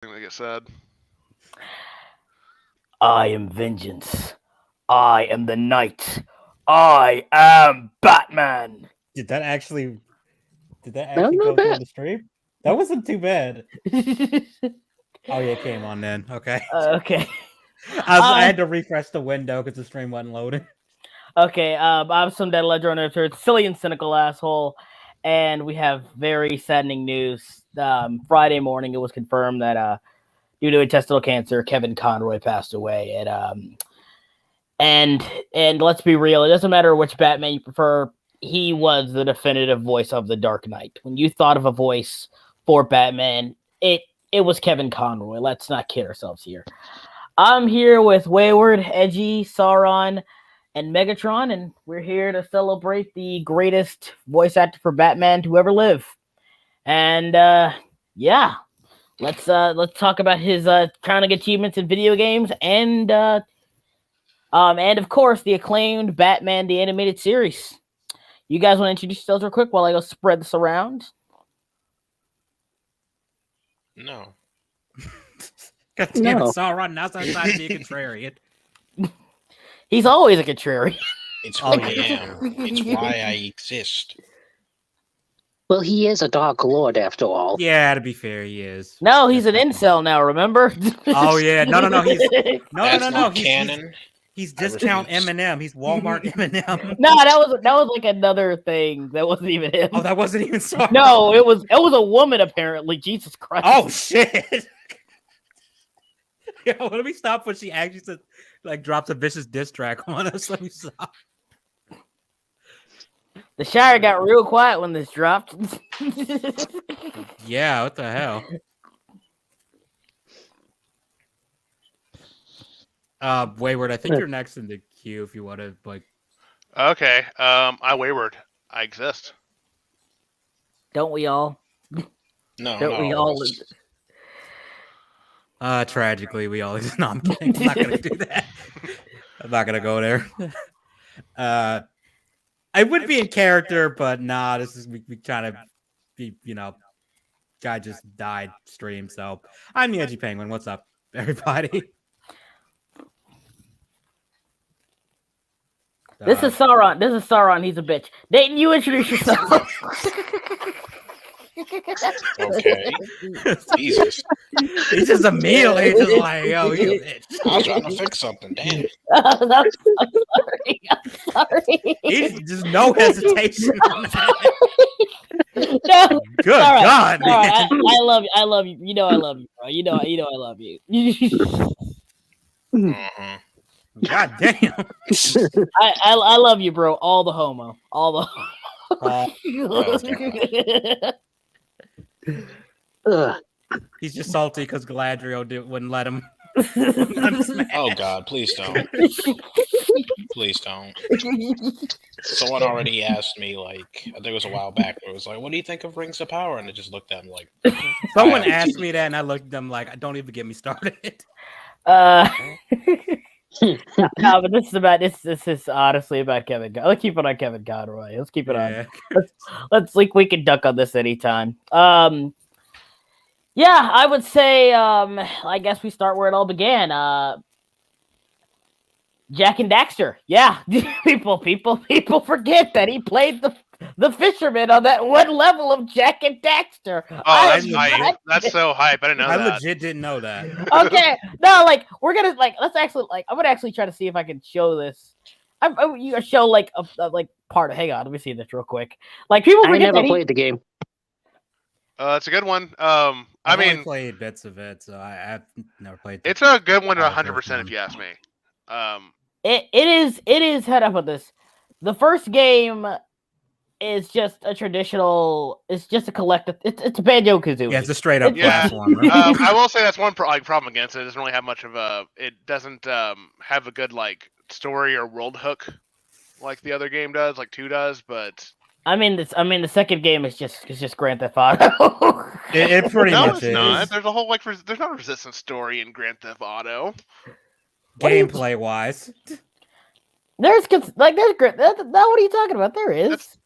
Like it said. I am vengeance. I am the knight. I am Batman. Did that actually was go not through on bad. the stream? That wasn't too bad. Oh yeah, it came on then. Okay. Okay. I had to refresh the window because the stream wasn't loading. Okay, I'm some Dead Ledger on Earth, silly and cynical asshole, and we have very saddening news. Friday morning, it was confirmed that due to intestinal cancer, Kevin Conroy passed away. And let's be real, it doesn't matter which Batman you prefer. He was the definitive voice of the Dark Knight. When you thought of a voice for Batman, it was Kevin Conroy. Let's not kid ourselves here. I'm here with Wayward, Edgy, Sauron, and Megatron, and we're here to celebrate the greatest voice actor for Batman to ever live. And yeah, let's talk about his crowning achievements in video games and of course the acclaimed Batman the Animated Series. You guys want to introduce yourselves real quick while I go spread this around? No. God damn it, No. Sauron now trying to be a contrarian. He's always a contrarian. It's who I am. It's why I exist. Well, he is a Dark Lord after all. Yeah, to be fair, he is. No, he's an incel now, remember? Oh yeah, no, he's That's no. not canon. He's discount refuse. M&M. He's Walmart M&M. No, that was like another thing. That wasn't even him. Oh, that wasn't even Sauron. No, it was a woman apparently. Jesus Christ. Oh shit. Yo, let me stop when she actually said, like drops a vicious diss track on us. Let me stop. The Shire got real quiet when this dropped. Yeah, what the hell? Wayward, I think you're next in the queue if you want to like. Okay. I wayward. I exist. Don't we all? No, Don't we no. all? Tragically, we all. No, I'm kidding. I'm not gonna do that. I'm not gonna go there. I would be in character, but nah. This is we trying to be. Guy just died stream. So I'm the Edgy Penguin. What's up, everybody? This is Sauron. He's a bitch. Dayton, you introduce yourself. Okay. Jesus. He's just immediately just like, yo, you a bitch. I was trying to fix something. Damn. I'm sorry. He's just no hesitation on that. No, Good Sauron, God, man. Sauron, I love you. I love you. You know I love you, bro. You know I love you. Mhm. God damn. I love you, bro. All the homo. All the. Ugh. He's just salty because Galadriel wouldn't let him. Oh God, please don't. Please don't. Someone already asked me, like, I think it was a while back, where it was like, what do you think of Rings of Power? And I just looked at him like, Someone asked me that, and I looked at them like, don't even get me started. No, but this is honestly about Kevin. Let's keep it on Kevin Conroy. Let's keep it on. Let's we can duck on this anytime. Yeah, I would say I guess we start where it all began. Jack and Daxter. Yeah, people forget that he played the fisherman on that one level of Jack and Daxter. Oh, that's hype. That's so hype. I didn't know I that. legit didn't know that. Okay, no, like we're gonna let's actually I'm gonna actually try to see if I can show this. You show like a part of. Hang on, let me see this real quick. Like people I forget never that played the game. It's a good one. I I only mean, played bits of it, so I've never played. it's a good one, 100% if you ask me. It is head up with this. The first game is just a traditional. It's just a collective. It's a Banjo-Kazooie. Yeah, it's a straight up Yeah. platformer. I will say that's one problem against it. It doesn't really have much of a. It doesn't have a good like story or world hook like the other game does, like 2 does. But I mean, the second game is just Grand Theft Auto. It pretty no, much it's is. not. There's a whole there's not a resistance story in Grand Theft Auto. Gameplay wise. There's great. What are you talking about? There is.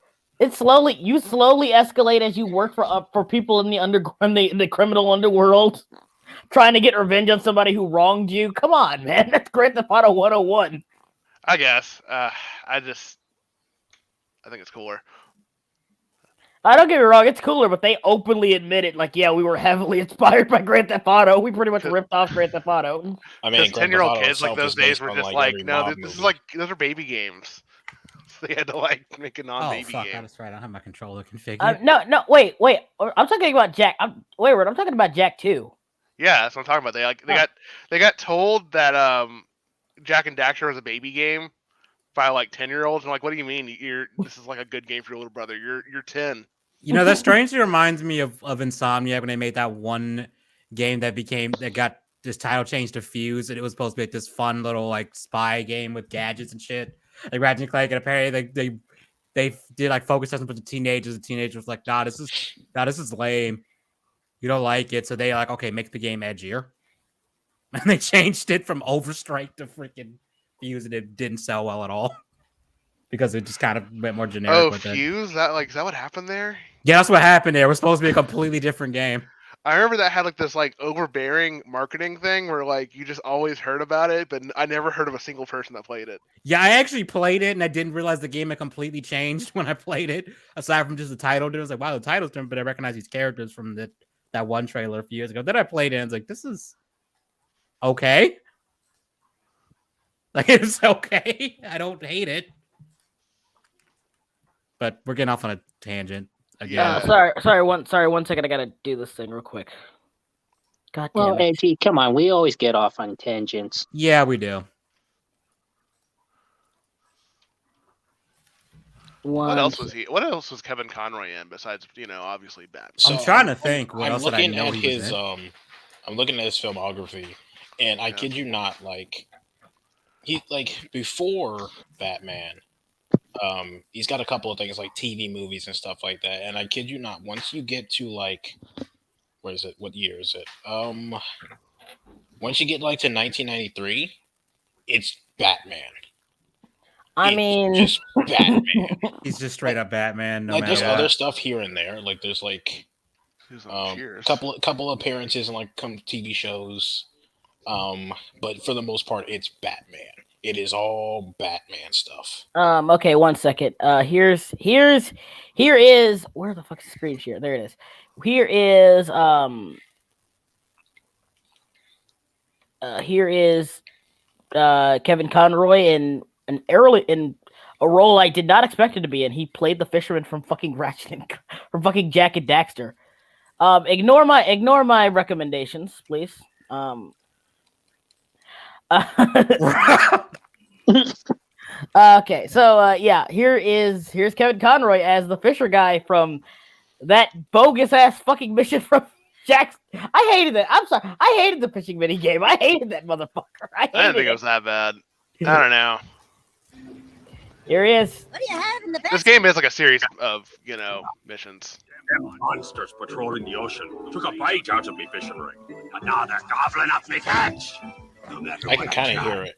It's you slowly escalate as you work for people in the underground, the criminal underworld. trying to get revenge on somebody who wronged you. Come on, man. That's Grand Theft Auto 101. I guess. I think it's cooler. I don't get me wrong, it's cooler, but they openly admit it. Like, yeah, we were heavily inspired by Grand Theft Auto. We pretty much ripped off Grand Theft Auto. I mean, Because 10-year-old kids like those days were just like, no, this is like those are baby games. So they had to like make a non-baby game. That's right. I don't have my controller configured. No, wait. I'm talking about Jack. I'm talking about Jack 2. Yeah, that's what I'm talking about. They got told that Jack and Daxter was a baby game by like 10-year-olds. I'm like, what do you mean? This is like a good game for your little brother. You're 10. That strangely reminds me of Insomniac when they made that one game that got this title changed to Fuse, and it was supposed to be like this fun little like spy game with gadgets and shit. Like Ratchet and Clank, and apparently they did like focus testing for the teenagers. The teenagers was like, this is lame. You don't like it, so they like, okay, make the game edgier. And they changed it from Overstrike to freaking Fuse, and it didn't sell well at all because it just kind of went more generic. Oh, with Fuse? Is that what happened there? Yeah, that's what happened there. It was supposed to be a completely different game. I remember that had like this like overbearing marketing thing where like you just always heard about it, but I never heard of a single person that played it. Yeah, I actually played it, and I didn't realize the game had completely changed when I played it. Aside from just the title, I was like, wow, the title's different, but I recognize these characters from that one trailer a few years ago. Then I played it, and I was like, this is okay. Like, it's okay. I don't hate it. But we're getting off on a tangent again. Yeah. Sorry, one second. I gotta do this thing real quick. God damn Well, it. Edgy, come on. We always get off on tangents. Yeah, we do. What else was Kevin Conroy in besides, obviously Batman? I'm trying to think. What I'm else did I know at he was his in? I'm looking at his filmography, and I kid you not, like he before Batman, he's got a couple of things like TV movies and stuff like that. And I kid you not, once you get to like, where is it? What year is it? Once you get like to 1993, it's Batman. Just Batman. He's just straight up Batman. No like matter there's what. other stuff here and there. Like there's like couple appearances in like TV shows. But for the most part, it's Batman. It is all Batman stuff. Okay, 1 second. Here is where the fuck is the screen share? There it is. Here is Kevin Conroy in a role I did not expect him to be in. He played the fisherman from fucking from fucking Jack and Daxter. Ignore my recommendations, please. Okay, so here's Kevin Conroy as the fisher guy from that bogus ass fucking mission from Jack's. I hated it. I'm sorry. I hated the fishing mini game. I hated that motherfucker. I didn't think it was that bad. I don't know. Here he is. What do you have in the This game is like a series of, missions. Monsters patrolling the ocean took a bite out of me fishing ring. And now they're gobbling up me catch. I can kind of hear it.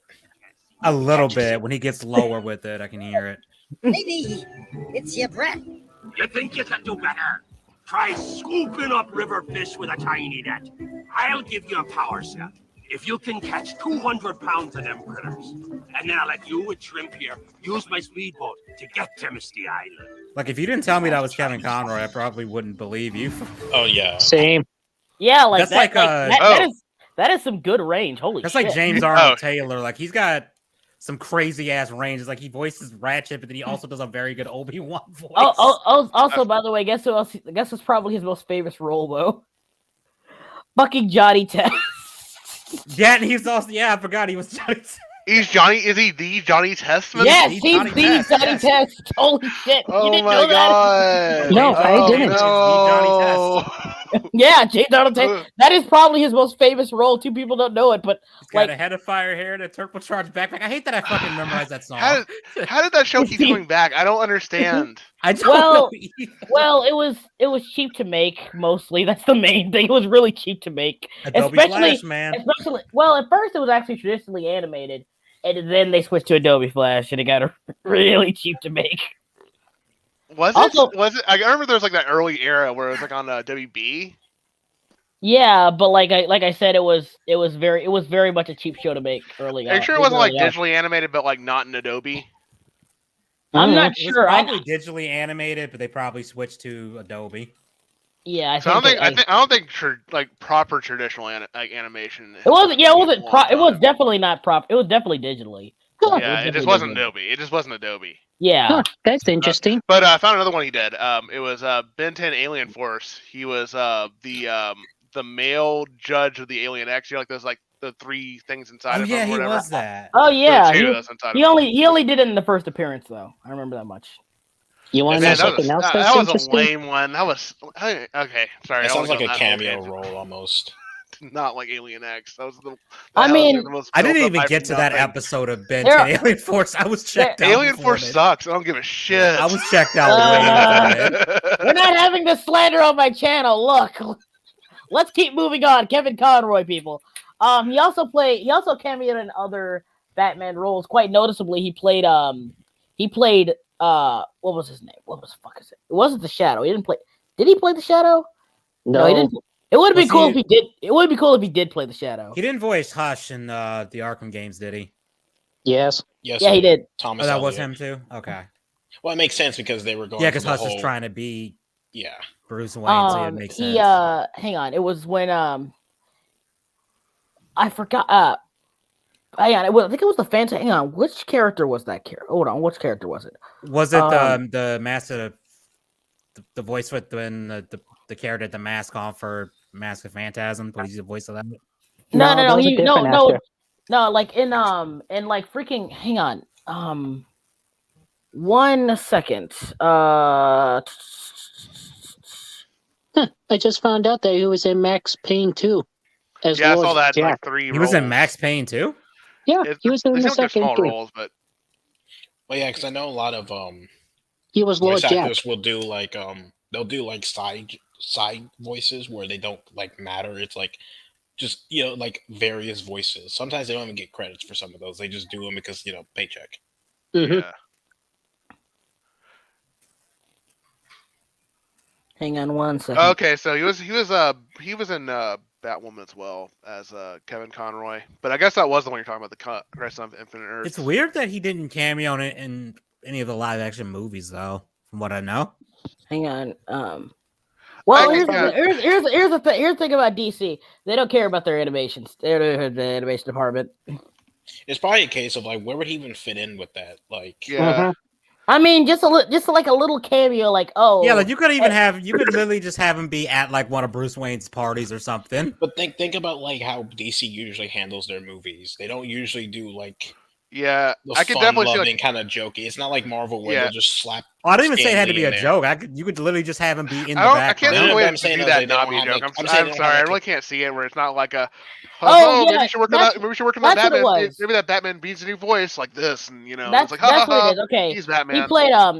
A little bit. When he gets lower with it, I can hear it. Maybe it's your breath. You think you can do better? Try scooping up river fish with a tiny net. I'll give you a power set. If you can catch 200 pounds of them critters, and then I'll let you and Shrimp here use my speedboat to get to Misty Island. Like, if you didn't tell me that was Kevin Conroy, I probably wouldn't believe you. Oh yeah. Same. Yeah, like that's that is some good range. Holy that's shit. like James Arnold Taylor. Like, he's got some crazy ass ranges. Like, he voices Ratchet, but then he also does a very good Obi-Wan voice. Also, by the way, guess who else? I guess it's probably his most famous role though. Fucking Johnny Test. Yeah, and he's also I forgot he was Johnny. He's Johnny. Is he the Johnny Testman? Yes, he's the Johnny Test. Holy shit! Oh you didn't my know god! That? No, I didn't. No. Yeah, James Arnold Taylor. That is probably his most famous role. Two people don't know it, but he's got a head of fire hair and a turbocharged backpack. I hate that I fucking memorized that song. How did that show keep coming back? I don't understand. I don't know. Well, it was cheap to make. Mostly, that's the main thing. It was really cheap to make. Adobe Flash, man. Well, at first it was actually traditionally animated, and then they switched to Adobe Flash, and it got really cheap to make. Was it? I remember there was like that early era where it was like on WB. Yeah, but like I said, it was very much a cheap show to make early Are you on. sure it wasn't like early on. digitally animated, but like not in Adobe? I'm not It was sure. probably digitally animated, but they probably switched to Adobe. Yeah, I So I think don't think like proper traditional animation. it wasn't. Yeah, it wasn't. It was time. definitely not proper. It was definitely digitally. Huh. Yeah, it just wasn't Adobe. It just wasn't Adobe. Yeah. Huh, that's interesting. But I found another one he did. It was Ben 10 Alien Force. He was the male judge of the Alien X. You know, like those like the 3 things inside Oh of yeah, him or he whatever. was that. Oh With the yeah. two of us inside He of him. only did it in the first appearance though. I remember that much. You want to know Man, something else that's that was a interesting? lame one. That was okay. Sorry, That I sounds don't like wanna a go on that cameo whole tangent. role almost. Not like Alien X. That was the. I that was mean, the most I didn't built up even hype get for to that nothing. episode of Ben There- 10 Alien Force. I was checked out. Alien before Force it. sucks. I don't give a shit. Yeah, I was checked out way before it. We're not having this slander on my channel. Look, let's keep moving on. Kevin Conroy, people. He also cameoed in other Batman roles. Quite noticeably, he played what was his name? What was the fuck is it? It wasn't the Shadow. He didn't play. Did he play the Shadow? No, he didn't. It would have been cool if he did. It would be cool if he did play the Shadow. He didn't voice Hush in the Arkham games, did he? Yes. Yes, Yeah, he did. Thomas Oh, that was Elliott. him too. Okay. Well, it makes sense because they were going. Yeah, because for the Hush was whole- trying to be Yeah. Bruce Wayne, so it makes sense. Hang on. It was when I forgot. Hang on. I think it was the Phantom. Hang on. Which character was that character? Hold on. Which character was it? Was it the master, the voice with when the character had the mask on for Mask of Phantasm? Was he the voice of that? No. that was a different actor. No. Like in like freaking. Hang on. 1 second. I just found out that he was in Max Payne 2 as Yeah, I Lord saw that in Jack. like 3 He was in roles. Max Payne too. Yeah, he was in They the seem like they're second small game. roles, but Well, yeah, because I know a lot of He was Lord voice Jack. actors will do like they'll do like side voices where they don't like matter. It's like just like various voices. Sometimes they don't even get credits for some of those. They just do them because paycheck. Mhm. yeah. Hang on 1 second. Okay, so he was in Batwoman as well as Kevin Conroy, but I guess that was the one you're talking about, the Crisis on Infinite Earths. It's weird that he didn't cameo in any of the live action movies, though. From what I know. Hang on. Well, here's yeah. the thing about DC. They don't care about their animations. They don't have the animation department. It's probably a case of like, where would he even fit in with that? Like, Yeah. I mean, just like a little cameo, like Yeah, like you could literally just have him be at like one of Bruce Wayne's parties or something. But think about like how DC usually handles their movies. They don't usually do like Yeah, the I could definitely see fun-loving like, kind of jokey. It's not like Marvel where they'll just slap. Oh, I didn't even say it had to Stan be Lee a in there. joke. You could literally just have him be in the I can't background. see No, a but way I'm to saying do is that they and not don't be a have, joke. like- I'm I'm saying they sorry, don't have, I like, really can't see it where it's not like a. Oh, Maybe yeah, we should work on that. that's- Maybe we should work on that that's what it Batman. was. Maybe that Batman beats a new voice like this, and that's it's like what it is. Okay, he's Batman.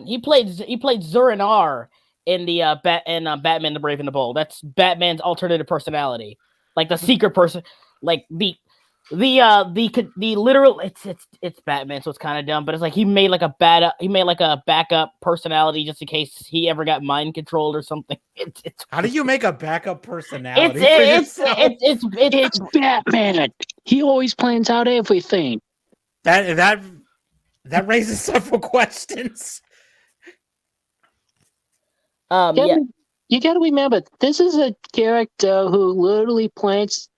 he played Zur-En-Arr in the Batman the Brave and the Bold. That's Batman's alternative personality, like the secret person, like the literal. It's Batman, so it's kind of dumb, but it's like he made like a backup personality just in case he ever got mind controlled or something. How do you make a backup personality for It's It's Batman. He always plans out everything. that raises several questions. yeah. You got to remember, this is a character who literally plans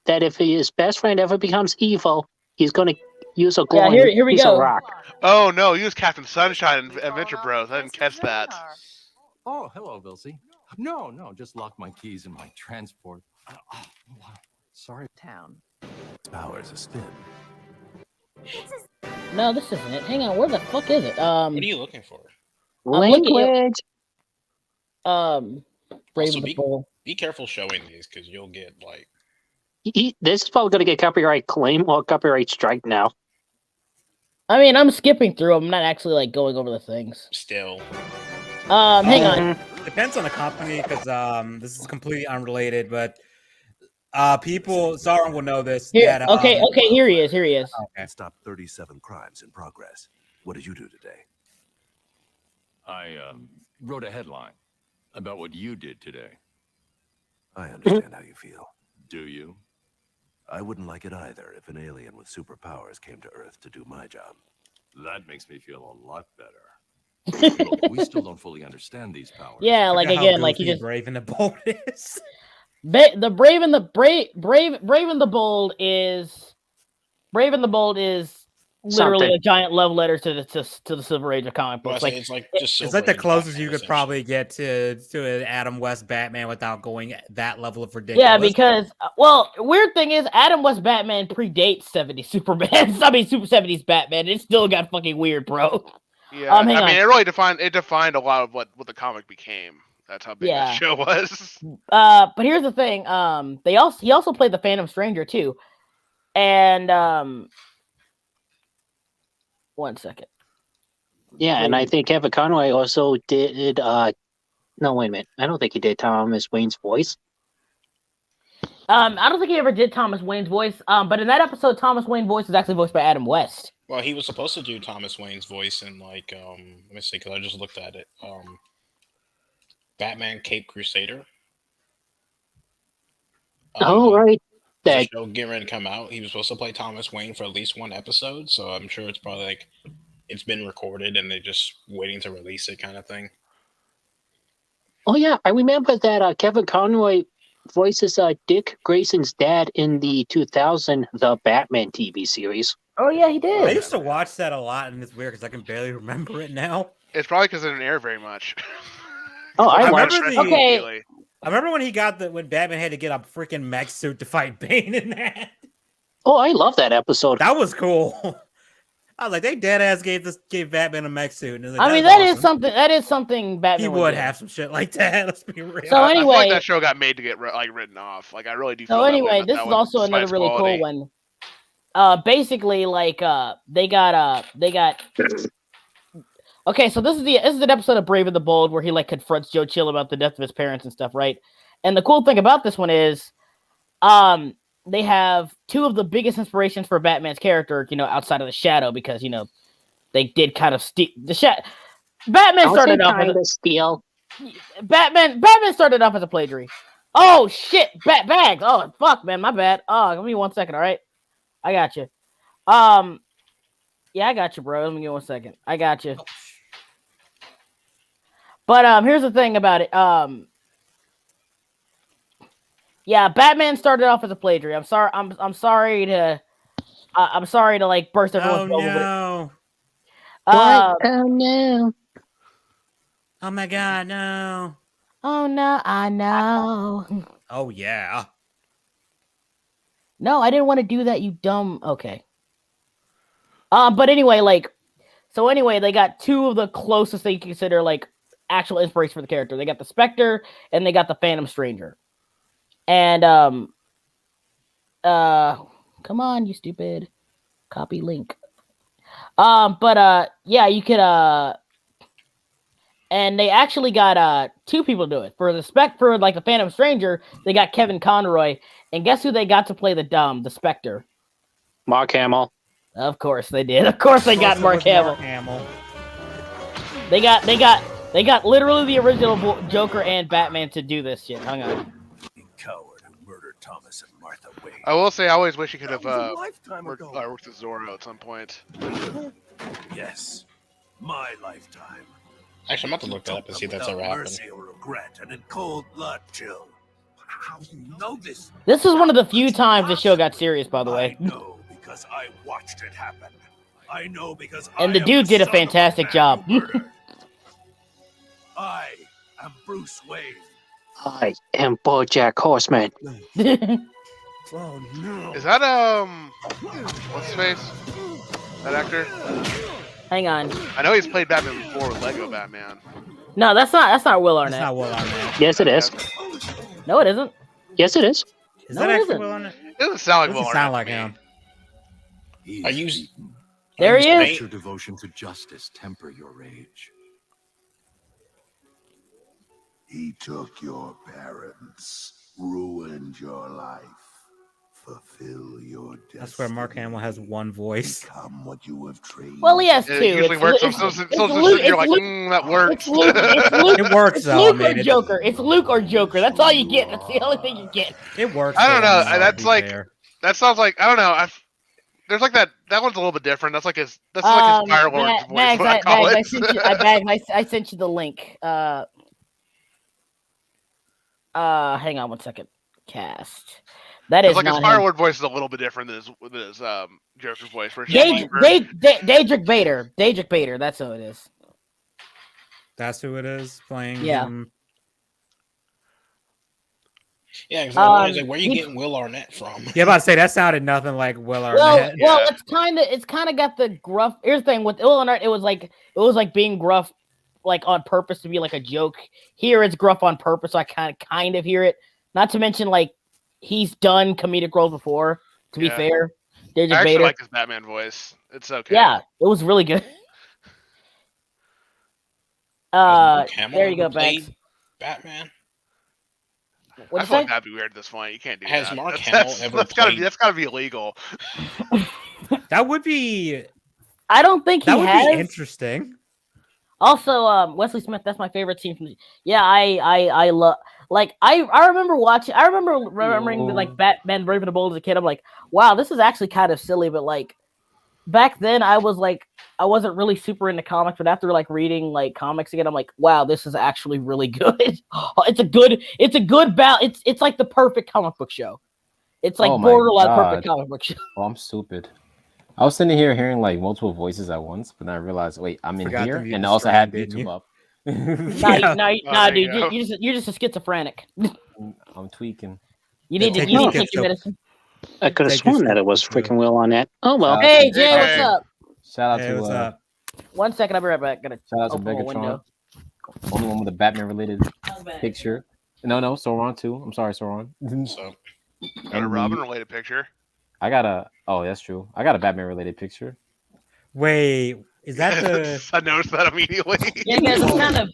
that if his best friend ever becomes evil, he's going to use a glowing here we piece go. of rock. Oh no, he was Captain Sunshine in Adventure Bros. I didn't catch that. Oh, hello, Vilsey. No, just lock my keys in my transport. Sorry. Town. Powers a spin. No, this isn't it. Hang on, where the fuck is it? What are you looking for? Language. Brave Also, and the Bold. be careful showing these because you'll get like. This is probably going to get copyright claim or copyright strike now. I mean, I'm skipping through them. I'm not actually like going over the things. Still. Hang on. Depends on the company because this is completely unrelated, but Sauron will know this. Here, that, okay, here he is. Okay. Stop 37 crimes in progress. What did you do today? I wrote a headline about what you did today. I understand how you feel. Do you? I wouldn't like it either if an alien with superpowers came to Earth to do my job. That makes me feel a lot better. Look, we still don't fully understand these powers. Yeah, like Forgot how again, like goofy you just Brave and the Bold is. the Brave and the Brave and the Bold is literally Something. a giant love letter to the Silver Age of comic Well, books. Like it's like just It's like the Silver Age closest Batman, you could essentially. probably get to an Adam West Batman without going that level of ridiculous. yeah, because weird thing is Adam West Batman predates 70s Superman. I mean, Super 70s Batman. It still got fucking weird, bro. Yeah, hang I on. mean, it really defined a lot of what the comic became. That's how big Yeah. that show was. But here's the thing. He also played the Phantom Stranger too, and 1 second. Yeah, and I think Kevin Conroy also did. No, wait a minute. I don't think he did Thomas Wayne's voice. I don't think he ever did Thomas Wayne's voice. But in that episode, Thomas Wayne's voice is actually voiced by Adam West. Well, he was supposed to do Thomas Wayne's voice in like let me see, because I just looked at it. Batman Cape Crusader. Right. The show getting ready to come out. He was supposed to play Thomas Wayne for at least one episode, so I'm sure it's probably like it's been recorded and they're just waiting to release it, kind of thing. Oh yeah, I remember that Kevin Conroy voices Dick Grayson's dad in the 2000 The Batman TV series. Oh yeah, he I did. used to watch that a lot, and it's weird because I can barely remember it now. It's probably because it didn't air very much. Oh, I remember watched. Okay. I remember when Batman had to get a freaking mech suit to fight Bane in that. Oh, I love that episode. That was cool. I was like, they dead ass gave Batman a mech suit. And like, I mean, awesome. That is something Batman He would have some shit like that. Let's be real. So I feel anyway, like that show got made to get written off. Like I really do. Feel so that way anyway, about this that is one, also despite another its really quality. cool one. Basically, like they got. Okay, so this is an episode of Brave and the Bold where he like confronts Joe Chill about the death of his parents and stuff, right? And the cool thing about this one is, they have two of the biggest inspirations for Batman's character, outside of the Shadow, because they did kind of the Shadow. Batman started off as a steal. Batman started off as a plagiary. Oh shit, bags. Oh fuck, man, my bad. Oh, give me 1 second, all right? I got you. Yeah, I got you, bro. Let me give 1 second. I got you. But here's the thing about it. Yeah, Batman started off as a plagiary. I'm sorry. I'm sorry to. I'm sorry to like burst everyone's bubble. No. What? Oh no. Oh my god, no. Oh no, I know. Oh yeah. No, I didn't want to do that, you dumb. Okay. But anyway, they got two of the closest they consider like actual inspiration for the character. They got the Spectre and they got the Phantom Stranger. And come on, you stupid. Copy link. Yeah, you could and they actually got two people to do it. For the the Phantom Stranger, they got Kevin Conroy, and guess who they got to play the Spectre? Mark Hamill. Of course they did. Of course they got Mark Hamill. They got literally the original Joker and Batman to do this shit. Hang on. Coward who murdered Thomas and Martha Wayne. I will say, I always wish he could have worked ago. with Zorro at some point. Yes, my lifetime. Actually, I'm about to look that up and see if that's ever happened. Mercy or regret, and in cold blood, Jill. How do you know this? This is one of the few times the show got serious, by the way. I know because I watched it happen. I know because and the dude did a fantastic job. I am Bruce Wayne. I am BoJack Horseman. Oh no! Is that what's his face? That actor? Hang on. I know he's played Batman before with Lego Batman. No, that's not Will Arnett. That's not Will Arnett. Yes, it is. No, it isn't. Yes, it is. Is No, that it actually isn't. Will Arnett? It doesn't sound like Will Doesn't Arnett. sound like to me. him. Are you? There he Let is. your devotion to justice temper your rage. He took your parents, ruined your life, Fulfill your destiny. I swear Mark Hamill has one voice. Become what you have trained. Well, he has two. It usually works. You're like, that works. It's Luke. It works It's though. Luke or Joker. It's Luke or Joker. That's all you get. That's the only thing you get. It works. I don't know. to That's be like fair. that sounds like I don't know. There's like that. That one's a little bit different. That's like his Firelord voice. Bags, What I call it. I sent you the link. Hang on one second. Cast. That is like his not Firelord voice is a little bit different than his Joker voice. Daedric Bader. Daedric Bader. That's who it is. That's who it is playing. Yeah. Yeah, because where are you getting Will Arnett from? Yeah, about to say that sounded nothing like Will Arnett. Well, it's kind of got the gruff. Here's the thing with Will Arnett. It was like being gruff, like on purpose to be like a joke. Here it's gruff on purpose, so I kind of hear it. Not to mention like he's done comedic roles before. To be fair, I actually Bader. like his Batman voice. It's okay. Yeah, it was really good. There you go, Banks. Batman. I feel like that'd be weird at this point. You can't do that. Has Mark Hamill ever played? That's gotta be illegal. That would be. I don't think that he would has. be interesting. Also, Wesley Smith. That's my favorite scene from. I love. Like I remember watching. I remember remembering like Batman Brave and the Bold as a kid. I'm like, wow, this is actually kind of silly. But like back then, I wasn't really super into comics. But after like reading like comics again, I'm like, wow, this is actually really good. It's a good balance. It's like the perfect comic book show. It's like borderline perfect comic book show. Oh, I'm stupid. I was sitting here hearing like multiple voices at once, but then I realized, wait, I'm in here, and also had YouTube up. Nah, dude, you're just a schizophrenic. I'm tweaking. You need to take your medicine. I could have sworn that it was freaking Will on that. Oh well. Hey Jay, what's up? Shout out what's up? 1 second, I'll be right back. Gotta shout out to open a window. Megatron. Only one with a Batman related picture. No, Sauron too. I'm sorry, Sauron. So, got a Robin related picture. I got a. Oh, that's true. I got a Batman related picture. Wait, is that the? I noticed that immediately. Yeah, guys, I'm kind of.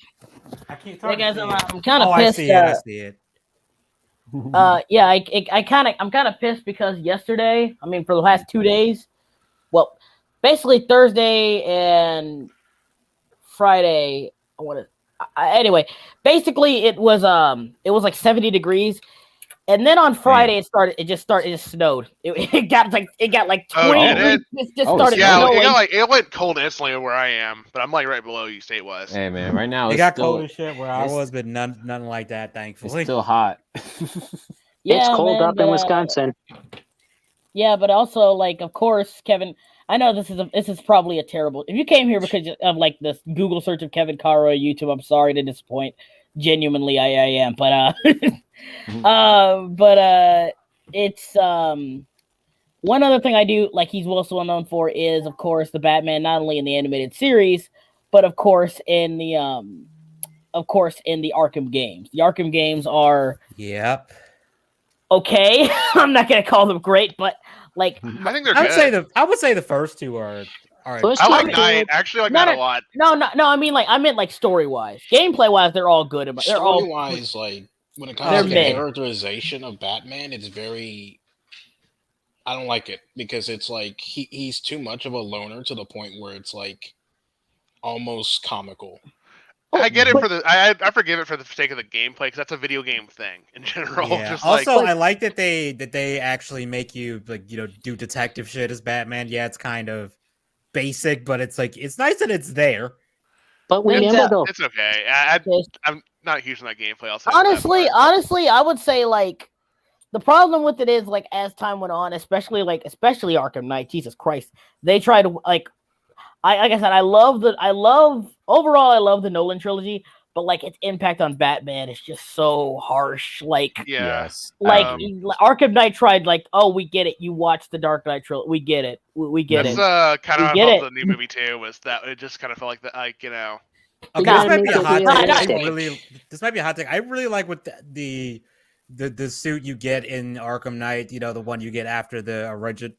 I can't yeah, guys, I'm kind of pissed. I see it. Yeah, I'm kind of pissed because yesterday, I mean, for the last 2 days, well, basically Thursday and Friday. Anyway, basically it was like 70 degrees. And then on Friday it just snowed. It got like 20 degrees. It just started snowing. It went cold instantly where I am, but I'm like right below you state wise. Hey man, right now it got cold as shit where I was, but nothing like that, thankfully. It's still hot. It's cold up in Wisconsin. Yeah, but also like of course, Kevin, I know this is probably a terrible. If you came here because of like this Google search of Kevin Conroy YouTube, I'm sorry to disappoint. Genuinely, I am, but it's one other thing I do like he's also well known for is of course the Batman, not only in the animated series, but of course in the Arkham games. The Arkham games are okay. I'm not gonna call them great, but like I think they're good. I would say the first two are. I like Night. Actually, like that a lot. No. I meant like story wise, gameplay wise, they're all good. They're story wise, like when it comes to the characterization of Batman, it's very. I don't like it because it's like he's too much of a loner to the point where it's like almost comical. I get it I forgive it for the sake of the gameplay because that's a video game thing in general. Yeah. Just also, I like that they actually make you like do detective shit as Batman. Yeah, it's kind of basic, but it's like it's nice that it's there. But remember though, it's okay. I'm not huge on that gameplay. Honestly, I would say like the problem with it is like as time went on, especially Arkham Knight. Jesus Christ, they try to like. Like I said, I love the Nolan trilogy, but like its impact on Batman is just so harsh. Like, Arkham Knight tried like, oh, we get it. You watched the Dark Knight trilogy. We get it. We get it. That's kind of how the new movie too was that it just kind of felt like that. Like Okay, this might be a hot take. This might be a hot take. I really like what the suit you get in Arkham Knight. The one you get after the original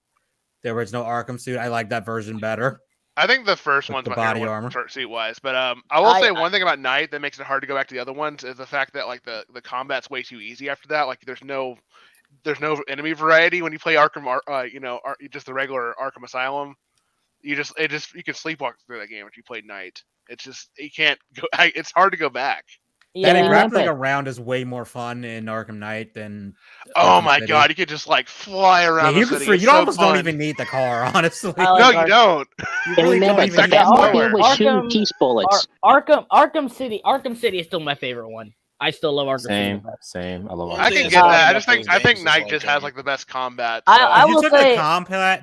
Arkham suit. I like that version better. I think the first one's my body armor suit wise, but I will say one thing about Night that makes it hard to go back to the other ones is the fact that like the combat's way too easy after that. Like there's no there's no enemy variety when you play Arkham. Just the regular Arkham Asylum. You can sleepwalk through that game if you play Night. It's just you can't go. It's hard to go back. Yeah, grappling around is way more fun in Arkham Knight than. Oh Arkham my City. God! You could just like fly around. Yeah, the city. you almost don't even need the car, honestly. No, you don't. You really don't even need Arkham City is still my favorite one. I still love Arkham City. Same. I love Arkham. I can get that. I think Night just has like the best combat. So. I will say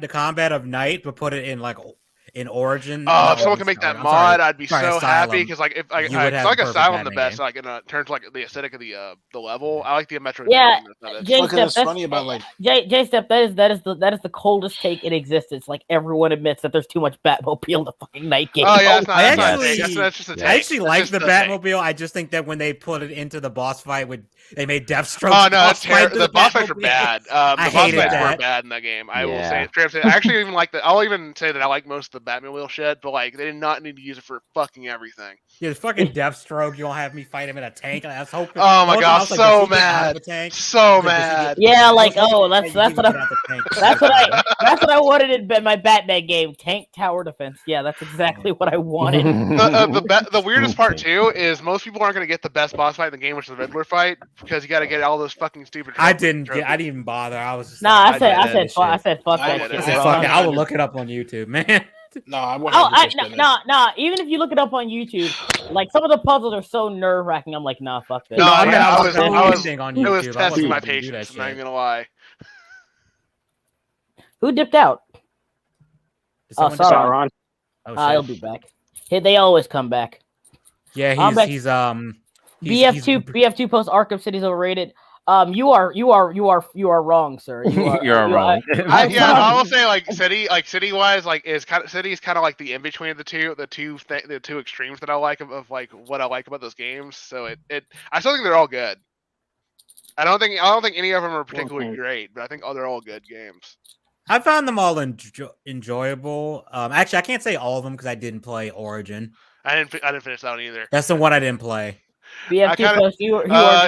the combat of Night, but put it in like in Origin. Oh, if someone can make that mod, I'd be so happy because like if I like Asylum the best, like in terms of like the aesthetic of the level. I like the Metro. Yeah, Jay-Step, that's funny about like Jay-Step. That is the coldest take in existence. Like everyone admits that there's too much Batmobile in the fucking Night game. Oh yeah, that's just a take. I actually like the Batmobile. I just think that when they put it into the boss fight, they made Deathstroke. Oh no, that's terrible. The boss fights are bad. The boss fights were bad in that game. I will say it. I actually even like that. I'll even say that I like most of the Batmobile shit, but like they did not need to use it for fucking everything. Yeah, it's fucking Deathstroke. You don't have me fight him in a tank. I was hoping. Oh my God, so mad, so mad. Yeah, like that's what I wanted in my Batman game. Tank tower defense. Yeah, that's exactly what I wanted. The weirdest part too is most people aren't going to get the best boss fight in the game, which is the Riddler fight, because you got to get all those fucking stupid. I didn't even bother. I was just. I said fuck that shit. Fuck it. I will look it up on YouTube, man. No, I wouldn't. No. Even if you look it up on YouTube, like some of the puzzles are so nerve wracking. I'm like, nah, fuck this. No, I was on YouTube. It was testing my patience. I'm not even gonna lie. Who dipped out? Sauron. He'll be back. Hey, they always come back. Yeah, he's BF2 post Arkham City's overrated. You are wrong, sir. You're wrong. I will say city wise, City is kind of like the in between the two extremes that I like of like what I like about those games. So I still think they're all good. I don't think any of them are particularly great, but I think they're all good games. I found them all enjoyable. Actually, I can't say all of them because I didn't play Origin. I didn't finish that one either. That's the one I didn't play. I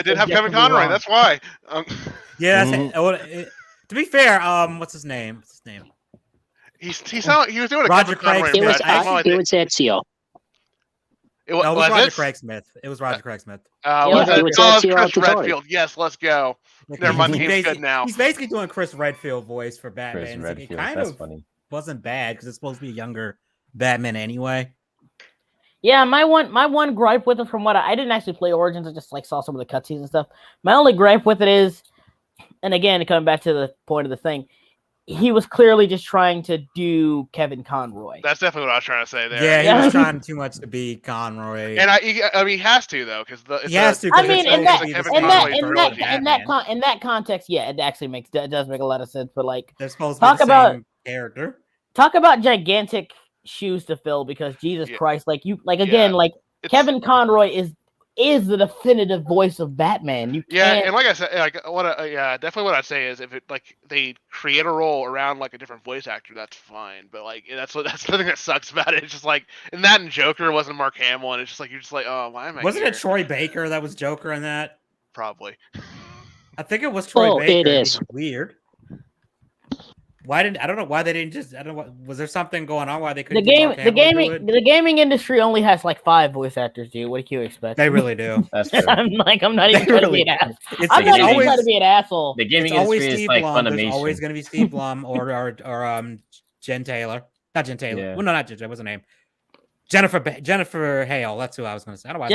didn't have Kevin Conroy. That's why. Yeah. To be fair, what's his name? He was doing a Roger Kevin Conroy. It was Ezio. It was Roger Craig Smith. It was Roger Craig Smith. Chris Redfield. Yes, let's go. Their money game's good now. He's basically doing Chris Redfield voice for Batman. Chris Redfield, it kind of funny. Wasn't bad because it's supposed to be a younger Batman anyway. Yeah, my one gripe with it from what I didn't actually play Origins, I just like saw some of the cutscenes and stuff. My only gripe with it is, and again, coming back to the point of the thing, he was clearly just trying to do Kevin Conroy. That's definitely what I was trying to say there. Yeah, he was trying too much to be Conroy. And I mean, he has to though, because he has to. I mean, in that context, yeah, it does make a lot of sense. But like, they're supposed to be the same character. Talk about gigantic shoes to fill, because Jesus Christ, Kevin Conroy is the definitive voice of Batman. And like I said, definitely what I'd say is if it like they create a role around like a different voice actor, that's fine. But like that's the thing that sucks about it. It's just like in that and Joker wasn't Mark Hamill, and it's just like you're just like, oh, why am I? Wasn't it Troy Baker that was Joker in that? Probably. I think it was Troy Baker. It is weird. I don't know why they didn't just. I don't know. Was there something going on why they couldn't? The gaming industry only has like 5 voice actors, dude. What do you expect? They really do. That's true. I'm not even trying to be an asshole. I'm not even trying to be an asshole. The gaming industry is like Funimation. There's always going to be Steve Blum or Jen Taylor. Not Jen Taylor. Yeah. Well, no, not Jen. What's her name? Jennifer Hale. That's who I was going to say. I don't know why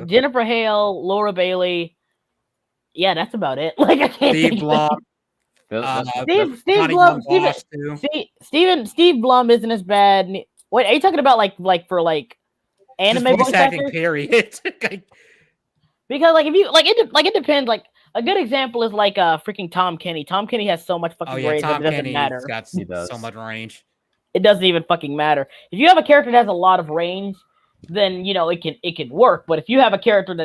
Jennifer Hale, Laura Bailey. Yeah, that's about it. Like I can't. Steve Blum. Steve Blum isn't as bad. Wait, are you talking about like for anime voice acting? Period. Because like if you it depends. Like a good example is like freaking Tom Kenny. Tom Kenny has so much fucking range that it doesn't matter. Got so much range. It doesn't even fucking matter. If you have a character that has a lot of range, then it can work. But if you have an actor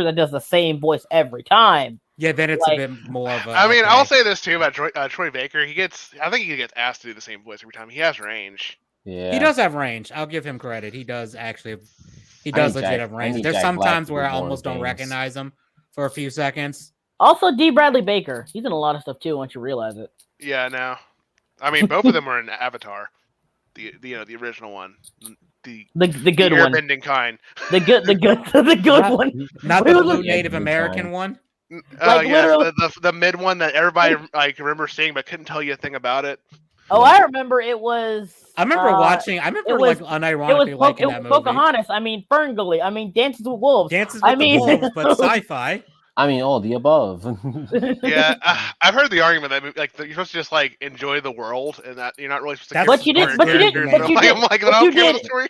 that does the same voice every time. Yeah, then it's a bit more of a... I mean, I'll say this too about Troy Baker. I think he gets asked to do the same voice every time. He has range. Yeah, he does have range. I'll give him credit. He does legit have range. There's some times where I almost don't recognize him for a few seconds. Also, D. Bradley Baker. He's in a lot of stuff too. Once you realize it. Yeah, no. I mean, both of them were in Avatar, the original one, the good one, airbending kind. the good one, not the blue Native American one. Like literally, the mid one that everybody like remember seeing but couldn't tell you a thing about it. Oh, I remember it was. I remember watching. I remember like unironically liking that movie. Pocahontas. I mean, Ferngully. I mean, Dances with Wolves. Dances with the Wolves, but sci-fi. I mean, all the above. Yeah, I've heard the argument that like you're supposed to just like enjoy the world, and that you're not really supposed to. But you did.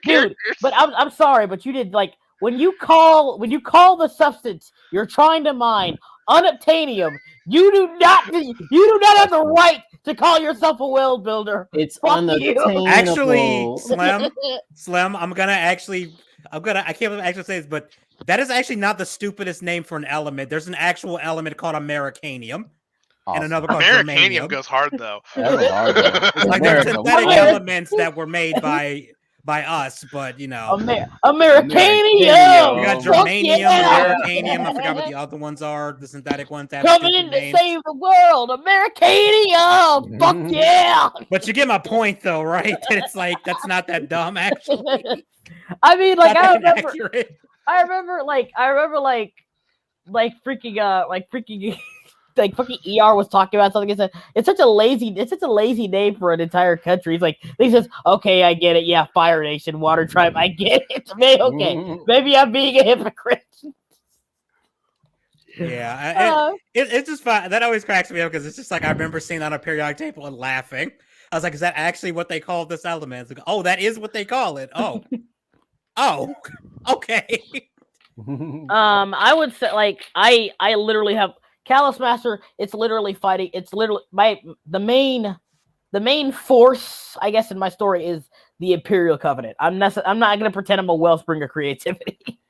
Dude. But I'm sorry, but you did like when you call the substance you're trying to mine unobtainium. You do not have the right to call yourself a world builder. It's unobtainable. Actually, Slim. I can't actually say this, but that is actually not the stupidest name for an element. There's an actual element called Americanium. Awesome. And another called Americanium goes hard though. Like there's synthetic elements that were made by us, but you know, Americanium. You got germanium, Americanium. I forgot what the other ones are. The synthetic ones that coming in to save the world, Americanium. Fuck yeah! But you get my point, though, right? It's like that's not that dumb, actually. I mean, like I remember, freaking. Like fucking ER was talking about something. It's such a lazy name for an entire country. He's like, he says, okay, I get it. Yeah, Fire Nation, Water Tribe, I get it. Okay, maybe I'm being a hypocrite. Yeah, it's just fun. That always cracks me up because it's just like I remember seeing that on a periodic table and laughing. I was like, is that actually what they call this element? Like, oh, that is what they call it. Oh, okay. I would say like I literally have. Callous Master, it's literally fighting. It's literally the main force, I guess, in my story is the Imperial Covenant. I'm not going to pretend I'm a wellspring of creativity.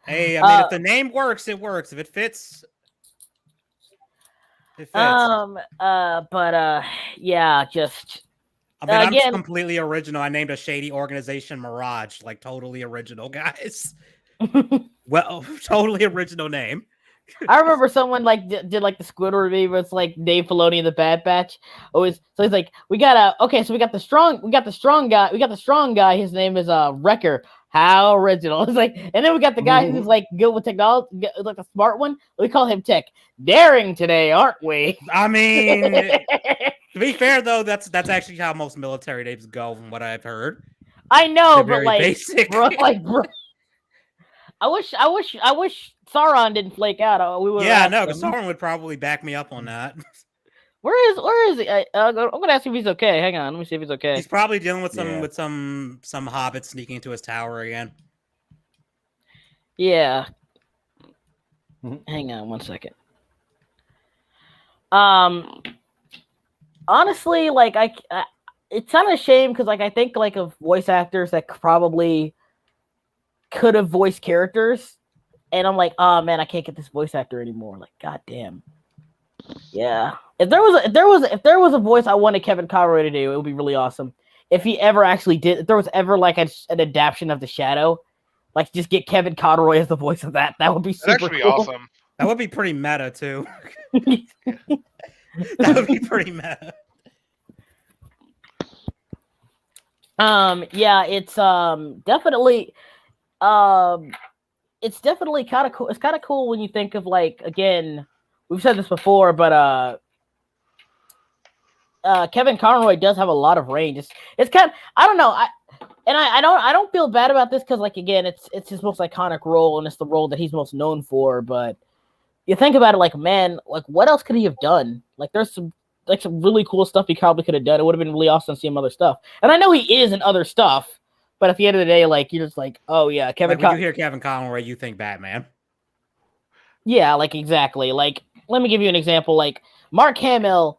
Hey, I mean, if the name works, it works. If it fits, it fits. Yeah, just. I mean, I'm just completely original. I named a shady organization Mirage, like totally original, guys. Well, totally original name. I remember someone like did like the Squidward meme where it's like Dave Filoni and the Bad Batch. Always, so he's like, we got the strong guy. His name is Wrecker. How original! It's like, and then we got the guy who's like good with technology, like the smart one. We call him Tech. Daring today, aren't we? I mean, to be fair though, that's actually how most military names go, from what I've heard. I know, but like, basic. bro. I wish Sauron didn't flake out. Because Sauron would probably back me up on that. Where is he? I'm gonna ask him if he's okay. Hang on, let me see if he's okay. He's probably dealing with some hobbits sneaking into his tower again. Yeah. Hang on 1 second. Honestly, like it's kind of a shame because like I think like of voice actors that probably could have voiced characters, and I'm like, oh man, I can't get this voice actor anymore. Like, goddamn. Yeah. If there was a voice I wanted Kevin Conroy to do, it would be really awesome. If he ever actually did, if there was ever like an adaptation of The Shadow, like just get Kevin Conroy as the voice of that. That would be super cool. Awesome. That would be pretty meta too. That would be pretty meta. Yeah, it's definitely kind of cool. It's kind of cool when you think of like, again, we've said this before, but Kevin Conroy does have a lot of range. It's kind of, I don't know, I don't feel bad about this because like, again, it's his most iconic role and it's the role that he's most known for. But you think about it, like, man, like what else could he have done? Like there's some really cool stuff he probably could have done. It would have been really awesome to see him other stuff. And I know he is in other stuff, but at the end of the day, like you're just like, oh yeah, Kevin. When you hear Kevin Conroy, you think Batman. Yeah, like exactly. Like let me give you an example. Like Mark Hamill,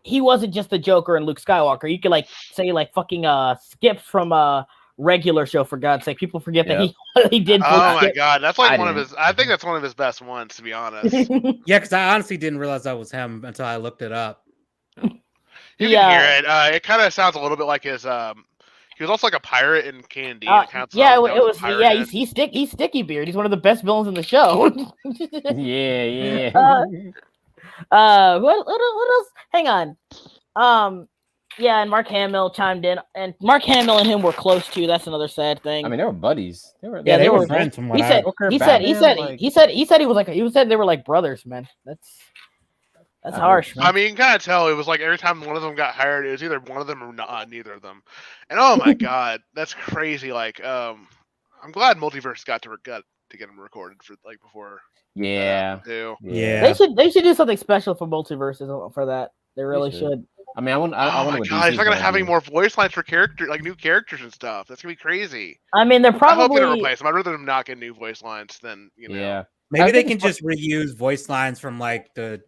he wasn't just the Joker and Luke Skywalker. You could like say like fucking Skip from a regular show, for God's sake. People forget that he did. Oh my God, that's like I think that's one of his best ones, to be honest. Yeah, because I honestly didn't realize that was him until I looked it up. You can hear it. It kind of sounds a little bit like his He was also like a pirate in K&D. Yeah, it was. Yeah, he's Sticky Beard. He's one of the best villains in the show. yeah. What else? Hang on. Yeah, and Mark Hamill chimed in, and Mark Hamill and him were close too. That's another sad thing. I mean, they were buddies. They were friends. From what he said they were like brothers, man. That's harsh, man. I mean, you can kind of tell it was like every time one of them got hired, it was either one of them or not, neither of them. And oh my god, that's crazy. Like, I'm glad Multiverse got to get them recorded for like before. Yeah. They should do something special for Multiverses for that. They really should. I mean, I want. Oh my god, he's not gonna have any more voice lines for character, like new characters and stuff. That's gonna be crazy. I mean, they're probably. I hope they don't replace them. I'd rather them not get new voice lines than Yeah. Maybe they can just reuse voice lines from like the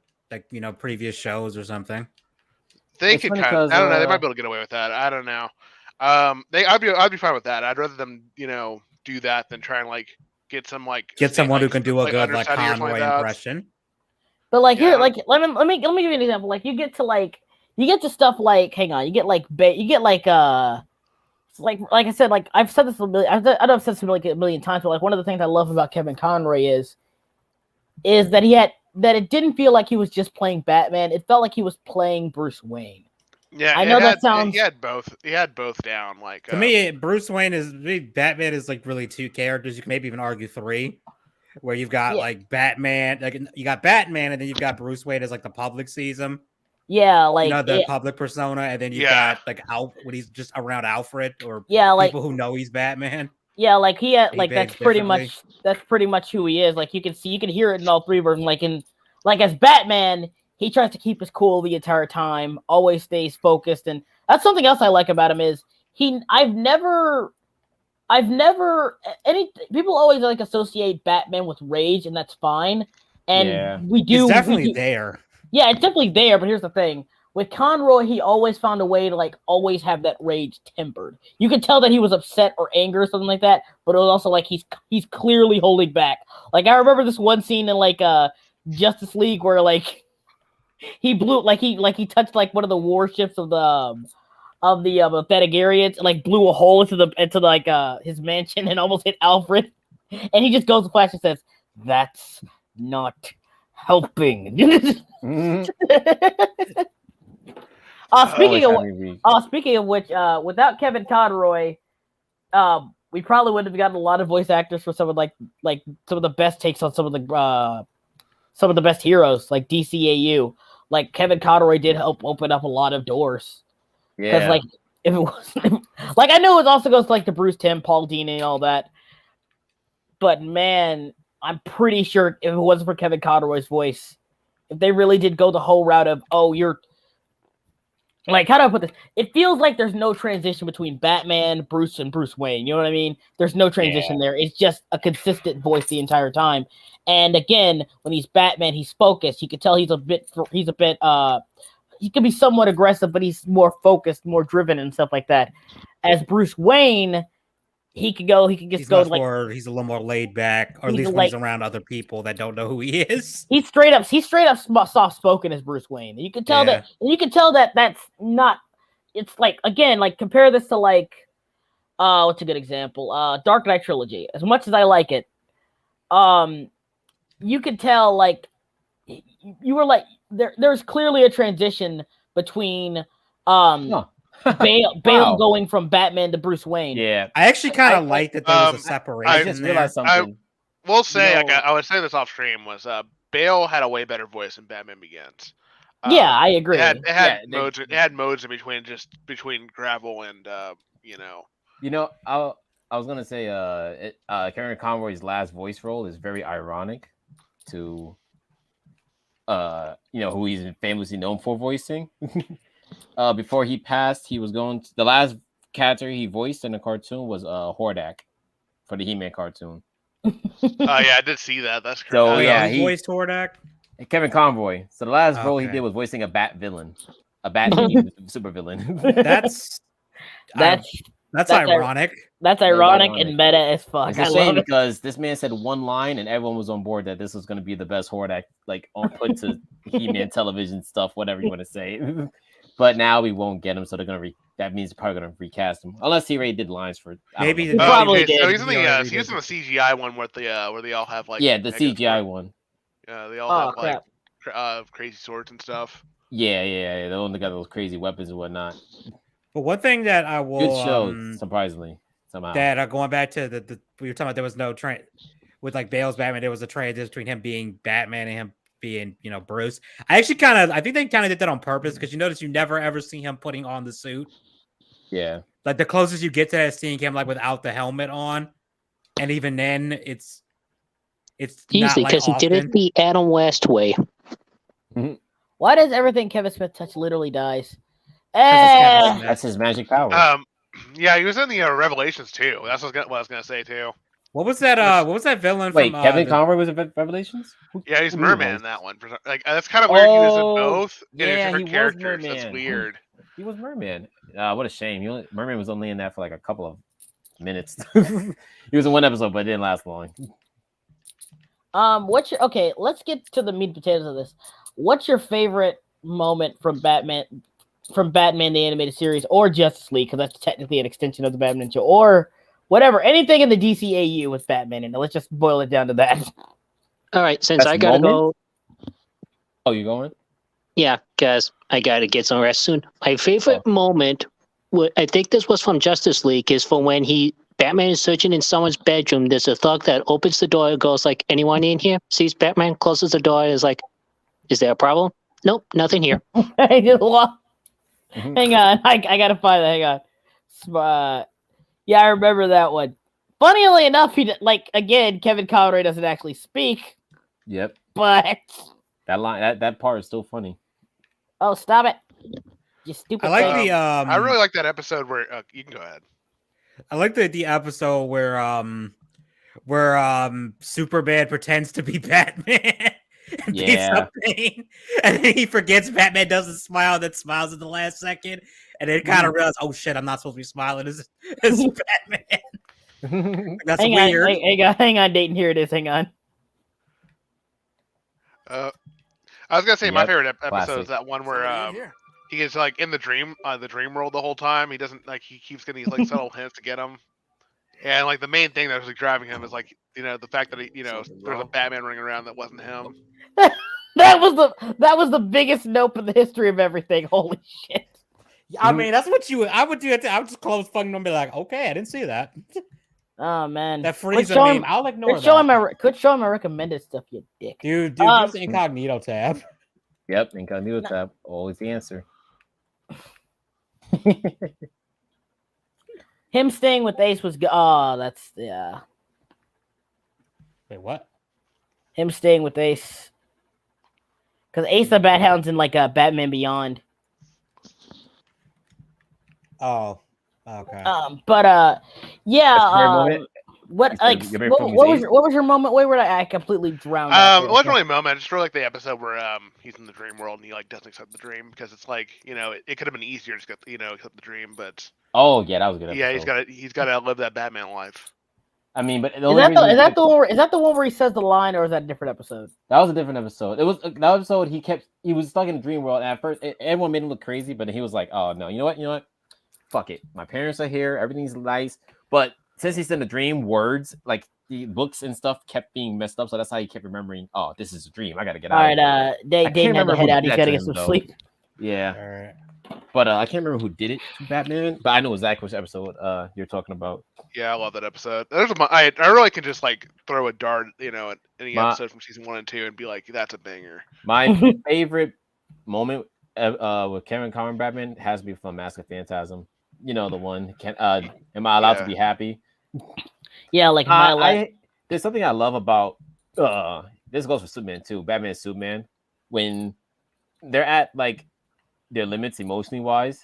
previous shows or something. They could kind of. I don't know. They might be able to get away with that. I don't know. I'd be fine with that. I'd rather them do that than try and like get someone who can do a good like Conroy impression. But like here, like let me give you an example. Like you get to stuff like, hang on, you get like I said, like I've said this I've said this like a million times, but like one of the things I love about Kevin Conroy is that it didn't feel like he was just playing Batman. It felt like he was playing Bruce Wayne. Yeah, I know that sounds. He had both. He had both down. Like to me, Batman is like really two characters. You can maybe even argue three, where you've got like Batman, like you got Batman, and then you've got Bruce Wayne as like the public sees him. Yeah, like the public persona, and then you got like when he's just around Alfred or like people who know he's Batman. Yeah, like he had like that's pretty much who he is. Like you can hear it in all three versions. Like as Batman, he tries to keep his cool the entire time, always stays focused, and that's something else I like about him is I've never people always like associate Batman with rage, and that's fine. And we do. It's definitely there. Yeah, it's definitely there, but here's the thing. With Conroy, he always found a way to like always have that rage tempered. You could tell that he was upset or angry or something like that, but it was also like he's clearly holding back. Like I remember this one scene in like Justice League where like he blew he touched like one of the warships of the Thanagarians and like blew a hole into like his mansion and almost hit Alfred. And he just goes to Flash and says, "That's not helping." Speaking of which, without Kevin Conroy, we probably would have gotten a lot of voice actors for some of like some of the best takes on some of the best heroes, like DCAU. Like Kevin Conroy did help open up a lot of doors. Yeah. Because like if it was like I know it also goes to like the Bruce Timm, Paul Dini, and all that. But man, I'm pretty sure if it wasn't for Kevin Conroy's voice, if they really did go the whole route of you're like, how do I put this? It feels like there's no transition between Batman, Bruce, and Bruce Wayne. You know what I mean? There's no transition there. It's just a consistent voice the entire time. And again, when he's Batman, he's focused. You can tell he can be somewhat aggressive, but he's more focused, more driven, and stuff like that. As Bruce Wayne, he's a little more laid back, or at least when he's around other people that don't know who he is. He's straight up soft spoken as Bruce Wayne. You can tell that that's not. It's like, again, like compare this to like, what's a good example? Dark Knight trilogy. As much as I like it, you could tell like you were like there's clearly a transition between Bale going from Batman to Bruce Wayne. Yeah, I actually kind of like that there was a separation. I just realized something. I will say, I was saying this off stream, was Bale had a way better voice in Batman Begins. Yeah, I agree. It had modes in between gravel and I was gonna say Kevin Conroy's last voice role is very ironic to who he's famously known for voicing. Before he passed, he was the last character he voiced in a cartoon was Hordak for the He-Man cartoon. Oh yeah, I did see that. That's crazy. So he voiced Hordak. Kevin Conroy. So the last role he did was voicing a Bat villain, a Bat super villain. That's ironic. That's ironic and meta as fuck. It's a shame because this man said one line and everyone was on board that this was going to be the best Hordak like on put to He-Man television stuff, whatever you want to say. But now we won't get him, so they're gonna that means they're probably gonna recast him, unless he already did lines for. Maybe know. the- Probably okay, so did. he's in the he's in the CGI one with the where they all have like Yeah, the mega CGI sword- one. they all Oh have like crap! crazy swords and stuff. Yeah. The one that got those crazy weapons and whatnot. But one thing that I Good will show, surprisingly, somehow. that going back to the we were talking about, there was no train with like Bale's Batman. There was a transition between him being Batman and him being, you know, Bruce. I think they kind of did that on purpose, because you notice you never ever see him putting on the suit. Yeah. Like the closest you get to that scene came like without the helmet on, and even then it's Easily, not because like he did often. it the Adam West way. Why does everything Kevin Smith touch literally dies? That's his magic power. Yeah, he was in the Revelations too. That's what I was gonna say too. What was that? What was that villain Wait, from? Kevin Conroy was in Revelations? Yeah, he's who knew Merman those? in that one. Like that's kind of weird. He was in Oh, both in yeah, different he was characters. Merman. That's weird. He was Merman. Merman was only in that for like a couple of minutes. He was in one episode, but it didn't last long. Okay, let's get to the meat and potatoes of this. What's your favorite moment from Batman the animated series, or Justice League, because that's technically an extension of the Batman show, or whatever, anything in the DCAU with Batman in it? Let's just boil it down to that. All right, since Best I gotta moment? go. Oh, you going? Yeah, guys, I gotta get some rest soon. My favorite moment, I think this was from Justice League, is for when Batman is searching in someone's bedroom. There's a thug that opens the door, goes like, "Anyone in here?" Sees Batman, closes the door, is like, "Is there a problem?" Nope, nothing here. Hang on, I gotta find that. Hang on. Yeah, I remember that one. Funnily enough, again, Kevin Conroy doesn't actually speak. Yep. But that line, that part is still funny. Oh, stop it! You stupid. I like thing. the I really like that episode where you can go ahead. I like the episode where Superman pretends to be Batman and beats up Bane, and then he forgets Batman doesn't smile, then smiles at the last second, and then kind of realizes, oh shit, I'm not supposed to be smiling as Batman. That's weird. Hang on, Dayton. Here it is. Hang on. I was gonna say my favorite episode classic. is that one where he is like in the dream world the whole time. He doesn't he keeps getting these like subtle hints to get him. And like the main thing that was like driving him is like the fact that there's a Batman running around that wasn't him. That was the biggest nope in the history of everything. Holy shit! I mean, that's what I would do. I would just close fucking and be like, okay, I didn't see that. Oh man, that Frieza name, I'll ignore that. Quit showing my recommended stuff, you dick. Dude, use the incognito tab. Yep, incognito tab, always the answer. Him staying with Ace was good. Oh, that's yeah. Wait, what? Him staying with Ace, because Ace the Bat Hound's in like Batman Beyond. Oh, okay. Yeah. What was your moment? Where I completely drowned? It wasn't really a moment. I just really like the episode where he's in the dream world and he like doesn't accept the dream because it's like it could have been easier to accept the dream, but oh yeah, that was a good. Yeah, episode. he's got to live that Batman life. I mean, but is that the one where he says the line, or is that a different episode? That was a different episode. It was that episode. He was stuck in the dream world, and at first everyone made him look crazy, but he was like, "Oh no, you know what? Fuck it. My parents are here. Everything's nice." But since he's in the dream, words like the books and stuff kept being messed up, so that's how he kept remembering. Oh, this is a dream. I gotta get out. All right, Dayton had to head out. He's gotta get some sleep. Yeah. All right. But I can't remember who did it to Batman, but I know exactly which episode you're talking about. Yeah, I love that episode. I really can just like throw a dart, at any episode from season 1 and 2 and be like, that's a banger. My favorite moment with Kevin Conroy Batman has to be from Mask of Phantasm. You know the one. Am I allowed to be happy? Yeah, like there's something I love about this goes for Superman too. Batman and Superman, when they're at like their limits emotionally wise,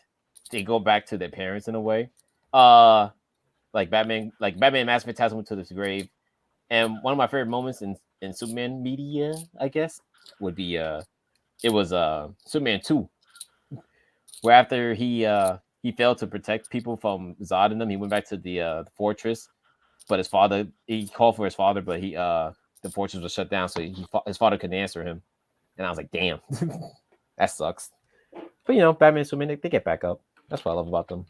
they go back to their parents in a way. Like Batman and Mask of Phantasm went to this grave. And one of my favorite moments in Superman media, I guess, would be it was Superman 2. Where after he failed to protect people from Zod and them, he went back to the fortress. But he called for his father, but the fortress was shut down, so his father couldn't answer him. And I was like, damn, that sucks. But Batman and Superman, they get back up. That's what I love about them.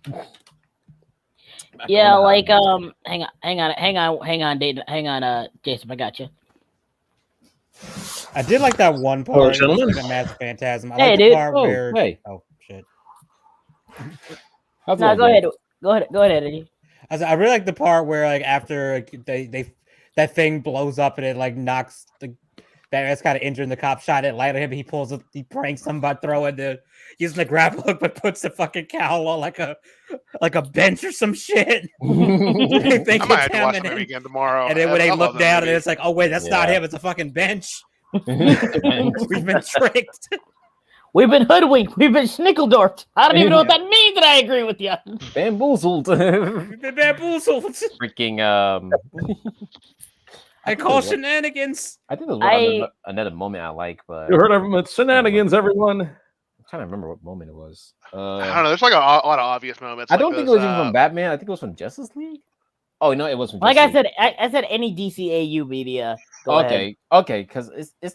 Yeah, like hang on, Jason, I got you. I did like that one Hello, part. gentlemen. Like a massive phantasm. I Hey, like the dude. part Oh, where. hey. Oh shit. How's it No, going, go ahead, Eddie. I really like the part where like after like, they that thing blows up and it like knocks the that's kind of injured and the cop shot it light at him. He pranks him by throwing using the grapple hook, but puts the fucking cowl on like a bench or some shit. I might have to watch the movie again tomorrow. And then when they I look love that down movie. and it's like, oh wait, that's not Yeah. him. It's a fucking bench. Jason? We've been tricked. We've been hoodwinked. We've been schnickeldorfed. I don't even know what that means, and I agree with you. Bamboozled. We've been bamboozled. Freaking I call shenanigans. I think there's another moment I like, but You heard of them? It's shenanigans, everyone. I'm trying to remember what moment it was. I don't know. There's like a lot of obvious moments. I like don't think it those, was even from Batman. I think it was from Justice League. Oh no, it was from. Like Justice I said, any DCAU media. Go ahead. Okay, because it's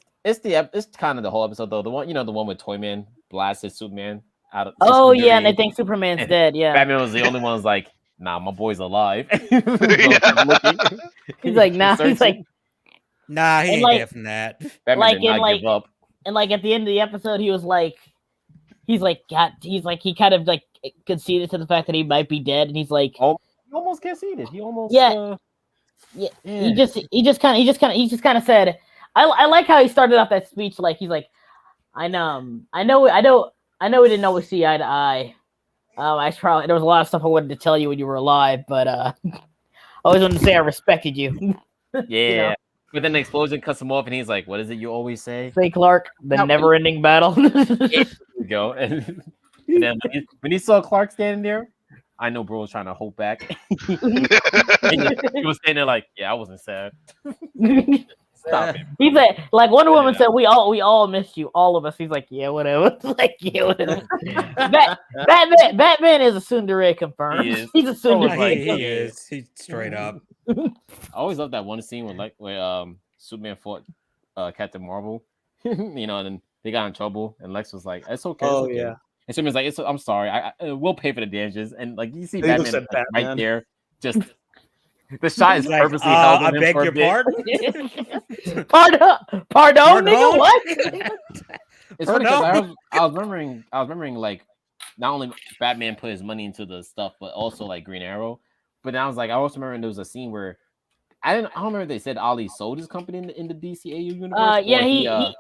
kind of the whole episode though. The one with Toyman blasted Superman out of. Oh yeah, and they think Superman's dead. Yeah, Batman was the only one who's like, nah, my boy's alive. He's like, nah. He's like, nah, he and ain't like- dead from that. Batman like did not in like give up. and like at the end of the episode, he was like, he kind of like conceded to the fact that he might be dead, and he's like, Oh, he almost conceded. He almost Yeah. He just kind of said, I like how he started off that speech like he's like, I know we didn't always see eye to eye. There was a lot of stuff I wanted to tell you when you were alive, but I always wanted to say I respected you. Yeah. You know? But then the explosion cuts him off, and he's like, "What is it you always say?" Say Clark, the never-ending battle. There you go. And then when he saw Clark standing there, I know bro was trying to hold back. He was standing there like, "Yeah, I wasn't sad." Stop it. He said, like Wonder Woman said, we all missed you, all of us. He's like, yeah, whatever. Like, yeah, whatever. Batman is a tsundere confirmed. He is. He's a tsundere. He is. He's straight up. I always love that one scene where Superman fought Captain Marvel, and then they got in trouble, and Lex was like, "It's okay." Oh, it's okay. yeah. And Superman's like, "I'm sorry. I we'll pay for the damages." And like you see He looks Batman, at Batman. right there, just the shot is Like, purposely held I on him beg for a your bit. Pardon, nigga, what? It's funny because I was remembering like not only Batman put his money into the stuff, but also like Green Arrow. But then I was like, I also remember there was a scene where I don't remember if they said Ali sold his company in the DCAU universe. Yeah,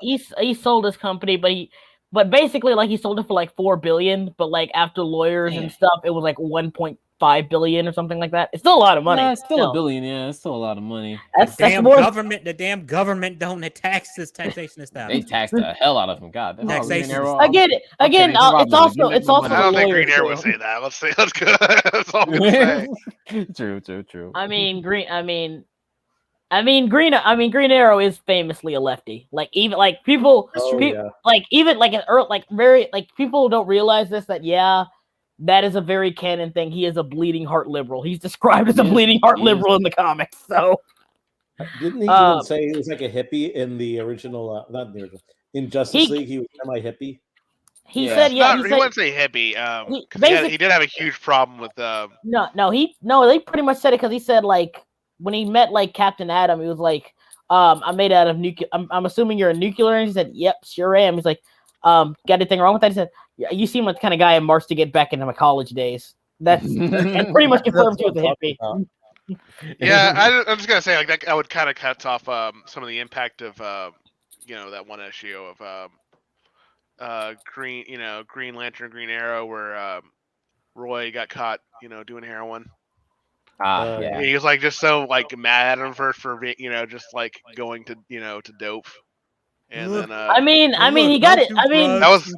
he sold his company, but basically like he sold it for like $4 billion, but like after lawyers and stuff, it was like 1.5 billion or something like that. It's still a lot of money. Yeah, it's still $1 billion. Yeah, it's still a lot of money. The damn government don't tax this taxation this time. They taxed the hell out of him. God, taxation. Again, it's also. I don't think Green Arrow would say that. Let's go. That's all I'm saying. True. Green Arrow is famously a lefty. Like even like people, people don't realize this that that is a very canon thing. He is a bleeding heart liberal. He's described as a bleeding heart liberal in the comics. So didn't he even say he was like a hippie in the original? Not in the original. In Justice League, he was semi-hippie. He said, he wouldn't say hippie. He did have a huge problem with they pretty much said it because he said like when he met like Captain Atom, he was like, I'm made out of nuclear. I'm assuming you're a nuclear. And he said, yep, sure am. He's like, got anything wrong with that? He said, yeah, you seem like the kind of guy I marched to get back into my college days. That's and pretty much confirmed he was a hippie. Yeah, I'm just gonna say like that would kind of cut off some of the impact of that one issue of Green Lantern, Green Arrow, where Roy got caught doing heroin. Yeah. He was like just so like mad at him for just like going to to dope. And then he got it. That was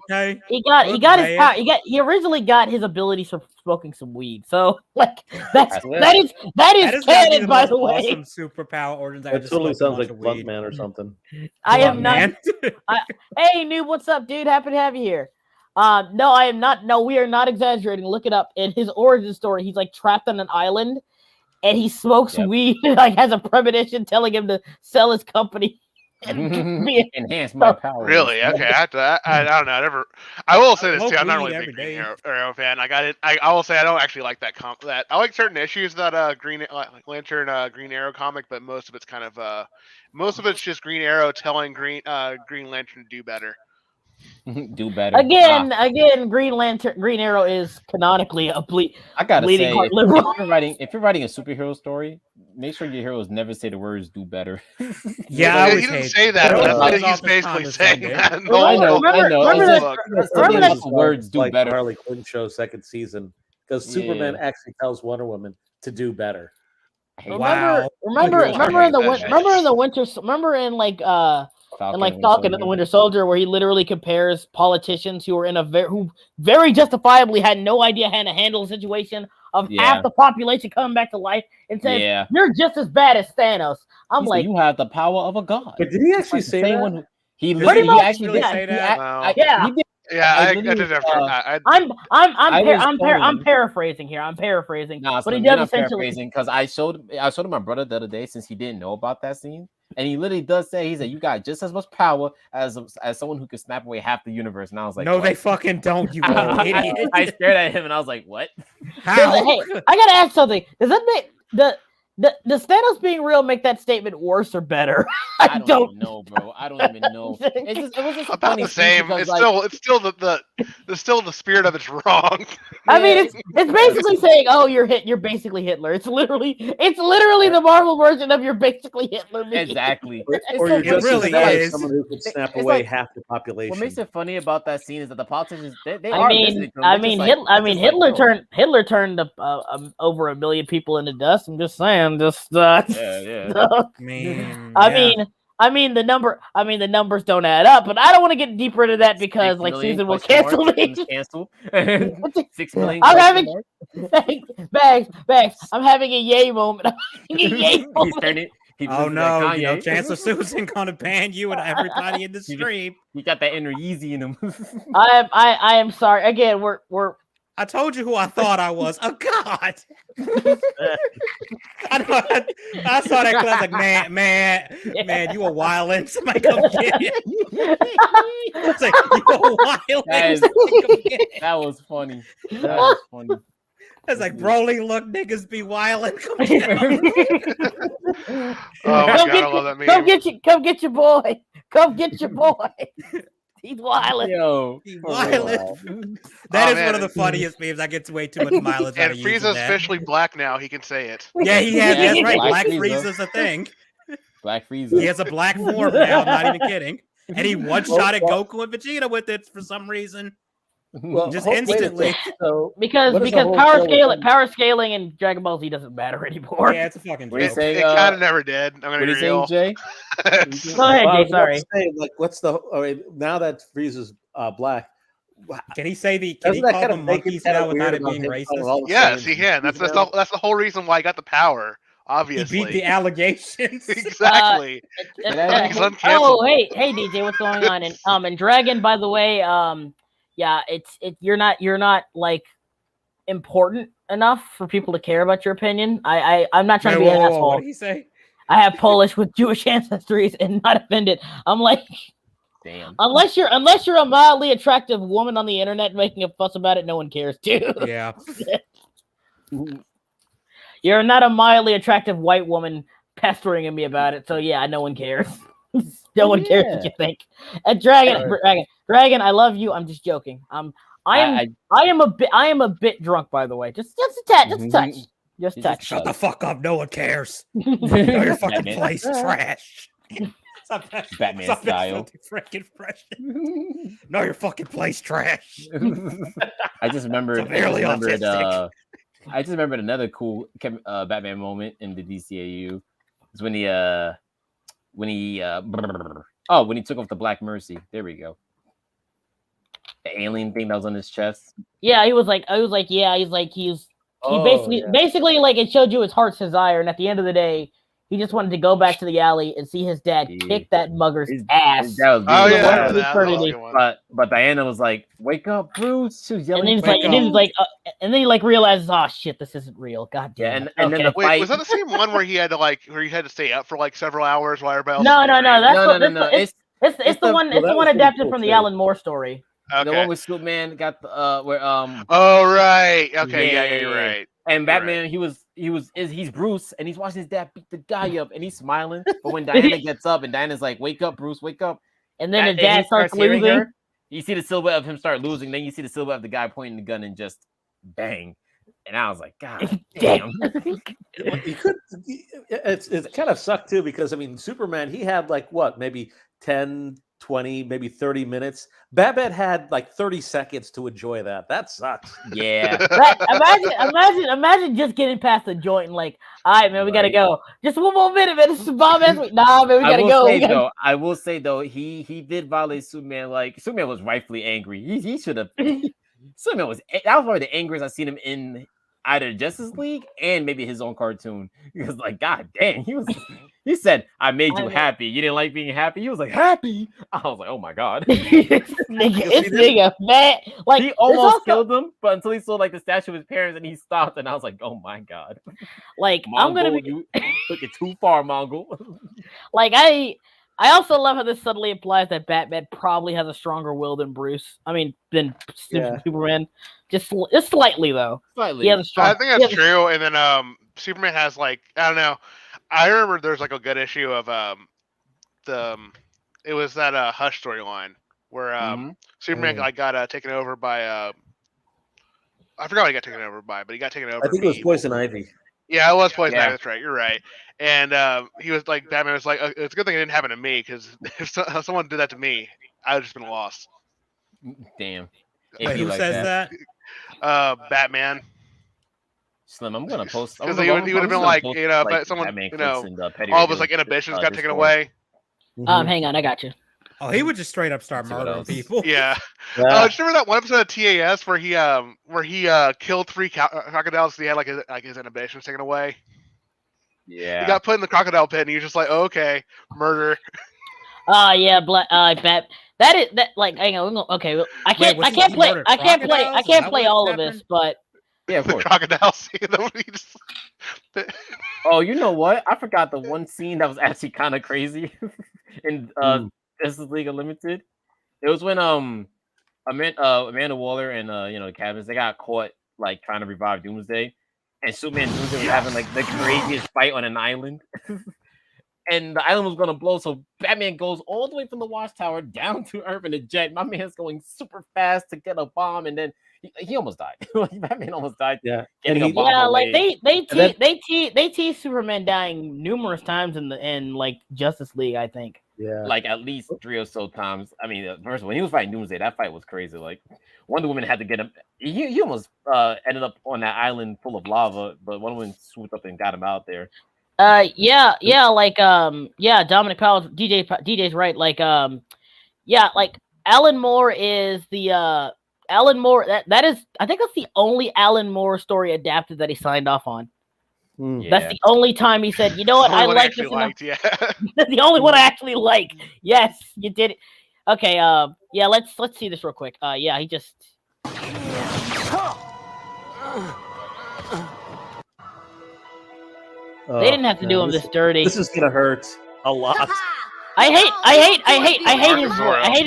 he originally got his abilities from smoking some weed. So like that is canon, by the way. Awesome superpower origins. That totally sounds like Bluntman or something. I am not. Hey, noob, what's up, dude? Happy to have you here. No, I am not. No, we are not exaggerating. Look it up. In his origin story, he's like trapped on an island, and he smokes weed. Like has a premonition telling him to sell his company. Enhance my power. Really? Okay, I have to. I don't know. I will say this too. I'm not Smoke really a weed big Green every Arrow fan. I will say I don't actually like that That I like certain issues that Green Lantern Green Arrow comic, but most of it's kind of most of it's just Green Arrow telling Green Lantern to do better. Do better. Again, Green Arrow is canonically a I gotta bleeding say, heart liberal. if you're writing a superhero story, make sure your heroes never say the words "do better." Yeah, he didn't say that. But he's basically saying that. In the I whole know. Remember that words do like better. Harley Quinn show second season because Superman actually tells Wonder Woman to do better. Remember in Falcon and the Winter Soldier, where he literally compares politicians who were in who very justifiably had no idea how to handle the situation of half the population coming back to life, and says, "You're just as bad as Thanos." I'm like, you have the power of a god. But did he actually say that? He actually did say that. I'm paraphrasing here. I'm paraphrasing. Nah, but he does does essentially paraphrasing because I showed my brother the other day since he didn't know about that scene, and he literally does say you got just as much power as someone who could snap away half the universe. And I was like, no, what? they fucking don't. You idiot! I stared at him and I was like, what? How? Hey, I gotta ask something. Does that make does Thanos being real make that statement worse or better? I don't know, bro. I don't even know. It was just about the same. It's still the spirit of it's wrong. I mean, it's basically saying, "Oh, you're basically Hitler." It's literally the Marvel version of "you're basically Hitler." Exactly. Or you're just really as someone who could snap away half the population. What makes it funny about that scene is that the politicians they Hitler turned over 1 million people into dust. I'm just saying. Man. I mean the numbers don't add up, but I don't want to get deeper into that because Susan will cancel me. 6 million. I'm having bags. I'm having a yay moment. Oh no! Chancellor Susan gonna ban you and everybody in the stream. He got that inner Yeezy in him. I am sorry. Again, we're. I told you who I thought I was. Oh God! I saw that class like, man, you a wildin'. Somebody come get you. It's like, you a wildin'. That was funny. It's like, Broly, look, niggas be wildin'. Come get him. Oh my God, I love that meme. Come get your boy. Come get your boy. He's wildin'. Yo, he's wildin'. That is one of the funniest memes. I get way too much mileage out of using Frieza's that. officially black now. He can say it. Yeah, he has. That's right. Black Frieza's a thing. Black Frieza. He has a black form now. I'm not even kidding. And he one-shotted Goku and Vegeta with it for some reason. Well, just instantly. So because power scaling in Dragon Ball Z doesn't matter anymore. Yeah, it's a fucking joke. It kind of never did. I'm gonna be real. Jay? Go ahead, Jay. Sorry. What's the? All right, now that Frieza's black. Can he say can he call them monkeys now without it being racist? Yes, he can. That's the whole reason why he got the power. Obviously, he beat the allegations. Exactly. Oh, hey, DJ, what's going on? And Dragon, by the way, yeah, you're not like important enough for people to care about your opinion. I'm not trying to be an asshole. What did he say? I have Polish with Jewish ancestries and not offended. I'm like, damn. Unless you're a mildly attractive woman on the internet making a fuss about it, no one cares, dude. Yeah. You're not a mildly attractive white woman pestering at me about it, so yeah, no one cares. No one cares what you think. And Dragon, I love you. I'm just joking. I am a bit drunk, by the way. Just a touch. Just touch. Shut the fuck up. No one cares. No, your fucking place trash. Batman style. No, your fucking place trash. I just remembered another cool Batman moment in the DCAU. It's when he took off the Black Mercy. There we go. The alien thing that was on his chest. Yeah, he basically like it showed you his heart's desire, and at the end of the day, He just wanted to go back to the alley and see his dad kick that mugger's ass. That was Oh, really yeah, bad. that was a good one. But Diana was like, "Wake up, Bruce!" She was And yelling. then he's like, and then he like realizes, "Oh shit, this isn't real." God damn. Yeah, it. and then the Wait, fight. was that the same one where he had to stay up for like several hours while everybody else? No. No. It's the one. It's the one adapted from the Alan Moore story. Okay. The one with Superman got the where Oh right. Okay. Yeah. You're right. And Batman, he's Bruce, and he's watching his dad beat the guy up, and he's smiling. But when Diana gets up, and Diana's like, "Wake up, Bruce, wake up!" And then his dad starts losing. Her, you see the silhouette of him start losing. Then you see the silhouette of the guy pointing the gun and just bang. And I was like, God damn. It kind of sucked too, because I mean, Superman, he had like what, maybe 10, 20, maybe 30 minutes. Batman had like 30 seconds to enjoy that. That sucks. Yeah. Imagine just getting past the joint and like, all right, man, we gotta go. Just one more minute, man. This is Bob Ezra. Nah, man, we gotta go. I will say though, he did violate Superman. Like Superman was rightfully angry. He should have. Superman was. That was probably the angriest I've seen him in either Justice League and maybe his own cartoon. Because like, God damn, he said, "I made you happy. You didn't like being happy." He was like, "Happy." I was like, "Oh my God." nigga, man. Like he almost killed him, but until he saw like the statue of his parents and he stopped, and I was like, "Oh my God." Like Mongol, I'm gonna be you took it too far, Mongol. Like I also love how this subtly implies that Batman probably has a stronger will than Bruce. I mean, than Superman. Just slightly though. Slightly. I think that's true. And then Superman has like, I don't know. I remember there's like a good issue of it was that Hush storyline where Superman like got taken over by I forgot what he got taken over by, but he got taken over. I think it was Poison Ivy. Yeah, it was Poison Ivy. That's right. You're right. And he was like, Batman was like, it's a good thing it didn't happen to me, because if someone did that to me, I would have just been lost. Damn. Wait, who says that? Batman. Slim, I'm gonna post because he would have been like, but someone, all of his like inhibitions got taken away. Hang on, I got you. Oh, he would just straight up start murdering people. Yeah. Just remember that one episode of TAS where he killed 3 crocodiles. So he had like his inhibitions taken away. Yeah. He got put in the crocodile pit, and he was just like, oh, okay, murder. Yeah, Bat. That like, hang on, okay. I can't play all of this, but yeah, of course. The crocodiles. Oh, you know what? I forgot the one scene that was actually kind of crazy in Justice League Unlimited. It was when Amanda Waller and the Cabins, they got caught like trying to revive Doomsday, and Superman and Doomsday was having like the craziest fight on an island. And the island was gonna blow, so Batman goes all the way from the watchtower down to Earth in a jet. My man's going super fast to get a bomb, and then he almost died. Batman almost died. Yeah, getting a bomb away. Like they tease Superman dying numerous times in like Justice League, I think. Yeah, like at least 3 or so times. I mean, first when he was fighting Doomsday, that fight was crazy. Like Wonder Woman had to get him. He almost ended up on that island full of lava, but Wonder Woman swooped up and got him out there. Dominic Powell, DJ's right. Like, like Alan Moore is the Alan Moore. That is, I think that's the only Alan Moore story adapted that he signed off on. Yeah. That's the only time he said, you know what, I like this. That's the only one I actually like. Yes, you did it. Okay, let's see this real quick. He just. They didn't have to do him this dirty. This is gonna hurt a lot. I hate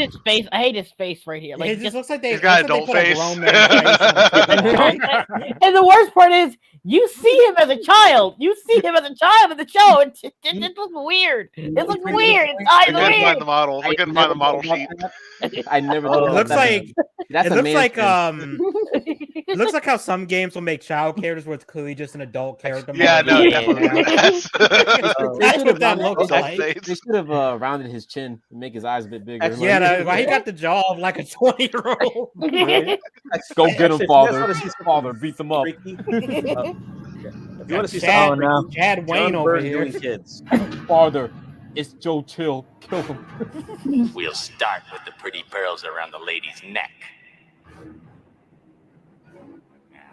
his face. I hate his face right here. Like, it just looks like he's got adult face. And the worst part is, you see him as a child. You see him as a child in the show. It looks weird. It looks weird. His eyes are weird. Find the models. I couldn't find the model sheet. I never. It looks like it looks like how some games will make child characters where it's clearly just an adult character. Yeah, no, definitely. That's what that looks like. They should have rounded his chin and make his eyes a bit bigger. Why he got the jaw of like a 20-year-old. Go get him, father. Father, beat them up. If you want to see Chad Wayne over here. Kids. Father, it's Joe Chill. Kill him. We'll start with the pretty pearls around the lady's neck.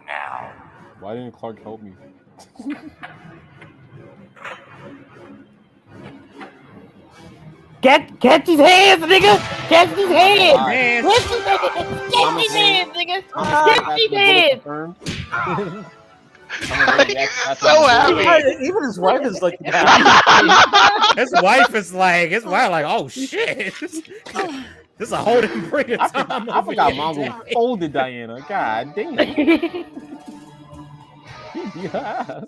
Now. Why didn't Clark help me? Catch these hands, nigga! Catch these hands! Man. Catch these hands, nigga! Catch these hands! So happy. Even his wife is like, His wife like, oh shit. This is a hold and bring it time. I forgot Mongo folded Diana. God damn. Yeah.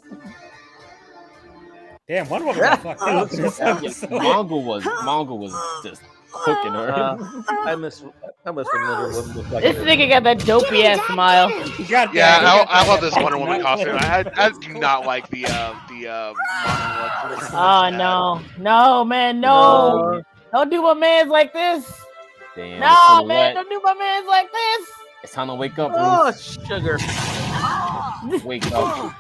Damn, Wonder Woman got fucked up. Mongo was just cooking her. I miss Wonder Woman. This nigga got that dopey ass smile. I love this Wonder Woman costume. I do not like the modern look. No, man, no. Don't do my man's like this. Damn, no, man, don't do my man's like this. It's time to wake up, Bruce. Oh, sugar. Wake up.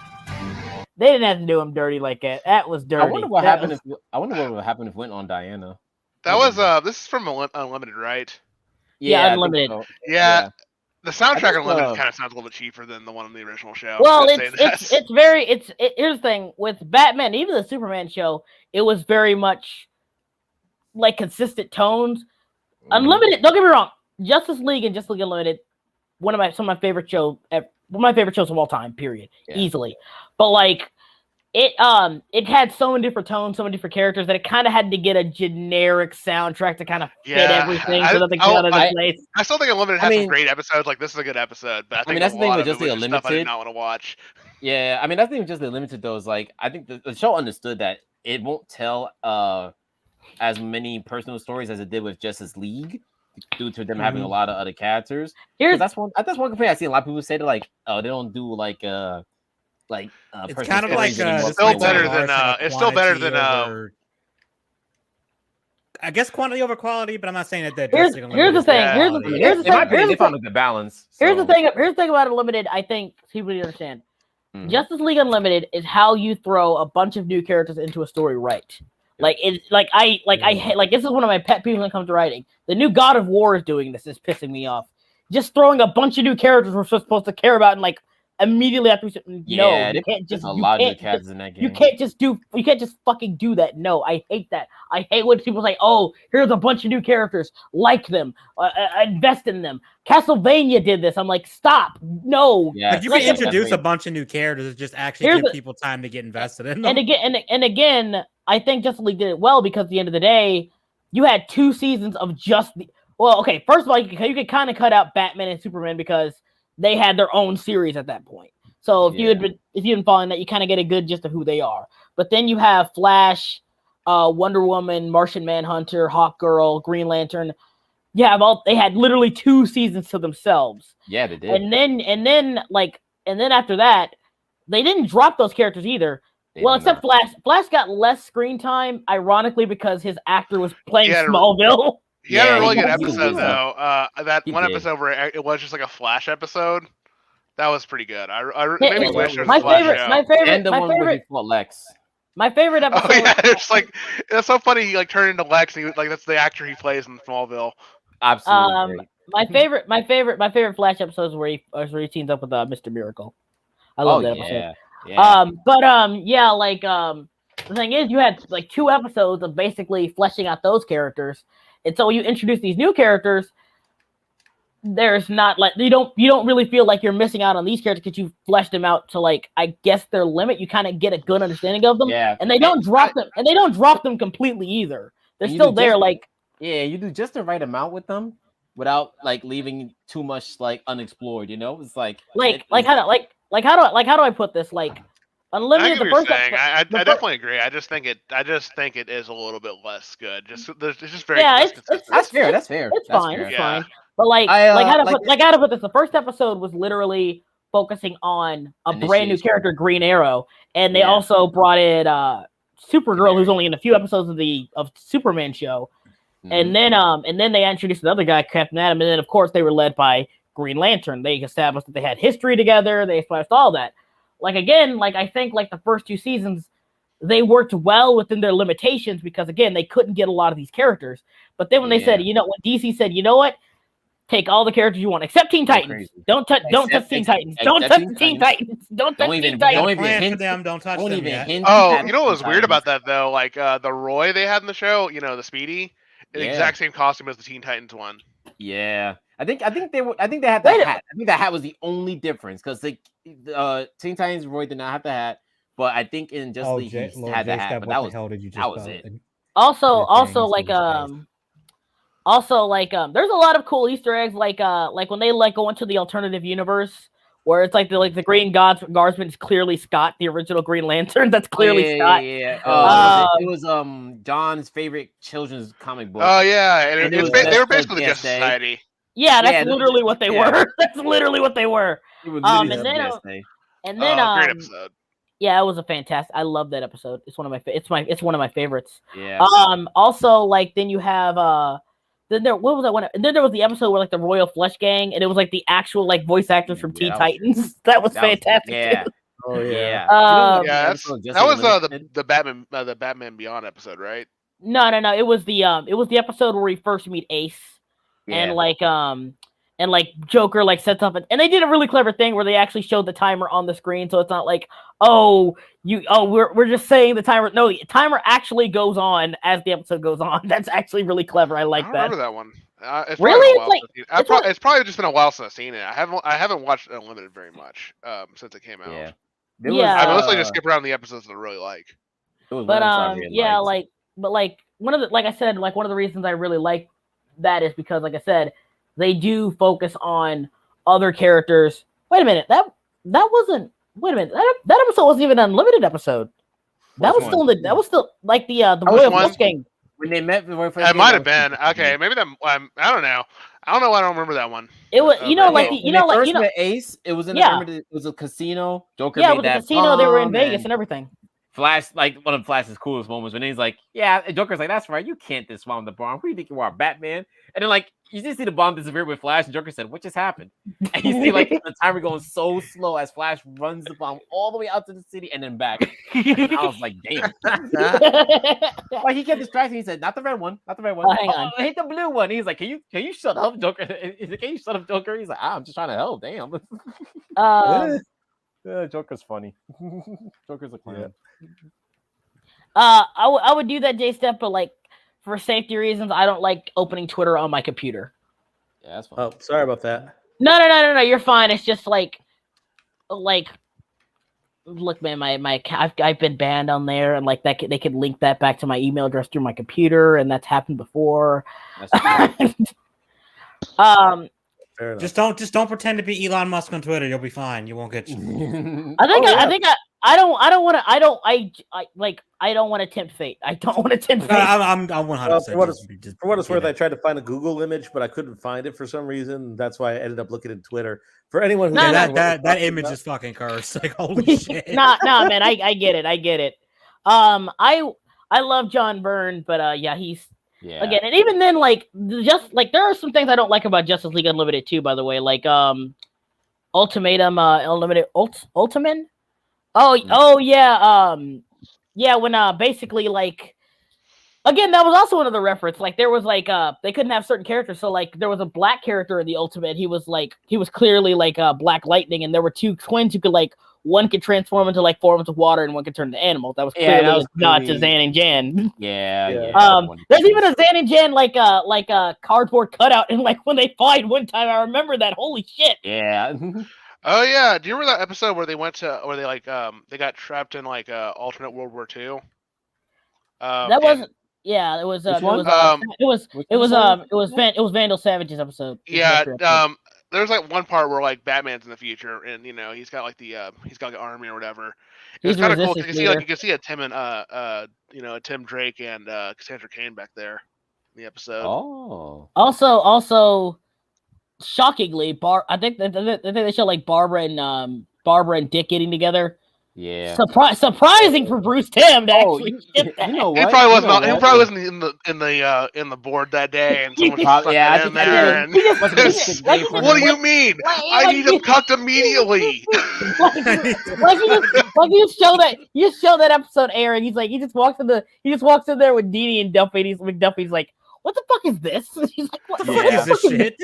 They didn't have to do him dirty like that. That was dirty. I wonder what happened if it went on Diana. That was this is from Unlimited, right? Yeah, Unlimited. So. Yeah. The soundtrack on Unlimited kind of sounds a little bit cheaper than the one on the original show. Well, it's here's the thing with Batman, even the Superman show, it was very much like consistent tones. Unlimited, don't get me wrong, Justice League and Justice League Unlimited, some of my favorite shows of all time, period, easily. But like it had so many different tones, so many different characters that it kind of had to get a generic soundtrack to kind of fit everything so nothing got out of place. I still think Unlimited has some great episodes. Like this is a good episode, but I think that's the thing with just the Unlimited stuff I did not want to watch. Yeah, I mean that's the thing with just the Unlimited though is like I think the show understood that it won't tell as many personal stories as it did with Justice League due to them having a lot of other characters. That's one complaint I see a lot of people say that like, oh, they don't do like it's kind of like it's still better than I guess quantity over quality, but I'm not saying that. Here's the thing. They found a good balance. Here's the thing about Unlimited. I think people need to understand. Justice League Unlimited is how you throw a bunch of new characters into a story right. This is one of my pet peeves when it comes to writing. The new God of War is doing this. It's pissing me off. Just throwing a bunch of new characters we're supposed to care about and like immediately after we said, no, you can't just. A lot of new characters in that game. You can't just fucking do that. No, I hate that. I hate when people say, "Oh, here's a bunch of new characters. Like them, invest in them." Castlevania did this. I'm like, stop. No. Yeah. Like you can introduce a bunch of new characters. It's just actually give people time to get invested in them. And again, I think Justice League did it well because at the end of the day, you had 2 seasons of just the. Well, okay. First of all, you could kind of cut out Batman and Superman because they had their own series at that point. So if you've been following that, you kind of get a good gist of who they are. But then you have Flash, Wonder Woman, Martian Manhunter, Hawkgirl, Green Lantern. They had literally 2 seasons to themselves. Yeah, they did. And then after that, they didn't drop those characters either. Except Flash. Flash got less screen time, ironically, because his actor was playing Smallville. He had a really good episode though. That one episode where it was just like a Flash episode. That was pretty good. I maybe wish there was a Flash show. My favorite. And the one where he fought Lex. My favorite episode. Oh yeah, it's like it's so funny. He like turned into Lex. And that's the actor he plays in Smallville. Absolutely. My favorite Flash episode is where he teams up with Mr. Miracle. I love that episode. Yeah. The thing is, you had like 2 episodes of basically fleshing out those characters, and so when you introduce these new characters, there's not like you don't really feel like you're missing out on these characters because you fleshed them out to like I guess their limit. You kind of get a good understanding of them, and they don't drop them, and they don't drop them completely either. They're still there, you do just the right amount with them without like leaving too much like unexplored. You know, it's how do I put this? Like Unlimited. I definitely agree. I just think it is a little bit less good. It's just very that's fair. That's fair. It's fine. It's fine. But how to put this? The first episode was literally focusing on a brand new character, Green Arrow, and they also brought in Supergirl, who's only in a few episodes of Superman show, and then they introduced another guy, Captain Atom, and then of course they were led by Green Lantern. They established that they had history together. They established all that. I think the first 2 seasons, they worked well within their limitations because again, they couldn't get a lot of these characters. But then when they said, when DC said, you know what, take all the characters you want except Teen Titans. Don't touch Teen Titans. Don't touch Teen Titans. Don't touch Teen Titans. Don't even hint them. Don't touch them. Oh, you know what was weird about that though? Like the Roy they had in the show, the Speedy. the exact same costume as the Teen Titans one. Yeah, I think they were. I think they had that hat. I think that hat was the only difference because Teen Titans Roy did not have the hat, but I think in Justice League he had the hat. But that was it. Also, there's a lot of cool Easter eggs, like when they go into the alternative universe where it's like the Green Guardsman is clearly Scott, the original Green Lantern. That's clearly Scott. Yeah. It was John's favorite children's comic book. Oh yeah, and they were basically the Justice Society. Yeah, that's literally what they were. That's literally what they were. Great episode. Yeah, it was a fantastic. I love that episode. It's one of my favorites. Yeah. Also, then you have then there was that one? And then there was the episode where the Royal Flush Gang, and it was the actual voice actors from Teen Titans. That was fantastic. Yeah. Oh yeah. That was the Batman Beyond episode, right? No. It was the episode where we first meet Ace, and Joker sets up and they did a really clever thing where they actually showed the timer on the screen, so it's not we're just saying the timer. No, the timer actually goes on as the episode goes on. That's actually really clever. I like that. I remember that one. Really? It's probably just been a while since I've seen it. I haven't watched Unlimited very much since it came out. Yeah. I mostly just skip around the episodes that I really like. One of the reasons I really like that is because, like I said, they do focus on other characters. Wait a minute, that wasn't. Wait a minute, that episode wasn't even an Unlimited episode. That was still the Royal Flush Gang. When they met, it might have been okay. Maybe that. I don't know. I don't know. I don't remember that one. It was Ace. It was in it was a casino. Joker. Yeah, it was a casino. They were in Vegas and everything. Flash, one of Flash's coolest moments when he's like, "Yeah," and Joker's like, "That's right. You can't disarm the bomb. Who do you think you are, Batman?" And then you just see the bomb disappear with Flash, and Joker said, "What just happened?" And you see the timer going so slow as Flash runs the bomb all the way out to the city and then back. And I was like, "Damn!" He kept distracting. He said, "Not the red one, not the red one. Oh, hang on. I hate the blue one." He's like, "Can you shut up, Joker?" He's like, "Can you shut up, Joker?" He's like, "I'm just trying to help. Damn." Joker's funny. Joker's a clown. I would do that, J-Step, but for safety reasons, I don't like opening Twitter on my computer. Yeah, that's fine. Oh, sorry about that. No, you're fine. It's just look, man, I've been banned on there, and they could link that back to my email address through my computer, and that's happened before. Just don't pretend to be Elon Musk on Twitter. You'll be fine. You won't get you. I don't want to tempt fate. I don't want to tempt fate. I'm 100%. For what it's worth, I tried to find a Google image, but I couldn't find it for some reation. That's why I ended up looking at Twitter. For anyone who that image is fucking cursed. Holy shit. No, man, I get it. I love John Byrne, but he's again, and even then, there are some things I don't like about Justice League Unlimited too. By the way, Ultimatum, Unlimited, Ultiman. Oh yeah, when basically again, that was also another reference. There was they couldn't have certain characters, so there was a black character in the Ultimate. He was clearly Black Lightning, and there were two twins who could one could transform into form into water, and one could turn into animals. That was clearly not to Zan and Jan. Yeah. There's even a Zan and Jan a cardboard cutout, and when they fight one time, I remember that. Holy shit. Yeah. Oh yeah, do you remember that episode where they went to they got trapped in alternate World War II? That wasn't. Yeah, it was. It was Vandal Savage's episode. Yeah. There's one part where Batman's in the future, and he's got he's got an army or whatever. It's kind of cool because you can see a Tim and Tim Drake and Cassandra Cain back there in the episode. Oh. Also. Shockingly, I think they show Barbara and Dick getting together. Yeah. Surprising for Bruce Timm to actually ship that. You know what? He probably wasn't in the board that day, and someone just stuck it in there. What do you mean? I need him cucked immediately. You show that episode, Aaron. He just walks in there with Dee and Duffy. And McDuffie's like, "What the fuck is this?" He's like, "What the fuck is this shit?"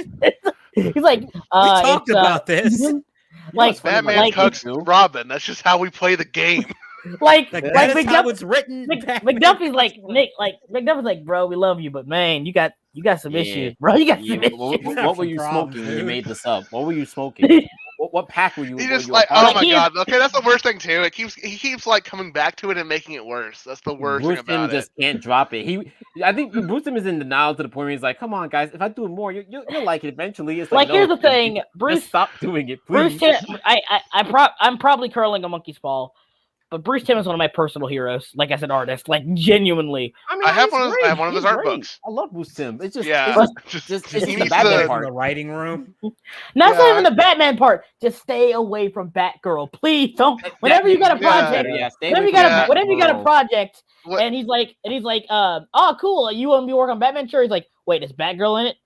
He's like, "We talked about this." Batman cucks Robin. That's just how we play the game. Like that is how it's written. McDuffie's like Nick. Like McDuffie's like, bro, we love you, but man, you got some issues, bro. You got some issues. What were you smoking when you made this up? What were you smoking? What pack were you? He just were you like, a part oh of? my god. Okay, that's the worst thing too. He keeps like coming back to it and making it worse. That's the worst thing about just can't drop it. I think Bruce Tim is in denial to the point where he's like, "Come on, guys, if I do it more, you'll like it eventually." It's like, no, here's the thing, Bruce. Just stop doing it, please. Bruce Tim, I'm probably curling a monkey's paw, but Bruce Tim is one of my personal heroes. Like as an artist, like genuinely. I mean, I have one of his art books. I love Bruce Tim. It's just just it's he the Batman part. In the writing room. No, it's not even the Batman part. Just stay away from Batgirl, please. Don't. Whenever you got a project, whenever you got a project, and he's like, oh, cool. You want me to work on Batman? Sure. He's like, wait, is Batgirl in it?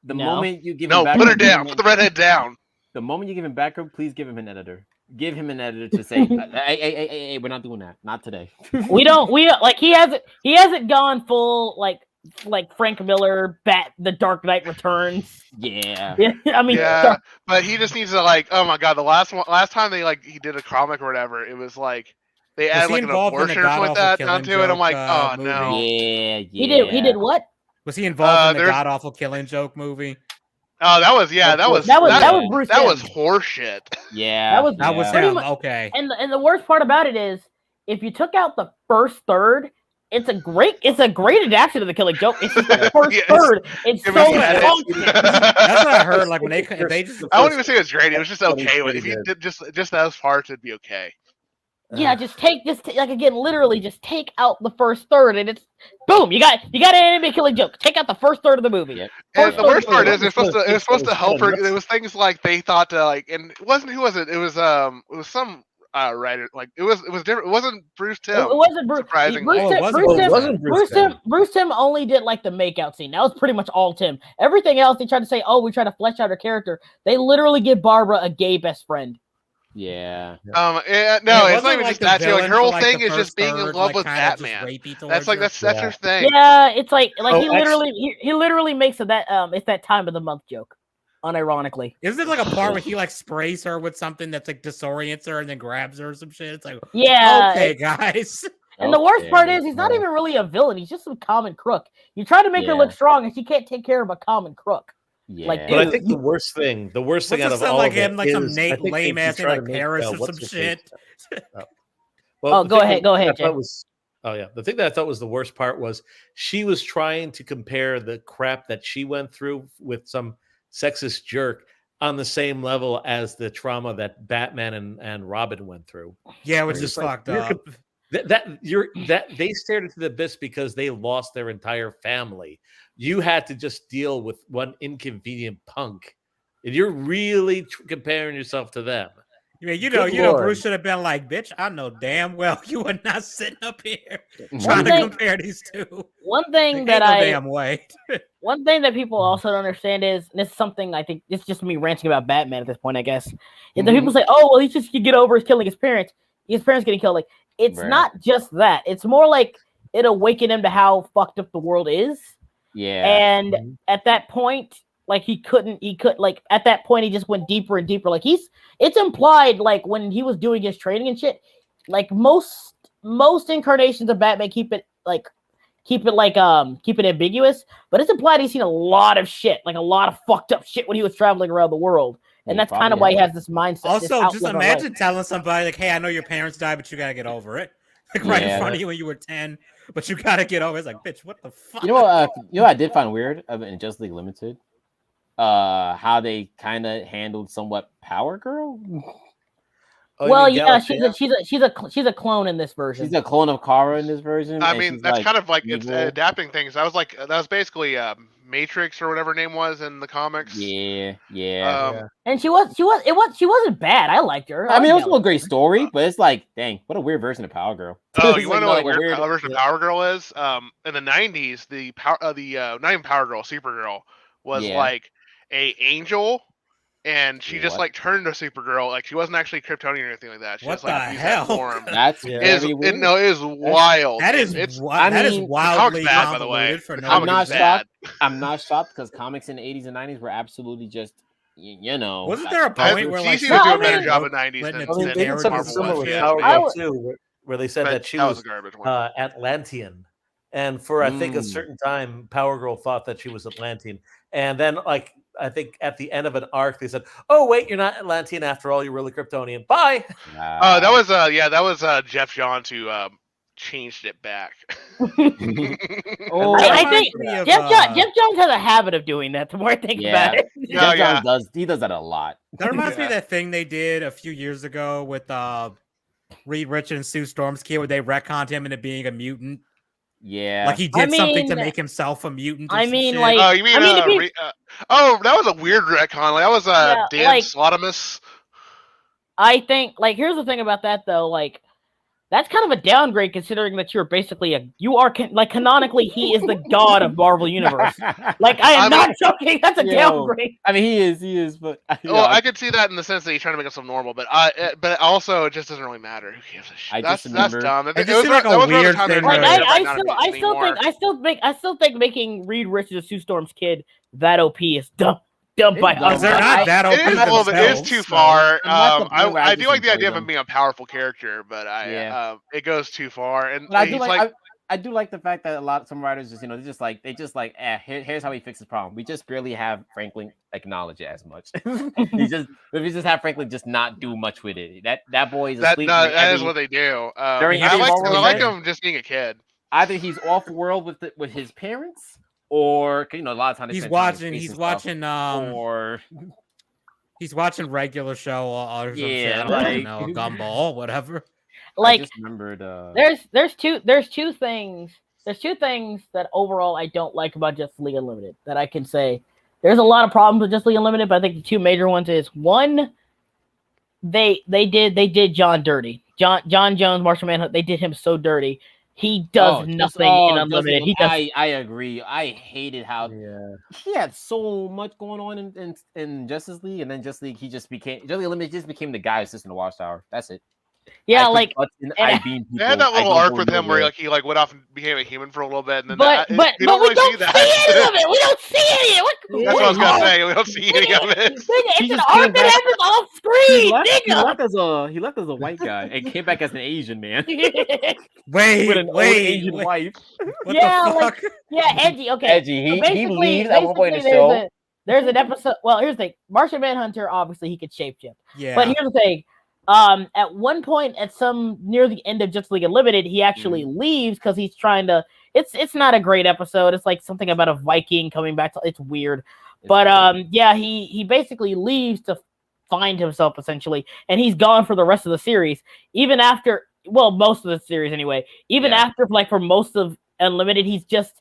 The moment you give him put her down. Put the redhead down. The moment you give him Batgirl, please give him an editor. Give him an editor to say, hey, we're not doing that. Not today. We like he hasn't gone full like Frank Miller The Dark Knight Returns. Yeah. I mean, but he just needs to like, oh my god, the last time he did a comic or whatever, it was like they added like an abortion or something like that onto it. I'm like, oh no. Yeah. He did what? Was he involved in the God Awful Killing Joke movie? Oh, that was Bruce. That was horseshit. Yeah, that was him. Okay. And the worst part about it is, if you took out the first third, it's a great adaptation of the Killing Joke. It's just the first third. It's so long. That's what I heard. Like when they just. I wouldn't even say it was great. It was just okay. If you did just those parts, it'd be okay. Yeah, literally just take out the first third, and it's boom. You got an anime Killing Joke. Take out the first third of the movie. Yep. And the worst part is it was supposed to help her. There was things like they thought to like, and it wasn't who was it? It was some writer. Like it was different. It wasn't Bruce Tim. It wasn't Bruce. Bruce Tim only did like the makeout scene. That was pretty much all Tim. Everything else they tried to say, oh, we try to flesh out her character. They literally give Barbara a gay best friend. Yeah. No, it's not even just that too. Like her whole thing is just being in love with Batman. That's her thing. Yeah, it's like he literally makes it that it's that time of the month joke, unironically. Isn't it like a part where he like sprays her with something that's like disorients her and then grabs her or some shit? It's like, okay, guys. And the worst part is he's not even really a villain. He's just some common crook. You try to make her look strong, and she can't take care of a common crook. Yeah. Like, but I think the worst thing out of all of it like is, some Nate lame ass thing like Paris or some shit. Go ahead, Jay. The thing that I thought was the worst part was she was trying to compare the crap that she went through with some sexist jerk on the same level as the trauma that Batman and Robin went through. Yeah, which is fucked up. They stared into the abyss because they lost their entire family. You had to just deal with one inconvenient punk, and you're really comparing yourself to them. You know, Bruce should have been like, "Bitch, I know damn well you are not sitting up here trying to compare these two." One thing one thing that people also don't understand is, and this is something I think it's just me ranting about Batman at this point, I guess, is that people say, "Oh, well, he just could get over his killing his parents. His parents getting killed." Like, it's not just that. It's more like it awakened him to how fucked up the world is. Yeah. And at that point, like he at that point he just went deeper and deeper. Like it's implied, like when he was doing his training and shit, like most incarnations of Batman keep it ambiguous, but it's implied he's seen a lot of shit, like a lot of fucked up shit when he was traveling around the world. And that's kind of why he has this mindset. Also, just imagine telling somebody like, "Hey, I know your parents died, but you gotta get over it." Like right in front of you when you were 10, but you gotta get over it. It's like, bitch, what the fuck? You know what? I did find weird in Justice League Limited, how they kind of handled somewhat Power Girl. She's a clone in this version. She's a clone of Kara in this version. I mean, that's kind of like it's adapting things. That was basically Matrix or whatever her name was in the comics. Yeah. And she wasn't bad. I liked her. I mean, it was a great story, but it's like, dang, what a weird version of Power Girl. Oh, you want to know what a weird version of Power Girl is? In the 90s, not even Power Girl, Supergirl was like a angel. And she just like turned into Supergirl. Like she wasn't actually Kryptonian or anything like that. She what just, like, the hell? Form. That's very weird. No, it is wild. That is wildly bad, by the way. For no I'm not shocked because comics in the 80s and 90s were absolutely just you know, Wasn't there a point where like DC was doing a better job in the 90s than I mean, they did something similar with Marvel Power was. Girl too, where they said But that she that was was a garbage one. Atlantean, and for I think a certain time, Power Girl thought that she was Atlantean, and then like I think at the end of an arc, they said, "Oh wait, you're not Atlantean after all. You're really Kryptonian. Bye." That was Jeff Johns who changed it back. I think Jeff Johns has a habit of doing that. The more I think about it, Jeff Johns does that a lot. That reminds me of that thing they did a few years ago with Reed Richards and Sue Storm's kid, where they retconned him into being a mutant. Yeah, like he did something to make himself a mutant. I mean, shit. like, oh, you mean that was a weird retcon. Like, that was Dan like, Slotimus. I think, like, here's the thing about that though, like. That's kind of a downgrade considering that you're basically canonically he is the god of Marvel Universe. Like I am not joking. That's a downgrade. I mean, he is, but well, I could see that in the sense that he's trying to make himself normal, but also it just doesn't really matter. Who gives a shit? That's dumb. It just seemed like a weird thing. I still think making Reed Richards and Sue Storm's kid that OP is dumb. Dumb by us. They're not that OP. It is too far. I do like the idea of him being a powerful character, but it goes too far. And I do like the fact that some writers just here's how he fixes the problem. We just barely have Franklin acknowledge it as much. we just have Franklin just not do much with it. That boy is asleep. That is what they do. I like him just being a kid. Either he's off world with his parents. Or a lot of times he's watching regular show or some shit. I don't know, a Gumball, whatever. Like, I just remembered, there's two things that overall I don't like about Justice League Unlimited that I can say. There's a lot of problems with Justice League Unlimited, but I think the two major ones is one, they did John dirty. John Jones, Martian Manhunt, they did him so dirty. He does nothing in Unlimited. I agree. I hated how he had so much going on in Justice League, and then Justice League Justice League Unlimited just became the guy assisting the Watchtower. That's it. Yeah, they had that little arc with him where he went off and became a human for a little bit, and then but we don't see any of it. We don't see any of it. That's what I was gonna say. We don't see any of it. It's an arc that happens off screen. He left as a white guy and came back as an Asian man. Wait, with an old Asian wife. What the fuck? Edgy. Okay, Edgy. He leaves at one point in the show. There's an episode. Well, here's the thing. Martian Manhunter, obviously, he could shapeshift. Yeah. But here's the thing. At one point, near the end of Justice League Unlimited, he actually leaves because he's trying to. It's not a great episode. It's like something about a Viking coming back to. It's weird, but he basically leaves to find himself essentially, and he's gone for the rest of the series. Even after, most of the series anyway. After for most of Unlimited, he's just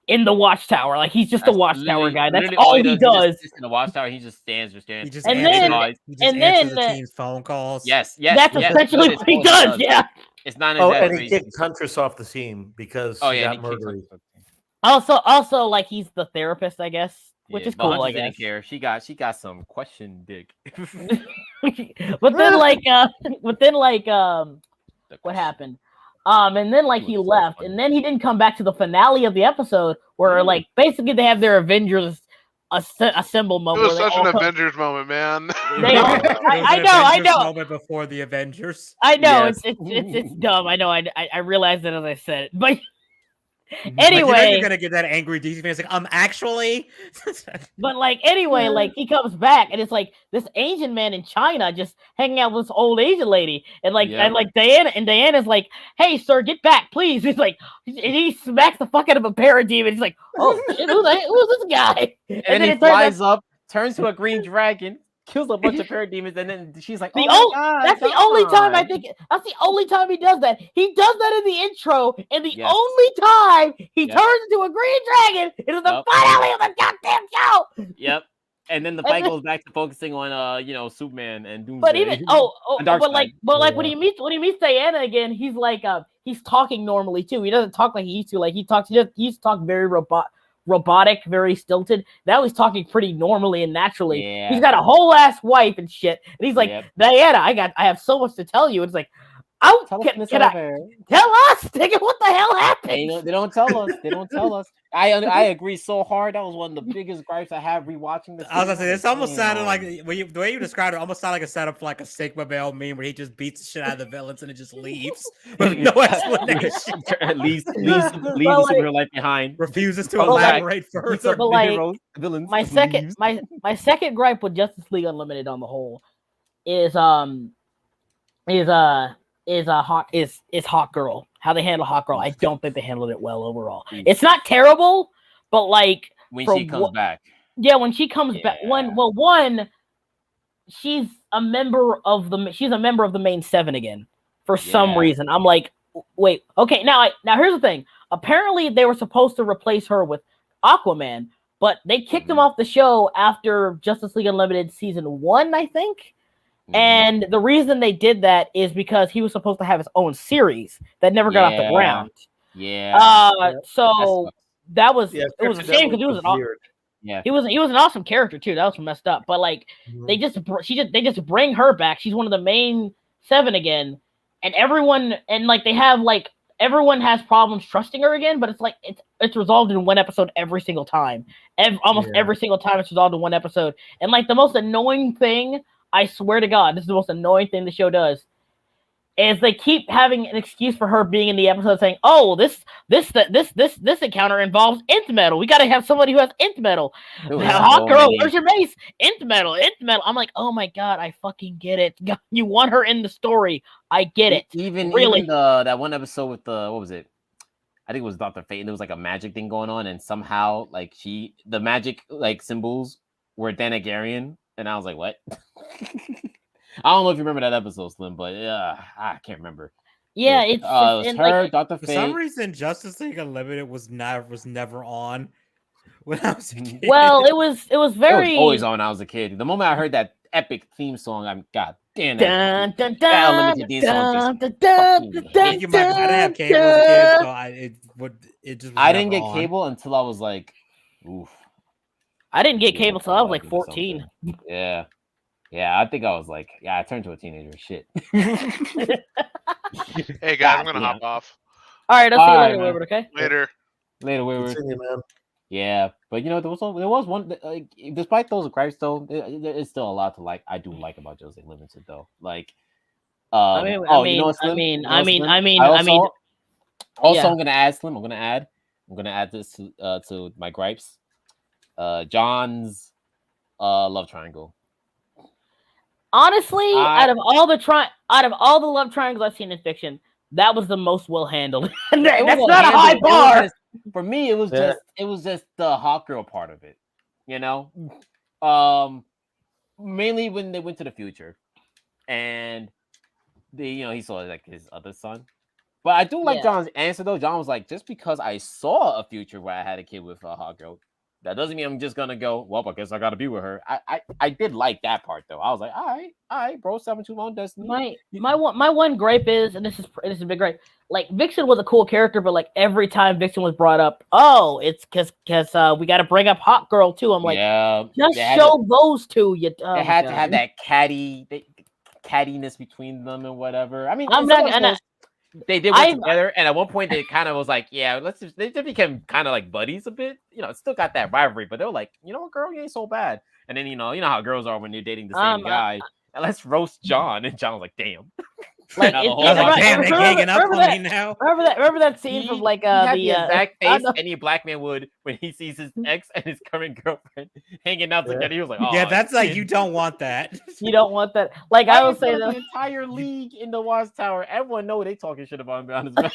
in the Watchtower. Like he's just a Watchtower guy. That's all he does. In the Watchtower, he just stands. He just answers the team's phone calls. Yes. That's essentially what he does. Yeah. It's not. And he kicked Huntress off the team because he got murdered. Also, like he's the therapist, I guess, which is cool. I guess. Didn't care. She got some question dick. but then, what happened? And then he left, and then he didn't come back to the finale of the episode where basically they have their Avengers assemble moment. It was such an Avengers moment, man. I know. Moment before the Avengers. I know it's dumb. I know. I realized that as I said it, but. Anyway, you're gonna get that angry DC fan. It's actually. But anyway, he comes back and it's this Asian man in China just hanging out with this old Asian lady, and Diana's like, "Hey, sir, get back, please." He's and he smacks the fuck out of a parademon. He's like, "Oh shit, who's this guy?" And then he flies up, turns to a green dragon. Kills a bunch of parademons, and then she's like, that's the only time I think. That's the only time he does that. He does that in the intro, and the only time he turns into a green dragon is in the finale of the goddamn show. Yep. And then the fight goes back to focusing on Superman and Doomsday. But even when he meets Diana again, he's he's talking normally too. He doesn't talk like he used to. He used to talk very robotic, very stilted. Now he's talking pretty normally and naturally. He's got a whole ass wife and shit, and he's like, Diana, I have so much to tell you. It's Tell us, Miss Tell us, nigga, what the hell happened? They don't tell us. They don't tell us. I agree so hard. That was one of the biggest gripes I have rewatching this. I was gonna say this almost sounded like the way you described it almost sounded like a setup for like a Sigma Male meme where he just beats the shit out of the villains and it just leaves with no explanation. leaves the superhero life behind. Refuses to elaborate further. But like, villains. my second gripe with Justice League Unlimited on the whole is Hawk Girl. How they handle Hawk Girl, I don't think they handled it well overall. It's not terrible, but like when she comes back. Yeah, when she comes back. One, she's a member of the main 7 again for some reason. I'm like, wait, okay. Now here's the thing. Apparently, they were supposed to replace her with Aquaman, but they kicked him off the show after Justice League Unlimited season 1, I think. And the reason they did that is because he was supposed to have his own series that never got off the ground. So that was it was a shame because he was an awesome character too. That was messed up. But like they just bring her back. She's one of the main 7 again, and everyone has problems trusting her again. But it's like it's resolved in one episode every single time. Every single time it's resolved in one episode. And like the most annoying thing, I swear to God, this is the most annoying thing the show does, is they keep having an excuse for her being in the episode saying, "Oh, this encounter involves Nth metal. We got to have somebody who has Nth metal. Hawk Girl, where's your base? Nth metal. I'm like, oh my God, I fucking get it. You want her in the story. I get it. Even that one episode with what was it? I think it was Dr. Fate, and there was like a magic thing going on, and somehow like the magic like symbols were Danagarian. And I was like, what? I don't know if you remember that episode, Slim, but I can't remember. Yeah, it's her, Dr. Fate. For some reason, Justice League Unlimited was never on when I was a kid. Well, it was very always on when I was a kid. The moment I heard that epic theme song, I'm God damn it. That Unlimited theme song just I didn't have cable as a kid, so it just I didn't get cable until I was like, oof. I didn't get cable until I was like 14. Yeah. I think I was like, I turned to a teenager. Shit. Hey guys, I'm gonna hop off. All right, I'll see you later, Wayward. Okay. Later, Wayward. Continue, man. Yeah, but there was one. Despite those gripes, though, there is still a lot to like. I do like about Jose Limited, though. Like, I'm gonna add Slim. I'm gonna add this to my gripes. John's love triangle. Honestly, out of all the love triangles I've seen in fiction, that was the most well handled. That's not a high bar. For me, it was just the hot girl part of it. Mainly when they went to the future, and he saw like his other son. But I do like John's answer though. John was like, just because I saw a future where I had a kid with a hot girl, that doesn't mean I'm just gonna go, well, I guess I gotta be with her. I did like that part though. I was like, all right, bro, 7-2 on destiny. My one gripe is, and this is a big gripe. Like Vixen was a cool character, but like every time Vixen was brought up, it's because we got to bring up Hot Girl too. I'm like, just show those two. They had to have that cattiness between them and whatever. I mean, they did work together, and at one point they kind of was like, they just became kind of like buddies a bit. It still got that rivalry, but they were like, you know what, girl, you ain't so bad. And then you know how girls are when you're dating the same guy. And let's roast John, and John was like, damn. Like, damn, they're ganging up on me now. Remember that scene from like the exact face any black man would when he sees his ex and his current girlfriend hanging out together. He was like, oh, yeah, that's like, you don't want that. You don't want that. Like I will say, the entire league in the Watchtower, everyone know they talking shit about him behind his back.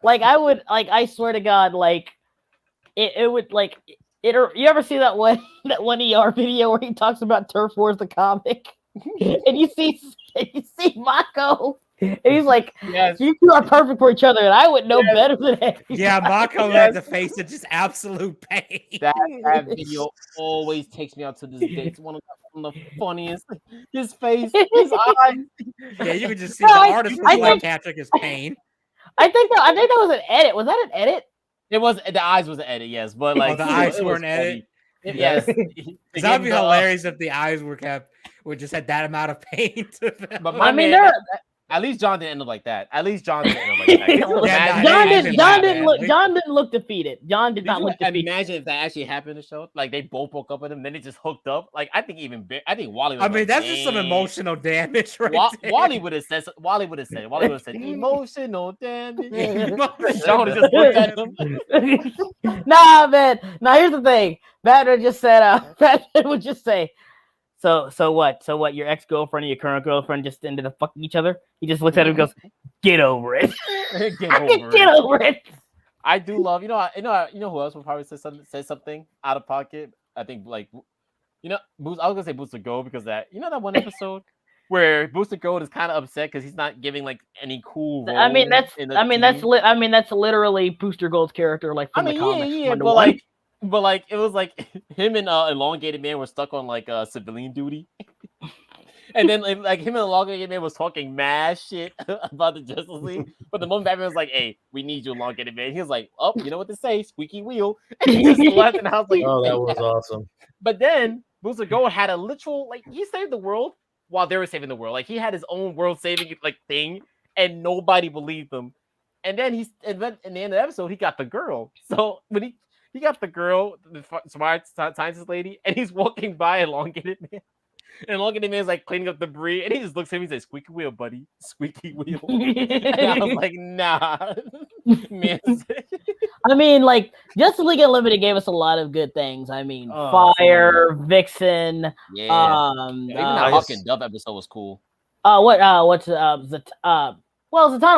Like I swear to God, like it would like it. You ever see that one ER video where he talks about Turf Wars the comic, and you see Mako, and he's like, yes. You two are perfect for each other, and I would know better than that. Yeah, Mako had to face it, just absolute pain. That video always takes me out to this day. It's one of the funniest. His face, his eyes. Yeah, you can just see the artist was like capturing his pain. I think that was an edit. Was that an edit? It was. The eyes was an edit, yes, but like the eyes were an edit. Yes, that would be hilarious if the eyes were kept. would just had that amount of pain to them. But my man, at least John didn't end up like that. At least John didn't end up like that. John didn't look defeated. John did not look defeated. Imagine if that actually happened in the show. Like they both broke up with him, then they just hooked up. Like I think Wally. I mean, that's just some emotional damage, right? Wally would have said. Wally would have said emotional damage. John just looked at him. Nah, man. Now here's the thing. Batman just said. Batman would just say. So what? So what? Your ex-girlfriend and your current girlfriend just ended up fucking each other? He just looks at him and goes, "Get over it. Get over it." I do love, you know who else would probably say something out of pocket? I think I was gonna say Booster Gold because that one episode where Booster Gold is kind of upset because he's not giving like any cool role. That's literally Booster Gold's character, like from the comics. But like it was like him and Elongated Man were stuck on like civilian duty. And then like him and Elongated Man was talking mad shit about the Justice League. But the moment Batman was like, "Hey, we need you, Elongated Man," he was like, "Oh, you know what to say, squeaky wheel." And he just left, and I was like, "Oh, that was awesome." But then Booster Gold had a literal he saved the world while they were saving the world. Like he had his own world saving thing, and nobody believed him. And then in the end of the episode, he got the girl. So when he got the girl, the smart scientist lady, and he's walking by Elongated Man. And Elongated Man's like cleaning up debris, and he just looks at me and says, "Squeaky wheel, buddy. Squeaky wheel." And I was like, nah. Man. I mean, like, Justice League Unlimited gave us a lot of good things. I mean, Fire, Vixen. Yeah. Even that Hawk and Dove episode was cool. Zatanna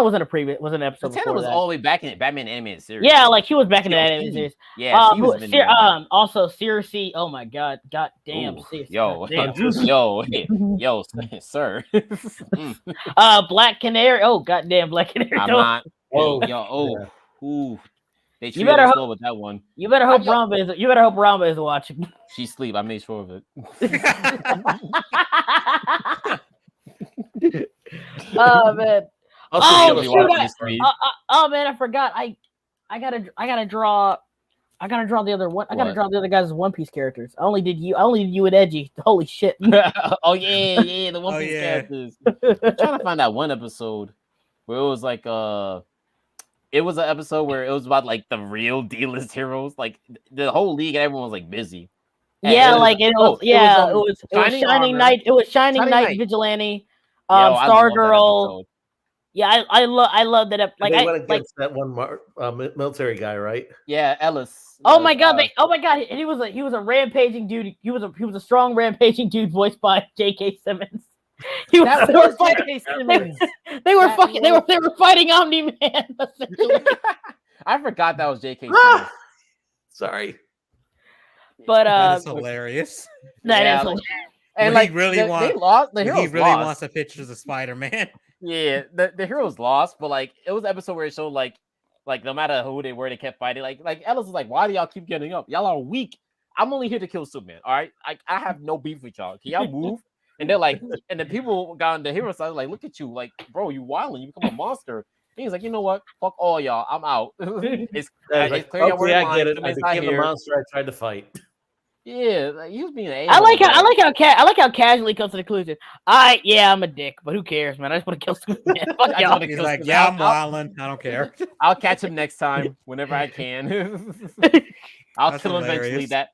wasn't an episode. Zatanna was all the way back in the Batman animated series. Yeah, like he was back in the animated series. Yeah, also Circe. Oh my god, goddamn. Sir. Black Canary. Oh goddamn, Black Canary. I'm not. Ooh. They treated us slow with that one. You better hope Ramba is watching. She sleep. I made sure of it. Oh man. Oh man, I forgot. I gotta draw the other one. I gotta draw the other guys' One Piece characters. I only did you and Edgy. Holy shit. Oh yeah, the One Piece characters. I'm trying to find that one episode where it was like it was an episode where it was about like the real D-list heroes. Like the whole league and everyone was like busy. Yeah, it was Shining Knight. It was Shining Knight Vigilante. Stargirl. Yeah, I love that. Like they went against that one military guy, right? Yeah, Ellis. Oh my god! He was a rampaging dude. He was a strong rampaging dude voiced by J.K. Simmons. They were fighting Omni-Man. I forgot that was J.K. Simmons. Sorry, but that is hilarious. That is hilarious. And like he really wants the pictures of Spider-Man. Yeah, the heroes lost, but like it was an episode where it showed like no matter who they were, they kept fighting. Like Ellis was like, "Why do y'all keep getting up? Y'all are weak. I'm only here to kill Superman. All right, I have no beef with y'all. Can y'all move?" And they're like, and the people got on the hero side like, "Look at you, like, bro, you wilding, you become a monster." And he's like, "You know what? Fuck all y'all. I'm out." It's clear okay, I get it. I became the monster I tried to fight. Yeah, like, he was being an I like how casually comes to the conclusion. I'm a dick, but who cares, man? I just want to kill Superman. Fuck y'all. He's like, yeah, I'm wildin'. I don't care. I'll catch him next time whenever I can. I'll kill him eventually. That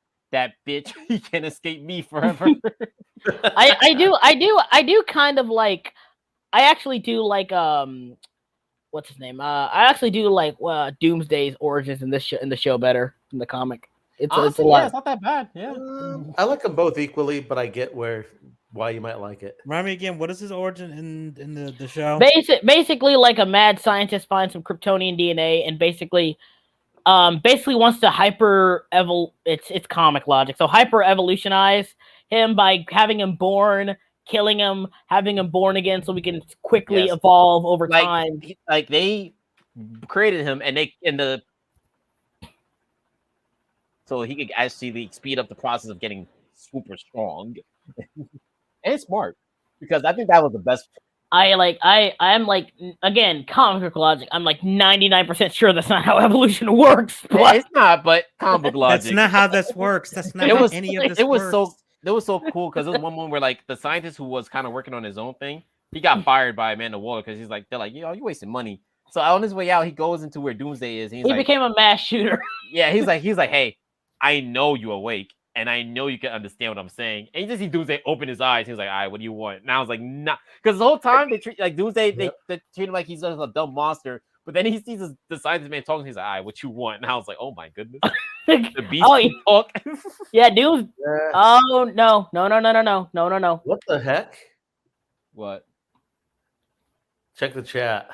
bitch, he can't escape me forever. I do kind of like. I actually do like what's his name? I actually do like Doomsday's origins in the show better than the comic. It's a lot. Yeah, it's not that bad. Yeah, I like them both equally, but I get why you might like it. Remind me again, what is his origin in the show? Basically, like a mad scientist finds some Kryptonian DNA and basically wants to it's comic logic. So hyper evolutionize him by having him born, killing him, having him born again, so we can quickly evolve over time. Like they created him, and so he could actually speed up the process of getting super strong and smart, because I think that was the best. I'm like, again, comic book logic. I'm like 99% sure that's not how evolution works. But it's not, but comic book logic. That's not how this works. That's not how any of this works. that was so cool because there was one moment where like the scientist who was kind of working on his own thing, he got fired by Amanda Waller because they're like, you wasting money. So on his way out, he goes into where Doomsday is. And he became a mass shooter. Yeah, he's like, hey, I know you're awake, and I know you can understand what I'm saying. And you just see Doomsday open his eyes. He was like, all right, what do you want? And I was like, nah, because the whole time they treat like Doomsday, they treat him like he's just a dumb monster. But then he sees the scientist man talking. He's like, all right, what you want? And I was like, oh my goodness, the beast talk. Yeah, dude. Oh no. What the heck? What? Check the chat.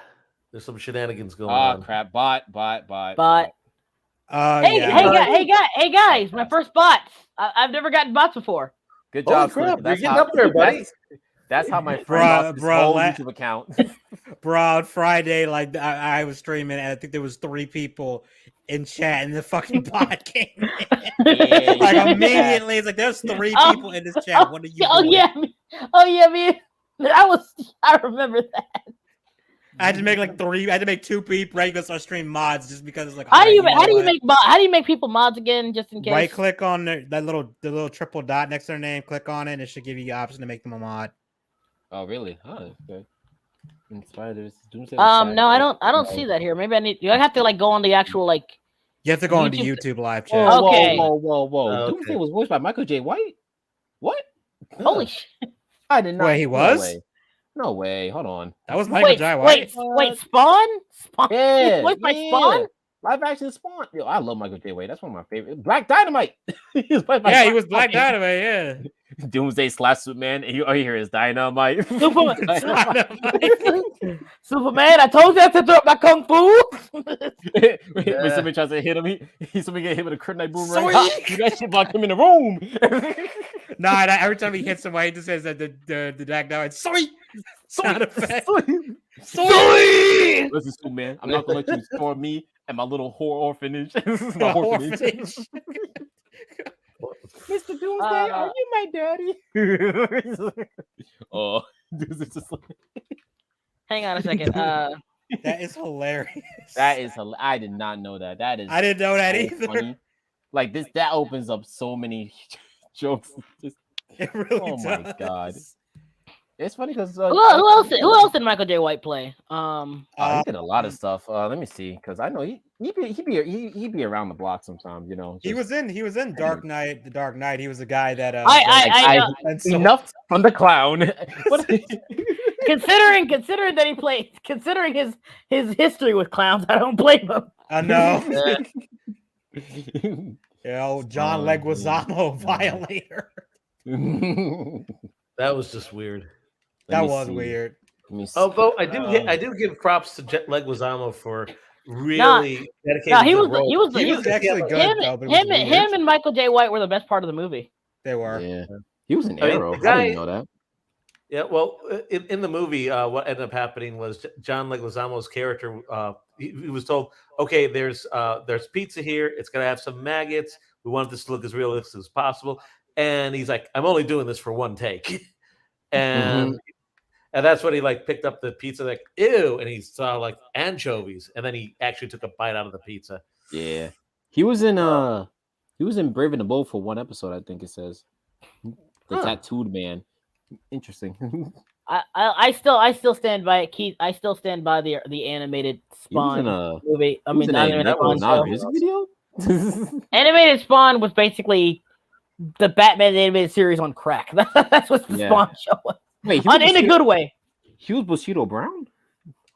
There's some shenanigans going on. Oh crap! Bot. Hey guys! My first bots. I've never gotten bots before. Good job, crap! You're getting up there, buddy. That's how my friend lost his whole YouTube account. Bro, on Friday, like I was streaming, and I think there was 3 people in chat, and the fucking bot came in. Like immediately, it's like there's 3 people in this chat. What are you doing? Me. I remember that. I had to make like 3. I had to make 2 people regular start stream mods just because it's like. How do you make people mods again? Just in case. Right click on the little triple dot next to their name. Click on it, and it should give you the option to make them a mod. Oh really? Oh, okay. No, I don't see that here. Maybe I have to like go on the actual like. You have to go on the YouTube live chat. Okay. Whoa. Doomsday was voiced by Michael J. White. What? Holy shit! I did not. Wait, he was? No way. Hold on. That was Michael J. White. Wait, Spawn? Yeah. Voiced by Spawn? Live action Spawn. Yo, I love Michael J. White. That's one of my favorite. Black Dynamite. He was Black Dynamite. Yeah. Doomsday / Superman. And you hear his Dynamite. Superman, I told you to throw my kung fu. When somebody tries to hit him, somebody get hit with a kryptonite boomerang. That shit blocked him in the room. Nah, every time he hits somebody, he just says that the Black Dynamite. Sorry. Listen, Superman. I'm not gonna let you store me and my little whore orphanage. My orphanage. Mr. Doomsday, are you my daddy? Oh, this is just hang on a second. That is hilarious. I did not know that. I didn't know that either. Funny. Like this, that opens up so many jokes. It really does. My god. It's funny because who else did Michael J. White play? He did a lot of stuff. Let me see, because I know he be around the block sometimes. You know, he was in Dark Knight. The Dark Knight. He was the guy that. Enough from the clown. Considering that he played, considering his history with clowns, I don't blame him. I know. John Leguizamo violator. That was just weird. That was weird. Although I do give props to Leguizamo for really dedicating. He was actually good. Him and Michael J. White were the best part of the movie. They were. Yeah. He was an Arrow. I didn't know that. Yeah, well, in the movie, what ended up happening was John Leguizamo's character. He was told, "Okay, there's pizza here. It's gonna have some maggots. We want this to look as realistic as possible." And he's like, "I'm only doing this for one take," and that's when he like picked up the pizza, like ew, and he saw like anchovies, and then he actually took a bite out of the pizza. Yeah, he was in Brave and the Bold for one episode, I think it says. The tattooed man. Interesting. I still stand by it, Keith. I still stand by the animated Spawn movie. I mean, animated Spawn music video. Animated Spawn was basically the Batman animated series on crack. That's what the Spawn show was. Wait, in a good way. He was Bushido Brown?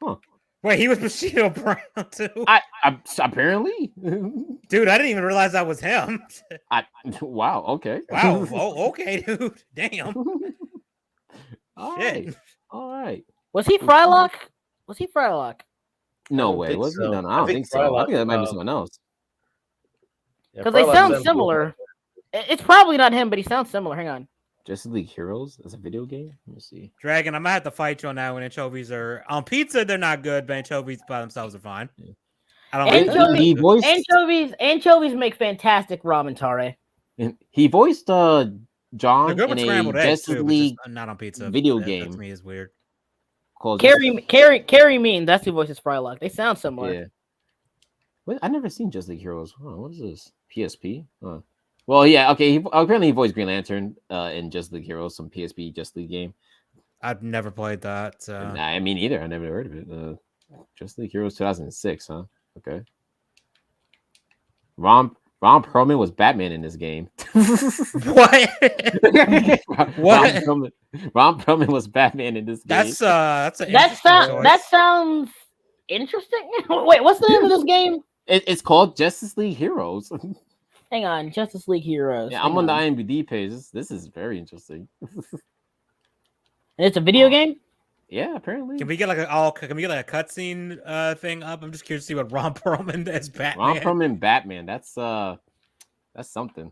Huh. Wait, he was Bushido Brown too? I apparently. Dude, I didn't even realize that was him. Wow, okay. Wow, okay, dude. Damn. All right. Was he Frylock? No way. Was he? No, I don't think so. I think that might be someone else. Because they sound similar. It's probably not him, but he sounds similar. Hang on. Justice League Heroes as a video game? Let me see. Dragon, I'm gonna have to fight you on that when anchovies are on pizza. They're not good, but anchovies by themselves are fine. Yeah. I don't anchovies make fantastic ramen tare. And he voiced John in a Justice League not on pizza video game. That to me is weird. Carrie Mean, that's who voices Frylock. They sound similar. Yeah. What? I never seen Justice League Heroes. Oh, what is this? PSP? Well, yeah, okay. Apparently, he voiced Green Lantern in Just League Heroes, some PSP Just League game. I've never played that. So. I mean, either. I never heard of it. Just League Heroes 2006, huh? Okay. Ron Perlman was Batman in this game. What? What? Ron Perlman was Batman in this game. That sounds interesting. Wait, what's the name of this game? It's called Justice League Heroes. Hang on, Justice League Heroes. Yeah, I'm on the IMDb page. This is very interesting. And it's a video game? Yeah, apparently. Can we get like a cutscene thing up? I'm just curious to see what Ron Perlman as Batman. Ron Perlman Batman. That's something.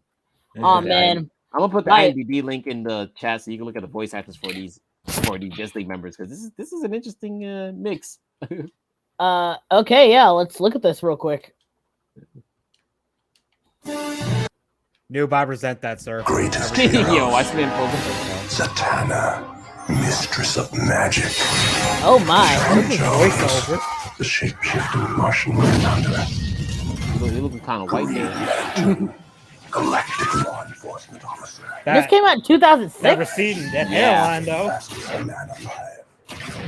Oh man. I'm gonna put the IMDb link in the chat so you can look at the voice actors for these Just League members, because this is an interesting mix. Okay, yeah, let's look at this real quick. Noob, I resent that, sir. Greatest Yo, I spent Zatanna, mistress of magic. Oh my. Voiceover. The shape-shifting Martian commander. You're looking kind of white there. Galactic law enforcement officer. This came out in 2006. Never seen that hairline though.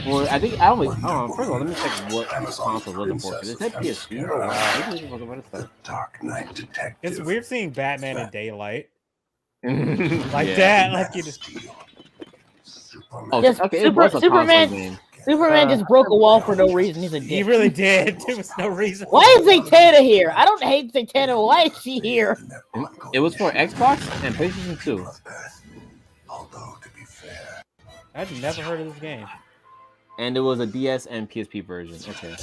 Well, I think first of all, let me check what console was looking for. Is that PSP? Oh wow, Dark Knight Detective. It's weird seeing Batman in daylight. Like that, like you just. Superman just broke a wall for no reason. He's a dick. He really did. There was no reason. Why is Zatanna here? I don't hate Zatanna. Why is she here? It was for Xbox and PlayStation 2. I've never heard of this game. And it was a DS and PSP version. Okay.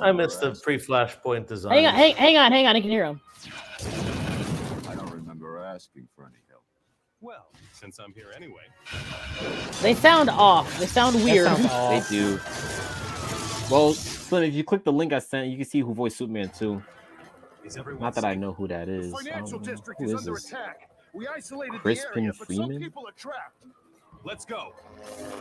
I missed the pre-Flashpoint design. Hang on. I can hear him. I don't remember asking for any help. Well, since I'm here anyway. They sound off. They sound weird. They do. Well, Slim, if you click the link I sent, you can see who voiced Superman 2. Not that I know who that is. Who is this? Crispin Freeman? Let's go.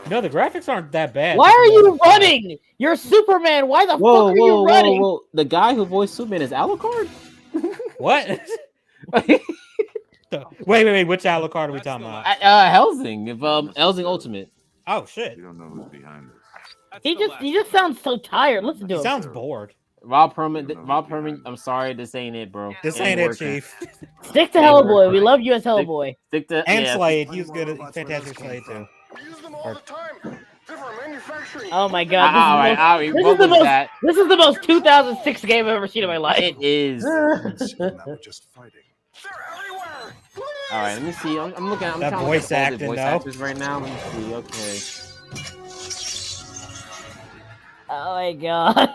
No, the graphics aren't that bad. Why are you running? You're Superman. Why the fuck are you running? Whoa. The guy who voiced Superman is Alucard? What? Wait. Which Alucard are we talking about? Helsing. Helsing Ultimate. Oh shit. You don't know who's behind this. He just sounds so tired. Listen to him. He sounds bored. Rob Perlman, I'm sorry, this ain't it, bro. This ain't it, Chief. Stick to Hellboy. We love you as Hellboy. Stick to Slade. He was good at Fantastic Slade too. Oh my god! This is the most 2006 game I've ever seen in my life. It is. All right, let me see. I'm looking. I'm that trying voice to look at acting, voice though. actors right now. Let me see. Okay. Oh my god!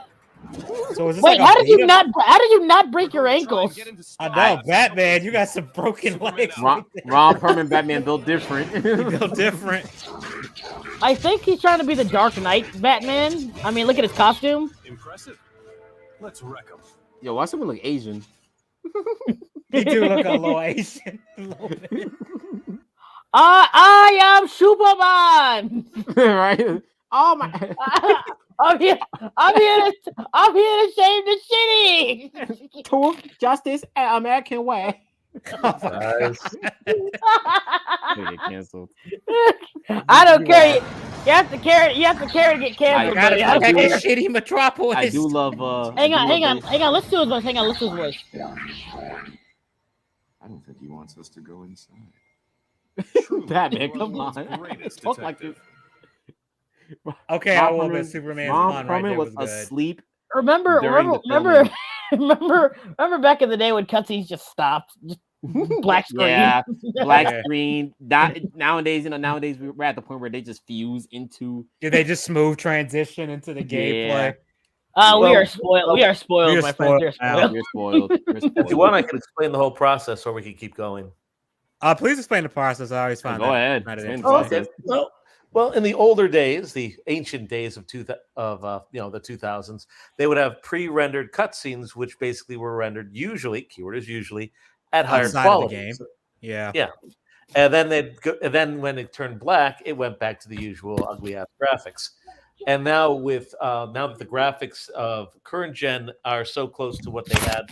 So is this wait, like how did you not break your ankles? I know, Batman. You got some broken legs. Ron Perlman Batman built different. Built different. I think he's trying to be the Dark Knight Batman. I mean, look at his costume. Impressive. Let's wreck him. Yo, why someone look Asian? He do look a little Asian. I am Superman. Right? Oh my! I'm here to save the city. Truth, justice, and American way. Nice. Get canceled. I don't care. You have to carry to get canceled. I gotta protect this shitty metropolis. I do love. Hang on. Let's do his voice. I don't think he wants us to go inside. Batman, come on. Talk like this. Okay, I will admit Superman's Ron right there was was asleep. Remember back in the day when cutscenes just stopped, just black screen. Yeah, black screen. Nowadays, we're at the point where they just fuse into. Did they just smooth transition into the gameplay? We are spoiled. We are spoiled, my friends. We're spoiled. If you want, I can explain the whole process, or we can keep going. Please explain the process. I always find Go ahead. Okay. Well, in the older days, the ancient days of the 2000s, they would have pre-rendered cutscenes, which basically were rendered usually at higher quality. Game. Yeah. And then then when it turned black, it went back to the usual ugly ass graphics. And now with now that the graphics of current gen are so close to what they had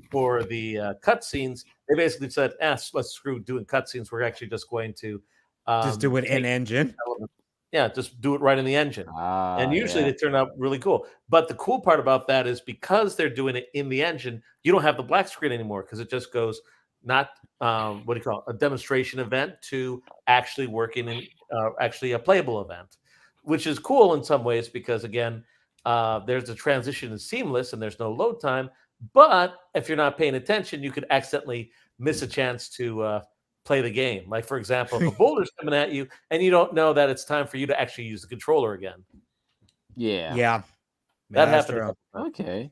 for the cutscenes, they basically said, let's screw doing cutscenes. We're actually just going to just do it in engine. Yeah, just do it right in the engine. And usually they turn out really cool. But the cool part about that is because they're doing it in the engine, you don't have the black screen anymore because it just goes not what do you call it, a demonstration event to actually working in actually a playable event, which is cool in some ways because again, there's a transition is seamless and there's no load time. But if you're not paying attention, you could accidentally miss a chance to play the game. Like, for example, if a boulder's coming at you and you don't know that it's time for you to actually use the controller again. Yeah. That happened. Okay.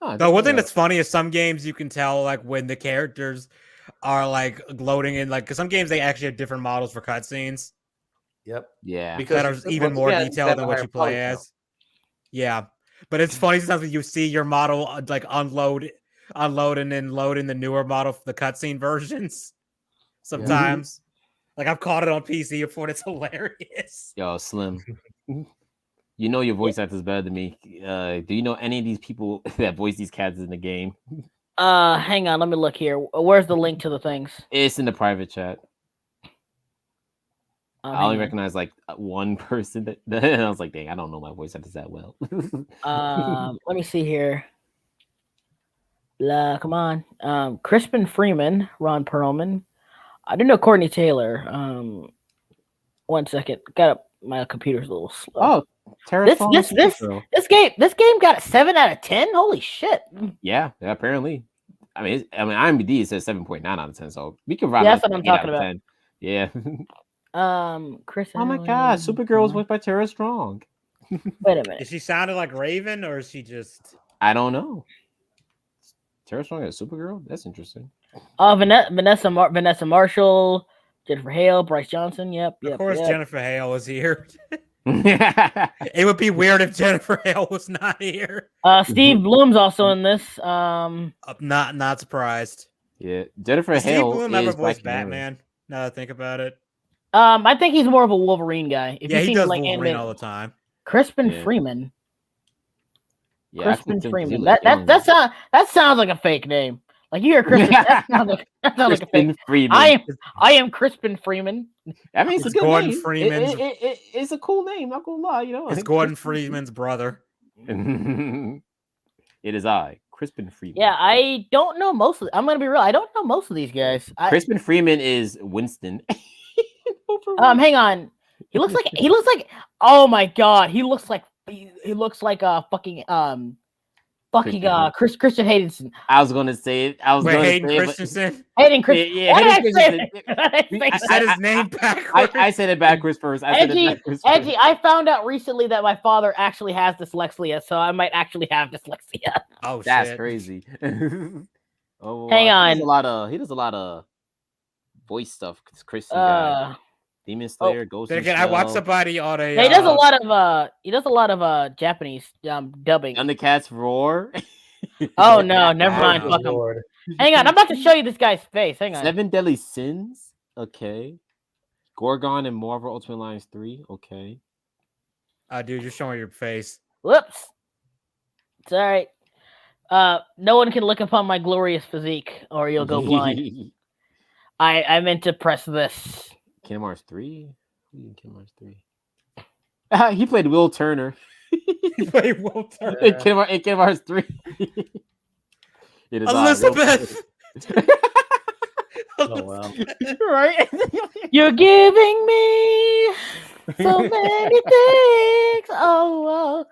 The one thing that's funny is some games you can tell like when the characters are like loading in, like because some games they actually have different models for cutscenes. Yep. Yeah. Because that are even more detailed than what you play as. Yeah. But it's funny sometimes when you see your model like unload and then load in the newer model for the cutscene versions. Sometimes. Like I've caught it on PC before, and it's hilarious. Yo, Slim. You know your voice actor is better than me. Do you know any of these people that voice these characters in the game? Hang on, let me look here. Where's the link to the things? It's in the private chat. I only recognize like one person that I was like, dang, I don't know my voice actors that well. Let me see here. Come on. Crispin Freeman, Ron Perlman. I didn't know Courtney Taylor. 1 second. My computer's a little slow. Oh, this game got a 7 out of 10. Holy shit! Yeah, apparently. I mean, IMDb says 7.9 out of 10. So we can ride. That's what I'm talking about. 10. Yeah. Chris. Oh my God, Supergirl was voiced by Tara Strong. Wait a minute. Is she sounded like Raven or is she just? I don't know. Tara Strong is Supergirl. That's interesting. Vanessa Marshall, Jennifer Hale, Bryce Johnson. Yep. Of course, Jennifer Hale was here. It would be weird if Jennifer Hale was not here. Steve Bloom's also in this. Not surprised. Yeah, Jennifer Hale. Steve Bloom ever voiced Batman? Now that I think about it. I think he's more of a Wolverine guy. He does like Wolverine all the time. Crispin Freeman. Yeah, Crispin Freeman. That sounds like a fake name. Like you hear Crispin, that sounds like a fake. Freeman. I am Crispin Freeman. I mean, it's a Gordon name. Freeman's. It's a cool name. Not gonna lie, you know. It's Gordon Freeman's brother. It is Crispin Freeman. Yeah, I don't know most of. I'm gonna be real. I don't know most of these guys. Crispin Freeman is Winston. Hang on. He looks like. Oh my God, he looks like fucking Christian Haydenson. I was gonna say it. Hayden Christensen. Hayden Christensen. Yeah, Hayden Christensen. I said his name backwards. I said it backwards first. Edgy. I found out recently that my father actually has dyslexia, so I might actually have dyslexia. Oh, that's shit. crazy. Hang on. He does a lot of voice stuff. Christian guy. Demon Slayer, Ghost. Again, I watched somebody on a. He does a lot of Japanese dubbing. Thundercats Roar. Oh no, never mind. Fuck him. Hang on, I'm about to show you this guy's face. Hang on. 7 Deadly Sins. Okay. Gorgon and Marvel Ultimate Alliance 3. Okay. Dude, you're showing your face. Whoops. It's all right. No one can look upon my glorious physique, or you'll go blind. I meant to press this. Kingdom Hearts 3? Kingdom Hearts 3. He played Will Turner. He played Will Turner. In Kingdom Hearts 3. Elizabeth! Oh, wow. Right? You're giving me so many things. Oh.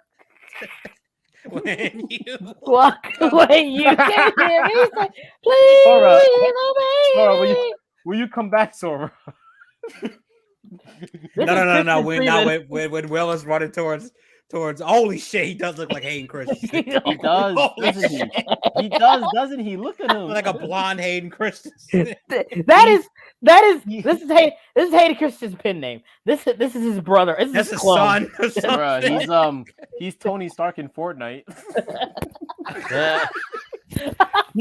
When you walk away, you can hear me say, please obey me. Will you come back, Sora? No. When Will is running towards holy shit, he does look like Hayden Christensen. He does, doesn't he? He does, doesn't he? Look at him. Like a blonde Hayden Christensen. This is Hayden Christensen's pin name. This is his brother. This is his son. Bruh, he's Tony Stark in Fortnite.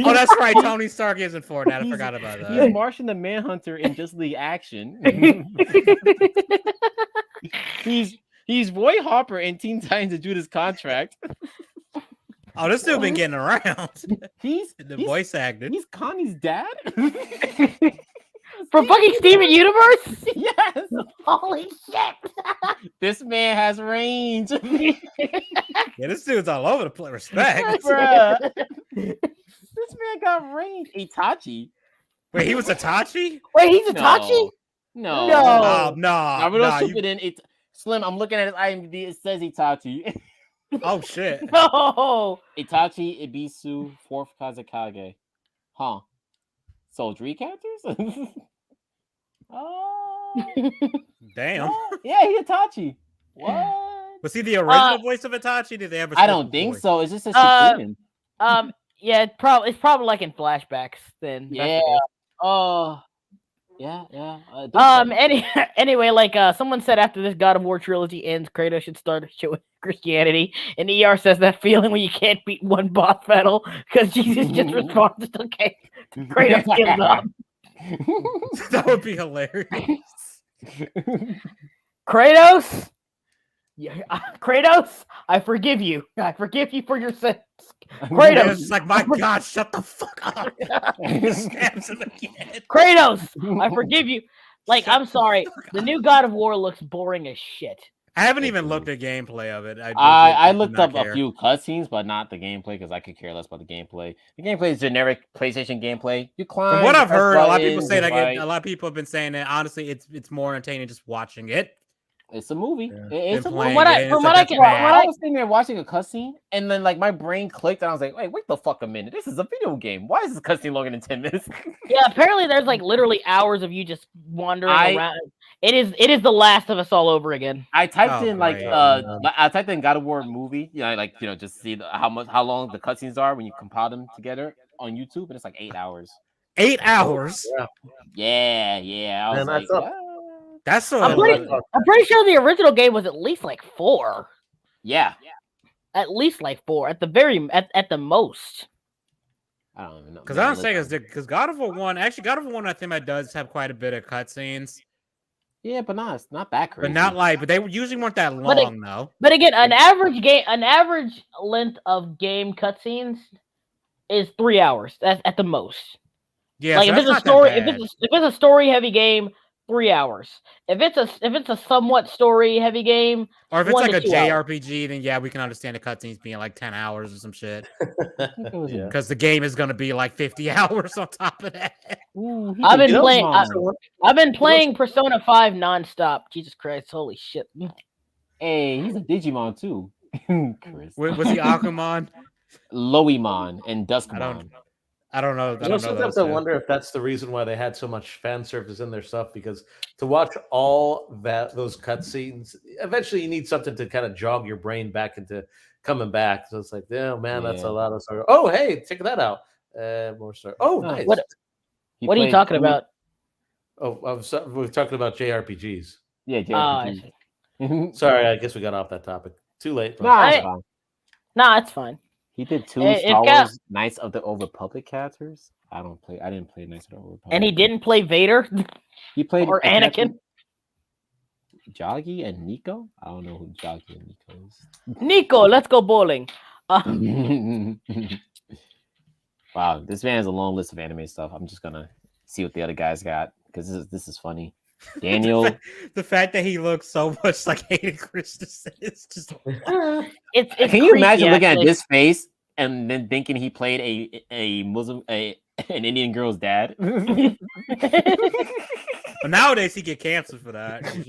Oh, that's right. Tony Stark is in Fortnite. I forgot about that. He's Martian the Manhunter in Just League Action. He's Hopper in Teen Titans and Judas Contract. Oh, this dude been getting around. He's the voice actor. He's Connie's dad. From fucking Steven Universe? Yes. Holy shit. This man has range. Yeah, this dude's all over the place. Respect. Bruh. This man got range. Itachi. Wait, he was Itachi? Wait, he's Itachi? No. No. Naruto Shippuden. Slim, I'm looking at his IMDb. It says Itachi. Oh shit. No. Itachi, Ibisu, 4th Kazekage. Huh. So 3 characters? Oh. Damn. Yeah, he Itachi. What? Was he the original voice of Itachi? Did they ever? I don't think so. It's just a Shippuden. Yeah, it's probably like in flashbacks then. Yeah. Oh. Yeah. Anyway, like someone said after this God of War trilogy ends, Kratos should start showing Christianity, and ER says that feeling when you can't beat one boss battle because Jesus just responds to Kratos gives up. That would be hilarious. Kratos, I forgive you. I forgive you for your sins. Kratos, it's like, my God, shut the fuck up. Snaps him again. Kratos, I forgive you. Like, I'm sorry, the new God of War looks boring as shit. I haven't even looked at gameplay of it. I looked up a few cutscenes, but not the gameplay because I could care less about the gameplay. The gameplay is generic PlayStation gameplay. You climb. From what I've heard, a lot of people say that. Right. A lot of people have been saying that. Honestly, it's more entertaining just watching it. It's a movie. Yeah. It's a movie. From what I was sitting there watching a cutscene, and then like my brain clicked, and I was like, "Wait the fuck a minute! This is a video game. Why is this cutscene longer than 10 minutes?" Yeah, apparently there's like literally hours of you just wandering around. It is The Last of Us all over again. I typed in I typed in God of War movie, just to see how long the cutscenes are when you compile them together on YouTube, and it's like 8 hours. 8 hours. Yeah. I was like, that's so. I'm pretty sure the original game was at least like 4. Yeah. At least like 4. At the most. I don't even know. Because I don't say because God of War 1, actually God of War 1, I think that does have quite a bit of cutscenes. Yeah, but it's not that crazy. But they usually weren't that long though. But again, an average length of game cutscenes is 3 hours. That's at the most. Yeah, like so if it's a story heavy game, 3 hours. If it's a somewhat story heavy game, or if it's like a JRPG, then yeah, we can understand the cutscenes being like 10 hours or some shit. Because the game is gonna be like 50 hours on top of that. Ooh, I've been playing Persona 5 nonstop. Jesus Christ, holy shit. Hey, he's a Digimon too. Chris. Was he Agumon? Loimon and Duskmon. I don't know. I sometimes wonder if that's the reason why they had so much fan service in their stuff, because to watch all those cutscenes, eventually you need something to kind of jog your brain back into coming back. So it's like, oh man, that's a lot of story. Oh, hey, check that out. More story. Oh, nice. What are you talking about? Oh, we're talking about JRPGs. Yeah, JRPGs. Sorry, I guess we got off that topic. Too late. Nah, it's fine. He did 2 Star Wars Knights of the Old Republic characters. I didn't play Knights of the Old Republic. And he didn't play Vader? He played or Anakin? Joggy and Nico? I don't know who Joggy and Nico is. Nico, let's go bowling. Wow, this man has a long list of anime stuff. I'm just gonna see what the other guys got because this is funny. Daniel, the fact that he looks so much like Hayden Christensen is just. It's can you imagine looking at this face and then thinking he played a Muslim an Indian girl's dad? But nowadays he get canceled for that. That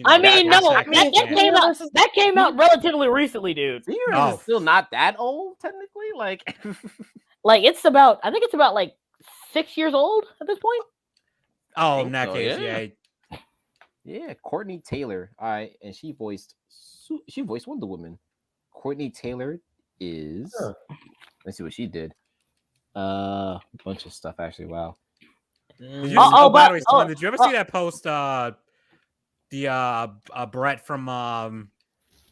came out relatively recently, dude. Is still not that old technically, like I think it's about like 6 years old at this point. Oh, in that case, yeah. Yeah, Courtney Taylor. All right, and she voiced Wonder Woman. Courtney Taylor is. Let's see what she did. A bunch of stuff actually. Wow. Did you ever see that post? Brett from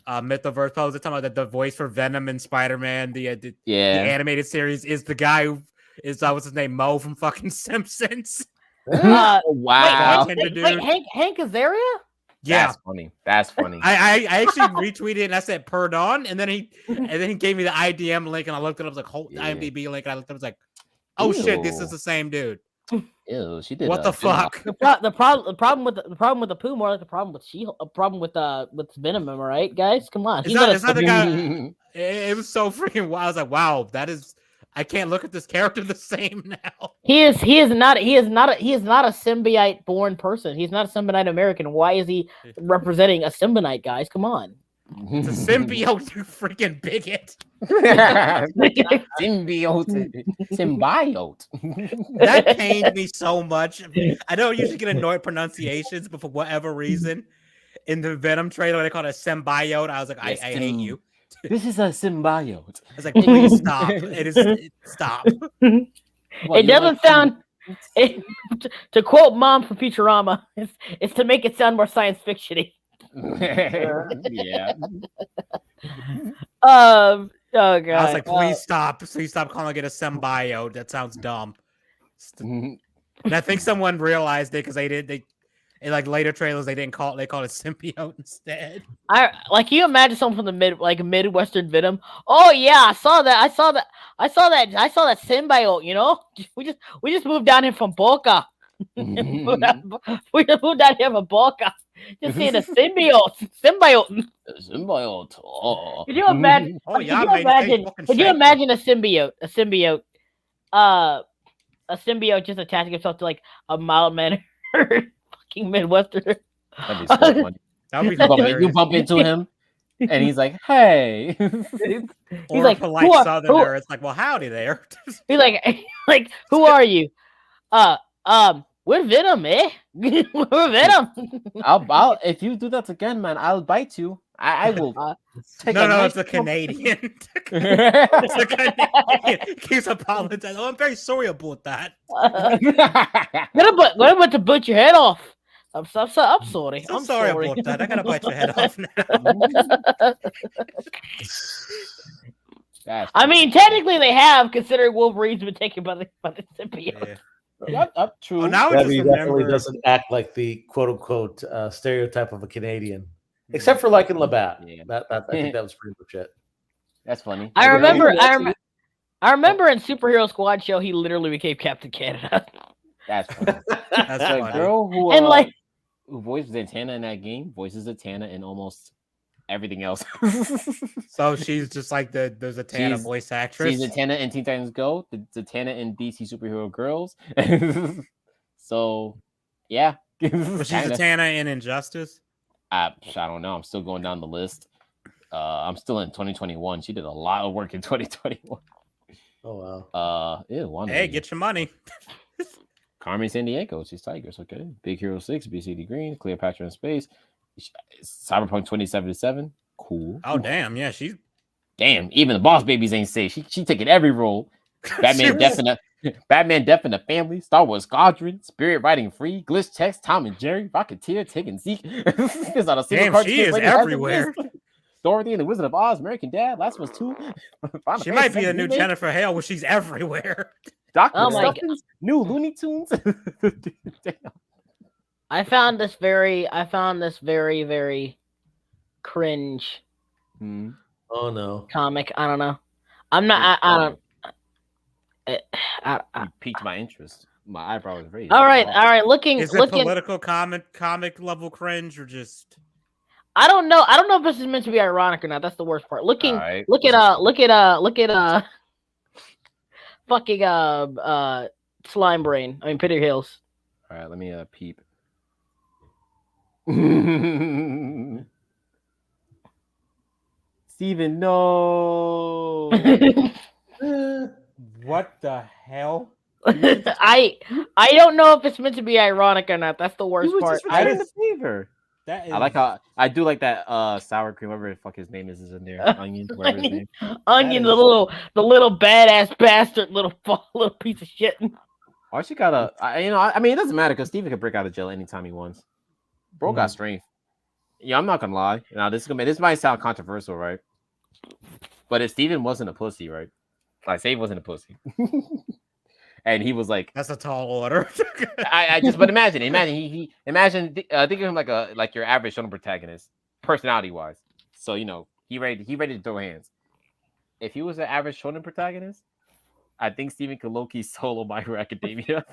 Mythoverse post talking about that the voice for Venom and Spider-Man, the animated series, is the guy who is what's his name, Mo from fucking Simpsons. Wow. Wait, Hank Azaria? Yeah, That's funny. That's funny. I actually retweeted and I said "Pardon," and then he gave me the IDM link and I looked it up. I was like, IMDb link. And I looked it up. I was like, oh shit, this is the same dude. Ew, she did. What the fuck? The problem with the poo, more like the problem with with Venom, am I right, guys? Come on, It's not the guy. It was so freaking wild. I was like, wow, that is. I can't look at this character the same now. He is not a symbiote born person. He's not a symbiote American. Why is he representing a symbiote, guys? Come on. It's a symbiote, you freaking bigot. Symbiote. That pained me so much. I don't usually get annoyed pronunciations, but for whatever reason, in the Venom trailer, they call it a symbiote. I was like, I hate you. This is a symbiote. I was like, please stop. Stop. It doesn't sound. To quote Mom from Futurama, it's to make it sound more science fiction-y. Yeah. Oh god. I was like, please stop. Please stop calling it a symbiote. That sounds dumb. And I think someone realized it because they in like later trailers they called it symbiote instead. Can you imagine someone from the Midwestern Venom? Oh yeah, I saw that symbiote, you know? We just moved down here from Boca. We just moved down here from Boca. Just seeing a symbiote. Symbiote. Oh. Could you imagine? Could you imagine a symbiote? A symbiote just attaching himself to like a mild-mannered fucking Midwesterner. That'd be so funny. You bump into him, and he's like, "Hey." He's like, polite Southerner. It's like, well, howdy there. He's like, who are you? We're Venom, eh? We're Venom. I'll if you do that again, man, I'll bite you. I will. It's a Canadian. It's a Canadian. Keeps apologizing. Oh, I'm very sorry about that. What about to bite your head off? I'm sorry. I'm sorry about that. I gotta bite your head off now. I mean, technically they have, considering Wolverine's been taken by the symbiote. Yeah. True. Oh, now he definitely doesn't act like the quote unquote stereotype of a Canadian, except for like in Labatt. Yeah. I think that was pretty much it. That's funny. I remember in Superhero Squad show he literally became Captain Canada. That's funny. That's the girl who who voiced Zatanna in that game voices Zatanna in almost everything else. So she's just like the Zatanna voice actress. She's Zatanna in Teen Titans Go, the Zatanna in DC Superhero Girls. So, yeah. Was she Zatanna in Injustice? I don't know. I'm still going down the list. I'm still in 2021. She did a lot of work in 2021. Oh wow. Hey, get your money. Carmen Sandiego, she's Tigers. Okay. Big Hero 6, BCD Green, Cleopatra in Space, Cyberpunk 2077. Cool. Oh damn, yeah, she's damn. Even the Boss Babies ain't safe. She taking every role. Batman Death in the Family, Star Wars Squadron, Spirit Riding Free, Glitch Text, Tom and Jerry, Rocketeer, taking Zeke. There's not a single damn, she is everywhere. Dorothy and the Wizard of Oz, American Dad, Last of Us 2. She might be a new Jennifer Hale where she's everywhere. Dr. Stuffins, new Looney Tunes. Damn. I found this very, very cringe. Oh no, comic. I don't know. I'm not. I don't. You piqued my interest. My eyebrow was raised. All right. Looking. Is it political comic level cringe or just? I don't know. I don't know if this is meant to be ironic or not. That's the worst part. Look at fucking Slime Brain. I mean Peter Hills. All right, let me peep. Steven, no. What the hell? I don't know if it's meant to be ironic or not. That's the worst part. I didn't favor. I like how I do like that sour cream, whatever the fuck his name is in there. Onion, whatever his name. Onion, the little badass bastard, little piece of shit. Archie got I mean, it doesn't matter because Steven can break out of jail anytime he wants. Bro got strength. Yeah, I'm not gonna lie. Now this might sound controversial, right? But if Steven wasn't a pussy, right? Like say he wasn't a pussy. and he was like, "That's a tall order." But imagine he think of him like your average shonen protagonist, personality wise. So he ready to throw hands. If he was an average shonen protagonist, I think Steven could low-key solo My Hero Academia.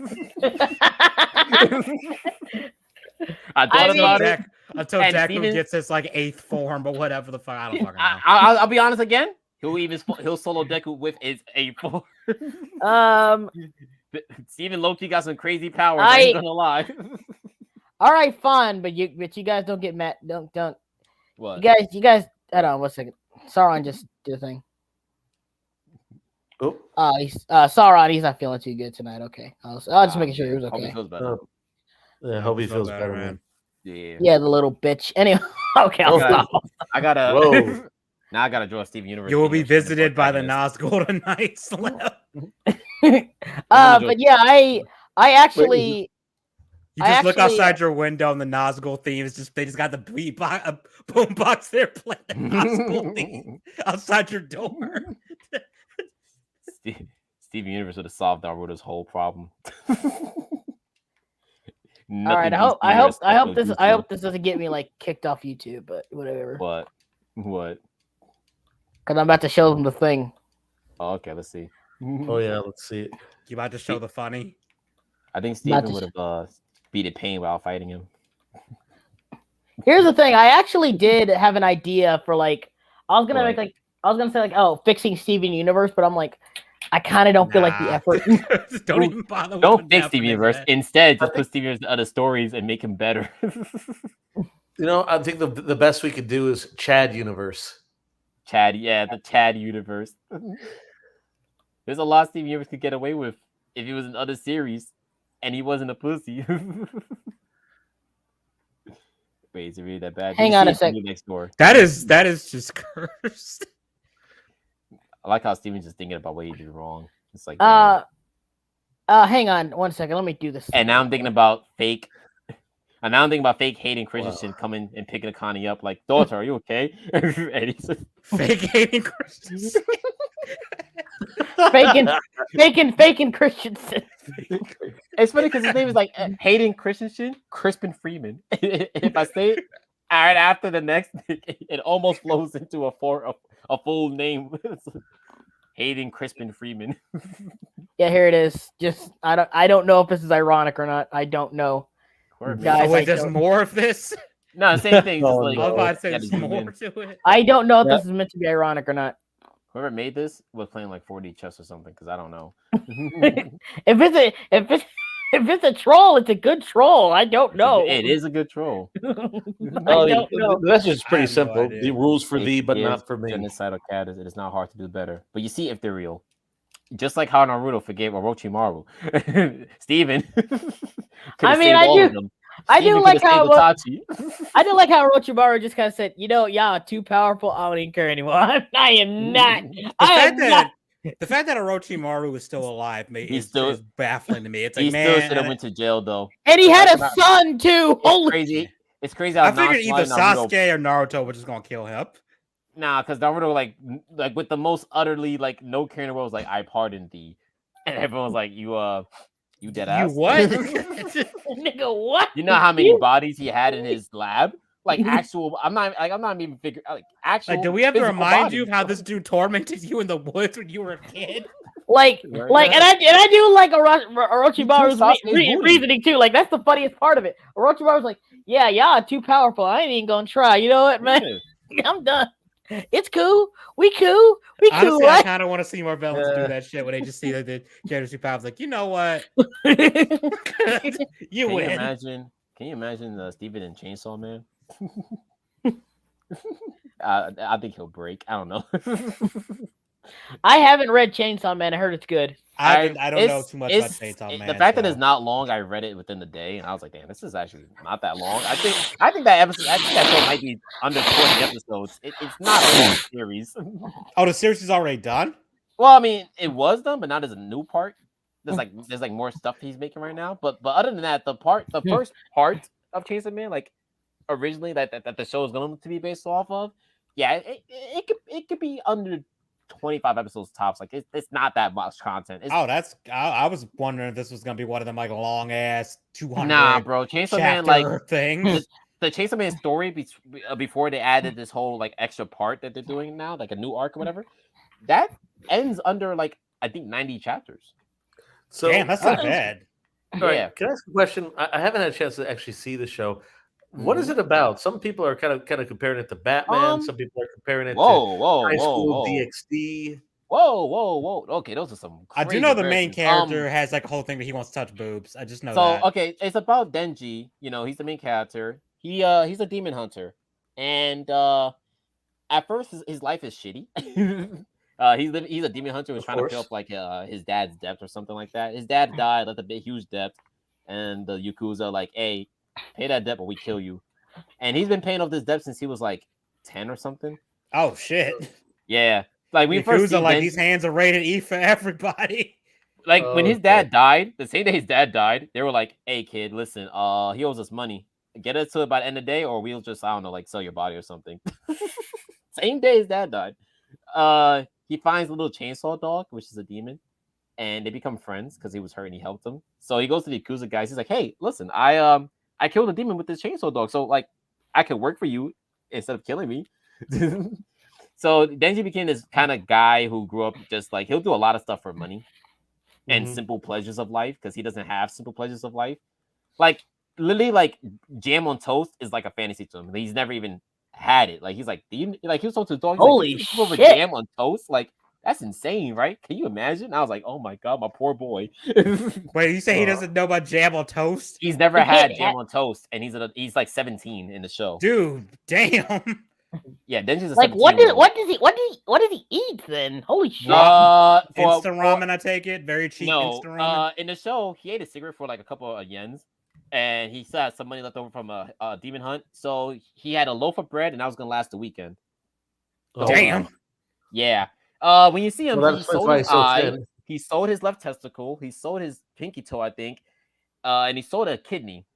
I thought about it until Deku gets his like 8th form, but whatever the fuck, I don't fucking know. I'll be honest again. He'll solo Deku with his 8th form. Steven low-key got some crazy powers. I ain't gonna lie. All right, fine, but you guys don't get mad. Don't. What? You guys. Hold on, 1 second. Sauron just did a thing. Oh. He's Sauron. He's not feeling too good tonight. Okay, I was just making sure he was okay. Hope he feels better. Yeah, hope he feels better, man. Yeah, the little bitch. Anyway, okay, I'll stop. I gotta. Whoa. Now I gotta draw Steven Universe. You will be visited by the Nazgul tonight. But yeah, I actually. You just look outside your window and the Nazgul theme is just they just got the boombox there playing the Nazgul theme outside your door. Steven Universe would have solved Naruto's whole problem. All right, I hope this doesn't get me like kicked off YouTube, but whatever. What? Because I'm about to show them the thing. Oh, okay, let's see. Oh yeah, let's see it. You about to show the funny? I think Steven would have beat it pain while fighting him. Here's the thing: I actually did have an idea for like I was gonna say like fixing Steven Universe, but I'm like I kind of don't feel like the effort. Don't even bother. Don't fix Steven Universe. Instead, just put Steven Universe in other stories and make him better. I think the best we could do is Chad Universe. The Chad Universe. There's a lot Steven Universe could get away with if he was in other series and he wasn't a pussy. Wait, is it really that bad? Hang on a second. Next door. That is just cursed. I like how Steven's just thinking about what he did wrong. It's like hang on 1 second. Let me do this. And now I'm thinking about fake. And now I'm thinking about fake Hayden Christensen coming and picking Akane up, like, daughter, are you okay? And he's like, fake Hayden Christensen. faking Christensen. It's funny because his name is like Hayden Christensen, Crispin Freeman. If I say it right after the next, it almost flows into a full name. Hayden Crispin Freeman. Yeah, here it is. Just I don't know if this is ironic or not. I don't know. Guys, wait, there's more of this? No, same thing. I was about to say there's more to it. I don't know if this is meant to be ironic or not. Whoever made this was playing like 4D chess or something, because I don't know. If it's a troll, it's a good troll. I don't know. It is a good troll. The message is pretty simple. The rules for thee, but not for me. Genocidal cat. It is not hard to do better. But you see if they're real. Just like how Naruto forgave Orochimaru. Steven. I mean, I do like how Orochimaru just kind of said, y'all too powerful. I don't even care anymore. I am not. The fact that Orochimaru is still alive is baffling to me. It's like, he still should have went to jail though. And he had a son too. Holy It's crazy how I figured either Sasuke or Naruto were just gonna kill him. Nah, because Naruto like with the most utterly like no care in the world was like, I pardon thee, and everyone was like, you dead ass. You what? Nigga, what? You know how many bodies he had in his lab? Like actual. I'm not even figuring like actual. Like, do we have to remind you of how this dude tormented you in the woods when you were a kid? And I do like Orochimaru's reasoning too. Like that's the funniest part of it. Orochimaru's like, yeah, too powerful. I ain't even gonna try. You know what, man? I'm done. It's cool. We cool. Honestly, right? I kind of want to see more villains do that shit when they just see that the characters too powerful. Like, you know what? You win. Can you imagine Steven and Chainsaw Man? I think he'll break. I don't know. I haven't read Chainsaw Man. I heard it's good. I don't know too much about Chainsaw Man. The fact that it's not long, I read it within the day, and I was like, "Damn, this is actually not that long." I think that episode, that show might be under 20 episodes. It's not a long series. Oh, the series is already done. Well, I mean, it was done, but not as a new part. There's more stuff he's making right now. But other than that, the first part of Chainsaw Man, like originally that the show is going to be based off of, yeah, it could be under 25 episodes tops. Like it's not that much content. I was wondering if this was gonna be one of them like long ass 200. Nah, bro. Chainsaw Man, like things. The Chainsaw Man story before they added this whole like extra part that they're doing now, like a new arc or whatever, that ends under like I think 90 chapters. So damn, that's not bad. All right, can I ask a question? I haven't had a chance to actually see the show. What is it about? Some people are kind of comparing it to Batman. Some people are comparing it to High School DxD. Whoa. Okay, those are some I do know the main character has like a whole thing that he wants to touch boobs. I just know that. Okay, it's about Denji. You know, he's the main character. He's a demon hunter. And at first his life is shitty. He's a demon hunter who's trying to pay off like his dad's debt or something like that. His dad died, left a big huge debt, and the Yakuza like, hey, pay that debt or we kill you. And he's been paying off this debt since he was like 10 or something. Oh shit. Yeah. Like we Yakuza, first see like these hands are rated E for everybody. Like when his dad died, the same day his dad died, they were like, hey kid, listen, he owes us money. Get us to it by the end of the day, or we'll just, I don't know, like sell your body or something. Same day his dad died. He finds a little chainsaw dog, which is a demon, and they become friends because he was hurt and he helped him. So he goes to the Yakuza guys. He's like, hey, listen, I killed a demon with this chainsaw dog, so like I could work for you instead of killing me. So Denji became this kind of guy who grew up just like he'll do a lot of stuff for money and simple pleasures of life because he doesn't have simple pleasures of life. Like literally, like jam on toast is like a fantasy to him. He's never even had it. Like he's like, do you like he was talking to his dog? Holy like, shit! Jam on toast, like that's insane, right? Can you imagine? I was like, oh my god, my poor boy. Wait, you say he doesn't know about jam on toast? He's never had jam on toast, and he's like 17 in the show. Dude, damn. Yeah, Denji's a like what does he eat then? Holy shit! Instant ramen, I take it. Very cheap instant ramen. In the show, he ate a cigarette for like a couple of yens, and he still had some money left over from a demon hunt. So he had a loaf of bread, and that was gonna last the weekend. Damn. Yeah. When you see him, he sold his eye. He sold his left testicle. He sold his pinky toe, I think, and he sold a kidney.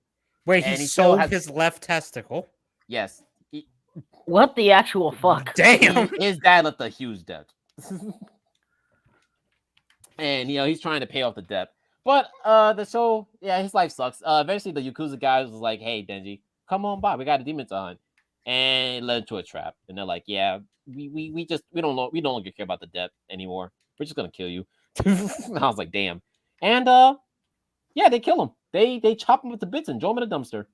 Wait, he sold his left testicle? Yes. What the actual fuck? Damn. His dad left a huge debt. And, you know, he's trying to pay off the debt. But the show, yeah, his life sucks. Eventually, the Yakuza guys was like, hey, Denji, come on by. We got a demon to hunt. And it led into a trap. And they're like, yeah, we no longer care about the debt anymore. We're just going to kill you. And I was like, damn. And, yeah, they kill him. They chop him with the bits and throw him in a dumpster.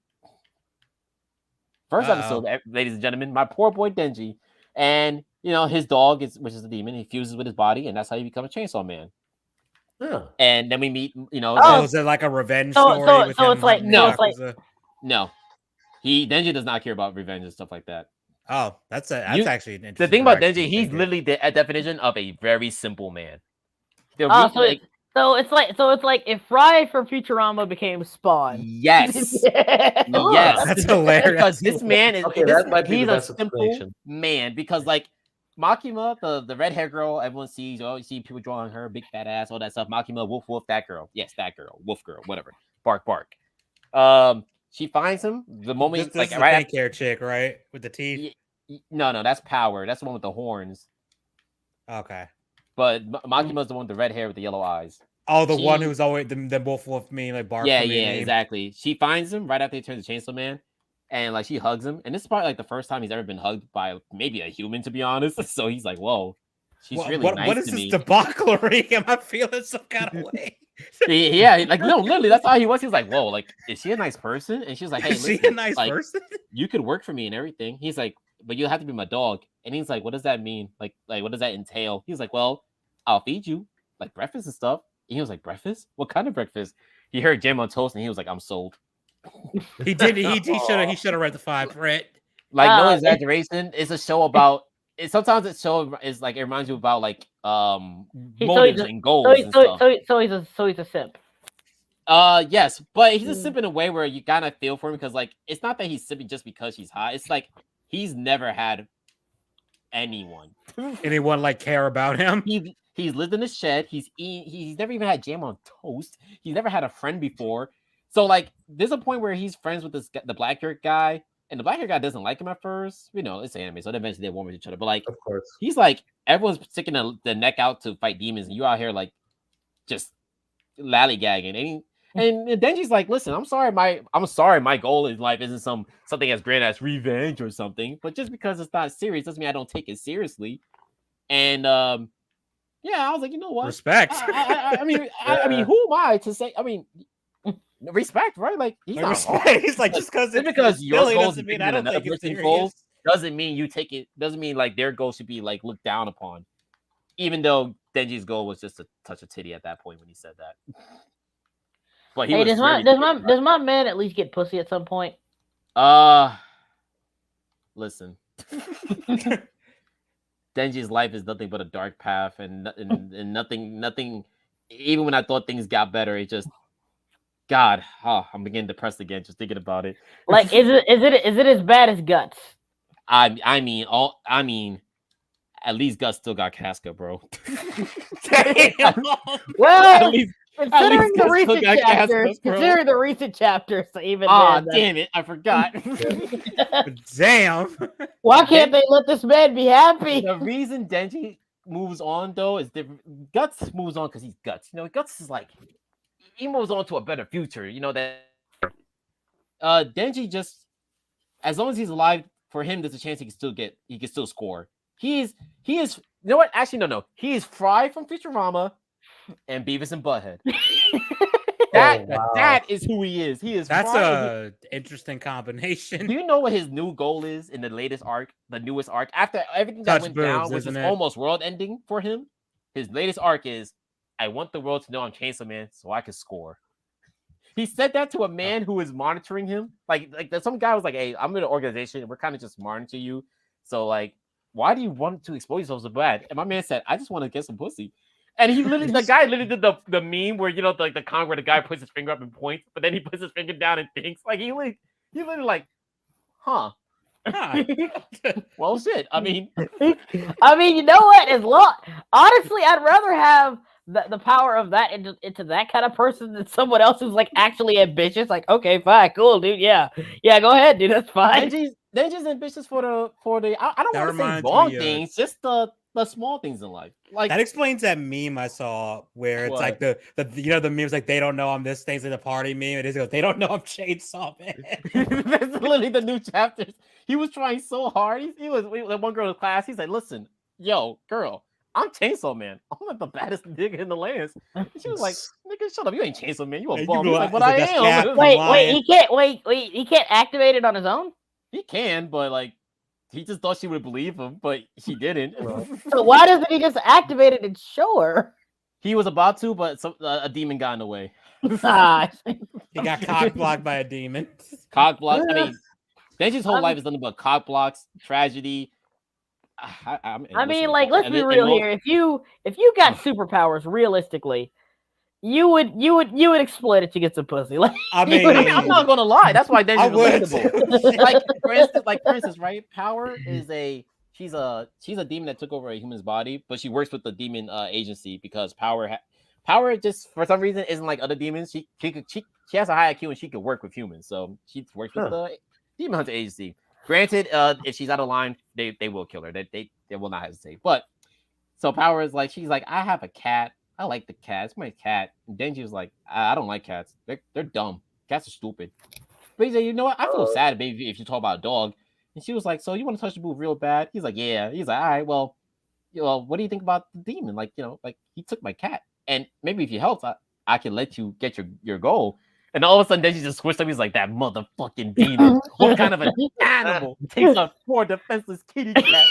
First episode, ladies and gentlemen, my poor boy Denji, and you know his dog which is a demon. He fuses with his body, and that's how you become a chainsaw man. Yeah. And then we meet, you know. Is it like a revenge story? So it's like no. Denji does not care about revenge and stuff like that. Oh, that's actually an interesting. The thing about Denji, he's literally the definition of a very simple man. So it's like if Fry from Futurama became Spawn. Yes. Yes. That's hilarious. Because this man is he's a simple man. Because like Makima, the red hair girl, everyone sees. Oh, you see people drawing her big fat ass, all that stuff. Makima, woof, that girl. Yes, that girl, wolf girl, whatever. Bark. She finds him the moment this is right the hair chick, right, with the teeth. No, that's Power. That's the one with the horns. Okay. But Makima's the one with the red hair with the yellow eyes. Oh, the one who's always the wolf me, like bark. Yeah, exactly. She finds him right after he turns to Chainsaw Man, and like she hugs him. And this is probably like the first time he's ever been hugged by maybe a human, to be honest. So he's like, "Whoa, she's really nice to me." What is this debauchery? Am I feeling some kind of way? Yeah, like no, literally, that's how he was. He was like, "Whoa, like is she a nice person?" And she's like, "Hey, is she a nice person? You could work for me and everything." He's like, "But you'll have to be my dog." And he's like, "What does that mean? Like what does that entail?" He's like, "Well, I'll feed you like breakfast and stuff." And he was like, "Breakfast? What kind of breakfast?" He heard jam on toast, and he was like, "I'm sold." He did. He should have read the fine print. Like no exaggeration. It's a show about. Sometimes the show is like it reminds you about like motives and goals. So he's a simp. Yes, but he's a simp in a way where you kind of feel for him because like it's not that he's simping just because she's hot. It's like he's never had anyone like care about him. He's lived in a shed. He's never even had jam on toast. He's never had a friend before. So like there's a point where he's friends with the black shirt guy, and the black hair guy doesn't like him at first. You know, it's anime, so eventually they warm with each other. But like, of course, he's like everyone's sticking the neck out to fight demons, and you out here like just lollygagging. And Denji's like, listen, I'm sorry, my goal in life isn't something as grand as revenge or something, but just because it's not serious doesn't mean I don't take it seriously. And yeah, I was like, you know what? Respect. I mean, who am I to say? I mean, respect, right? Like he's not respect. wrong. He's like, just because your silly goals doesn't mean I don't take it serious. goals doesn't mean you take it. Doesn't mean like their goals should be like looked down upon. Even though Denji's goal was just to touch a titty at that point when he said that. But hey, does my man at least get pussy at some point? Listen. Denji's life is nothing but a dark path, and nothing. Even when I thought things got better, it just, God, I'm getting depressed again just thinking about it. Like, is it as bad as Guts? I mean, at least Guts still got Casca, bro. Well, at least considering the recent chapters, Casca, the recent chapters, even damn it, I forgot. Damn. Why can't they let this man be happy? The reason Denji moves on though is different. Guts moves on because he's Guts. You know, Guts is like he moves on to a better future. You know that. Denji just, as long as he's alive, for him there's a chance he can still score. He is. You know what? Actually, no. He is Fry from Futurama and Beavis and Butthead. That is who he is. He is. That's a interesting combination. Do you know what his new goal is in the latest arc, the newest arc? After everything that went down, which was almost world ending for him, his latest arc is, I want the world to know I'm Chainsaw Man so I can score. He said that to a man who is monitoring him. Like some guy was like, hey, I'm in an organization. We're kind of just monitoring you. So like, why do you want to expose yourself so bad? And my man said, I just want to get some pussy. And the guy literally did the meme where, you know, like the con where the guy puts his finger up and points, but then he puts his finger down and thinks. Like he literally like, well, shit. I mean, you know what? Honestly, I'd rather have the power of that into that kind of person than someone else who's like actually ambitious. Like, okay, fine, cool, dude. Yeah, go ahead, dude. That's fine. Denji's ambitious for the. I don't want to say wrong things, just the small things in life. Like that explains that meme I saw where it's like the the memes like they don't know I'm this thing's in the party meme. It is they don't know I'm Chainsaw Man. That's literally the new chapters. He was trying so hard. He was one girl in class. He's like, listen, yo, girl, I'm Chainsaw Man. I'm like the baddest nigga in the land. And she was like, nigga, shut up. You ain't Chainsaw Man. You a bum. He's like, but I am. Wait, he can't activate it on his own? He can, but like he just thought she would believe him, but she didn't. So why doesn't he just activate it and show her? He was about to, but a demon got in the way. He got cock blocked by a demon. Cock blocked. I mean, Denji's whole life is nothing but cock blocks, tragedy. I mean, like, let's be real here. If you got superpowers, realistically, you would exploit it to get some pussy. Like, I mean, I'm not gonna lie. That's why Denji's relatable. like for instance, right? Power is she's a demon that took over a human's body, but she works with the demon agency because Power just for some reason isn't like other demons. She has a high IQ and she can work with humans, so she works with the demon hunter agency. Granted, if she's out of line, they will kill her. They will not hesitate. But so Power is like, she's like, I have a cat. I like the cat. It's my cat. And Denji was like, I don't like cats. They're dumb. Cats are stupid. But he's like, you know what? I feel sad, baby, if you talk about a dog. And she was like, so you want to touch the boob real bad? He's like, yeah. He's like, all right, well, what do you think about the demon? Like, you know, like he took my cat. And maybe if you help, I can let you get your goal. And all of a sudden, Denji just switched up. He's like, that motherfucking demon. What kind of an animal takes a poor defenseless kitty cat?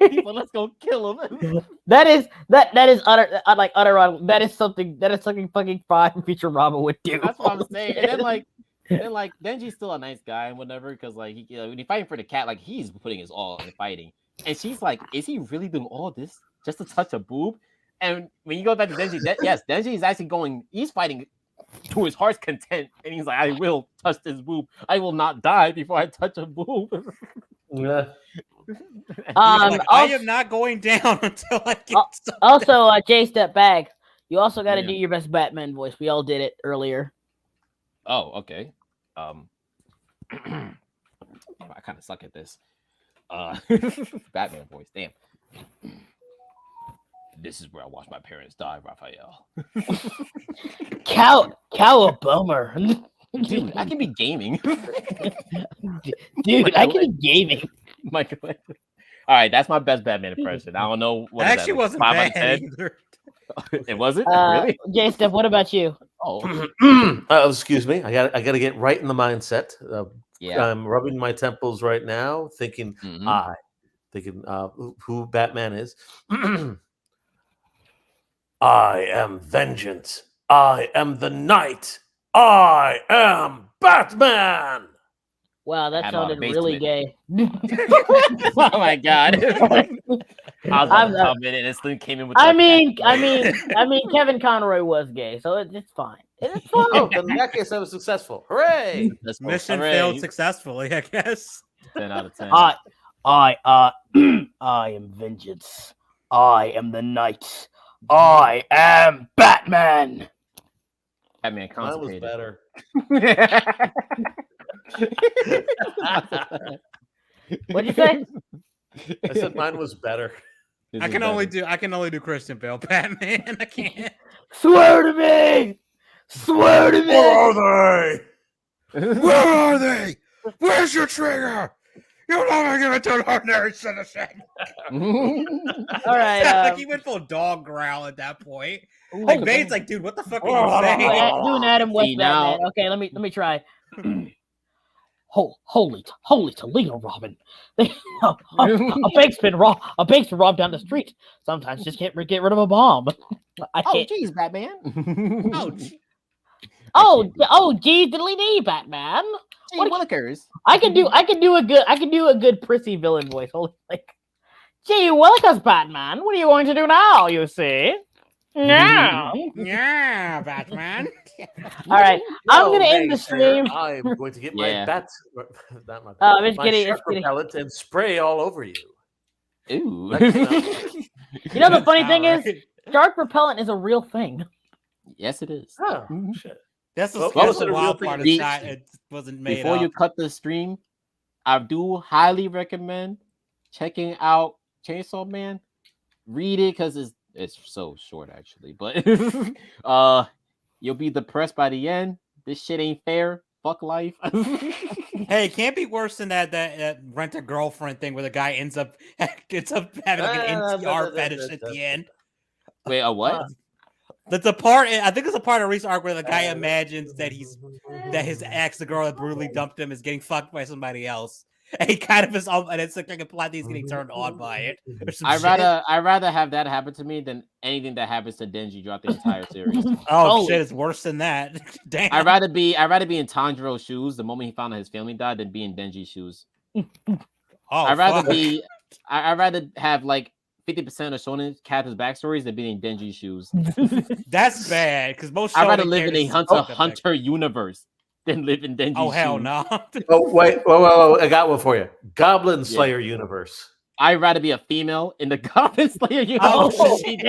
People, let's go kill him. That is utter that is something fucking Fry from Futurama would do. That's what I'm saying. And then Denji's still a nice guy and whatever, because like when he's fighting for the cat, like he's putting his all in fighting. And she's like, is he really doing all this just to touch a boob? And when you go back to Denji, yes, Denji is actually he's fighting to his heart's content, and he's like, I will touch this boob. I will not die before I touch a boob. Yeah. I am not going down until I get something. Also, J-Step Bag, you also got to do your best Batman voice. We all did it earlier. Oh, okay. I kind of suck at this. Batman voice. Damn. This is where I watched my parents die, Raphael. Cowabunga. Dude, I can be gaming. Dude, I can be gaming. Michael. All right, that's my best Batman impression. I don't know what That actually wasn't bad either. It wasn't? Really? J Steph, what about you? Oh. Excuse me. I got to get right in the mindset. Yeah. I'm rubbing my temples right now, thinking who Batman is. I am vengeance. I am the night. I am Batman. Wow, that sounded really gay. Oh my god! I was about to comment and this came in with. I mean, Kevin Conroy was gay, so it's fine. It's fine. Oh, then in that case, I was successful. Hooray! Mission failed successfully, I guess. 10 out of 10. I am vengeance. I am the night. I am Batman. Batman Mine was constipated. better. What'd you say? I said mine was better. I can only do Christian Bale Batman. I can't. Swear to me. Swear to me. Where are they? Where are they? Where's your trigger? You're not gonna turn ordinary citizen. All right. Like he went full dog growl at that point. Like Bane's like, dude, what the fuck are you saying? Doing Adam West Batman. Okay, let me try. Holy Toledo, Robin! A bank's been robbed down the street. Sometimes just can't get rid of a bomb. I can't. Oh, geez, Batman. Geez, diddly dee, Batman. Gee, Willikers. I can do a good prissy villain voice. Holy, like, gee Willikers, Batman. What are you going to do now? You see? Yeah, Batman. All right, I'm gonna end the stream. I'm going to get my bat, not my bat, I'm just my kidding. shark repellent and spray all over you. Ooh. You know the funny thing is, shark repellent is a real thing. Yes, it is. Oh shit! That's the wild part. It wasn't made Before you cut the stream, I do highly recommend checking out Chainsaw Man. Read it because it's so short actually, but you'll be depressed by the end. This shit ain't fair. Fuck life. Hey, it can't be worse than that Rent a Girlfriend thing where the guy ends up having like an NTR fetish at the end. Wait, a what? That's a part. I think it's a part of Reese arc where the guy imagines that his ex, the girl that brutally dumped him, is getting fucked by somebody else. And he kind of is, and it's like a plot that he's getting turned on by it. I'd rather have that happen to me than anything that happens to Denji throughout the entire series. Oh shit, it's worse than that. Damn. I'd rather be in Tanjiro's shoes the moment he found out his family died than be in Denji's shoes. I'd rather have like 50% of Shonen Captain's backstories than being in Denji's shoes. That's bad because most. I'd rather live in a Hunter universe than live in Denji's Oh hell shoes. no! Oh wait, whoa, I got one for you. Goblin Slayer universe. I'd rather be a female in the Goblin Slayer universe. Oh shit!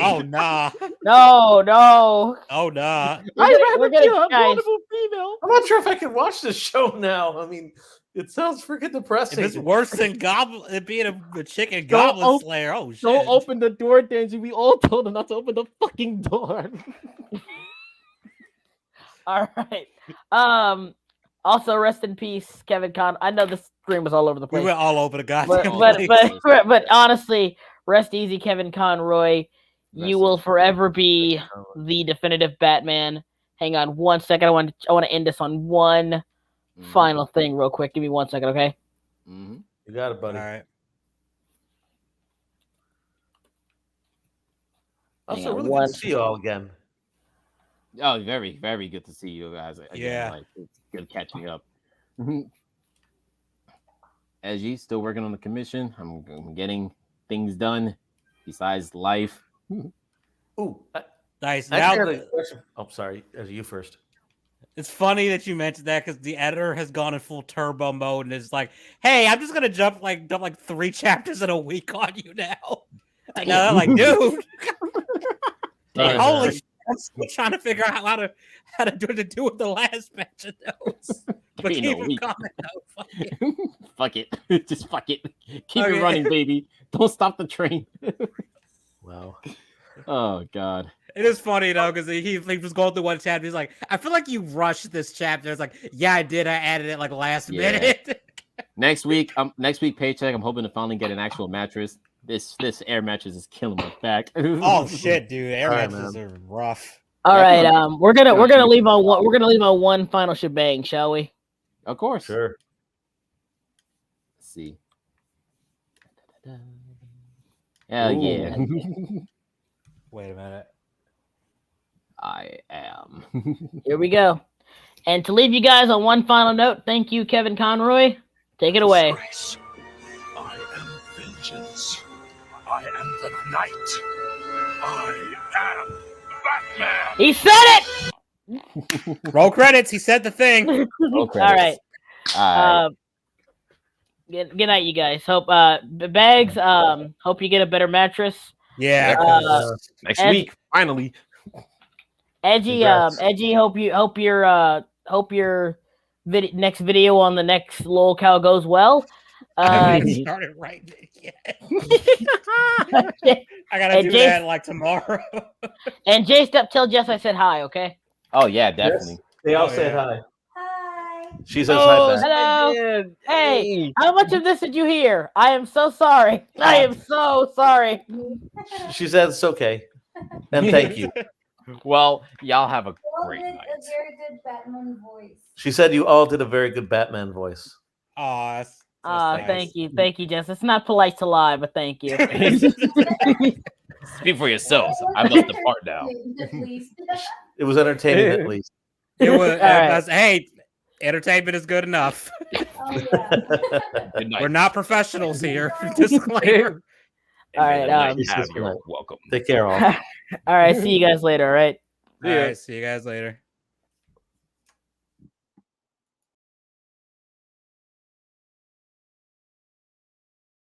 Oh nah! No! Oh nah! We're gonna guys. Female. I'm not sure if I can watch this show now. I mean, it sounds freaking depressing. If it's worse than being a chicken Goblin Slayer. Oh shit! Don't open the door, Denji. We all told him not to open the fucking door. All right. Also, rest in peace, Kevin Conroy. I know this stream was all over the place. We went all over the goddamn place. But honestly, rest easy, Kevin Conroy. You will forever be the definitive Batman. Hang on 1 second. I want to end this on one final thing real quick. Give me 1 second, okay? You got it, buddy. All right. Also, really good to see you all again. Oh, very, very good to see you guys again. Yeah. Like, it's good catching up. Edgy, still working on the commission. I'm getting things done besides life. Ooh, nice. Now, sorry. You first. It's funny that you mentioned that because the editor has gone in full turbo mode and is like, "Hey, I'm just gonna dump 3 chapters in a week on you now." And now they're like, "Dude, holy shit, I'm still trying to figure out how to do with the last batch of notes." But Ain't keep no him week. coming though. Fuck it. Just fuck it. Keep Okay. it running, baby. Don't stop the train. Wow. Oh God. It is funny though, because he was going through one chapter. He's like, I feel like you rushed this chapter. It's like, yeah, I did. I added it like last minute. Next week paycheck. I'm hoping to finally get an actual mattress. This air mattress is killing my back. Oh shit, dude! Air All right, mattresses man. are rough. All Yeah, right, come we're gonna leave on one final shebang, shall we? Of course. Sure. Let's see. Hell yeah. Wait a minute. I am. Here we go. And to leave you guys on one final note, thank you, Kevin Conroy. Take it away. Disgrace. I am vengeance. I am the knight. I am Batman. He said it. Roll credits. He said the thing. All right. All right. Good night, you guys. Hope Bags. Hope you get a better mattress. Yeah. Next week, finally. Edgy. Congrats. Edgy. Hope your next video on the next lolcow goes well. I haven't started writing it yet. I gotta do that like tomorrow. And J Step, tell Jess I said hi. Okay. Oh yeah, definitely. Yes, they all Oh, said yeah. hi. Hi. She says hi back. Hello. Hey, how much of this did you hear? I am so sorry. I am so sorry. She said it's okay. And thank you. Well, y'all have a You all great did night. a very good Batman voice. She said you all did a very good Batman voice. Aw, that's nice. Thank you, Jess. It's not polite to lie, but thank you. Speak for yourselves. I left the part down. At least. It was entertaining at least. It was. All right. Hey, entertainment is good enough. Oh yeah. Good night. We're not professionals here. Disclaimer. All right. You're welcome. Take care, all. All right. See you guys later. All right. All right. See you guys later.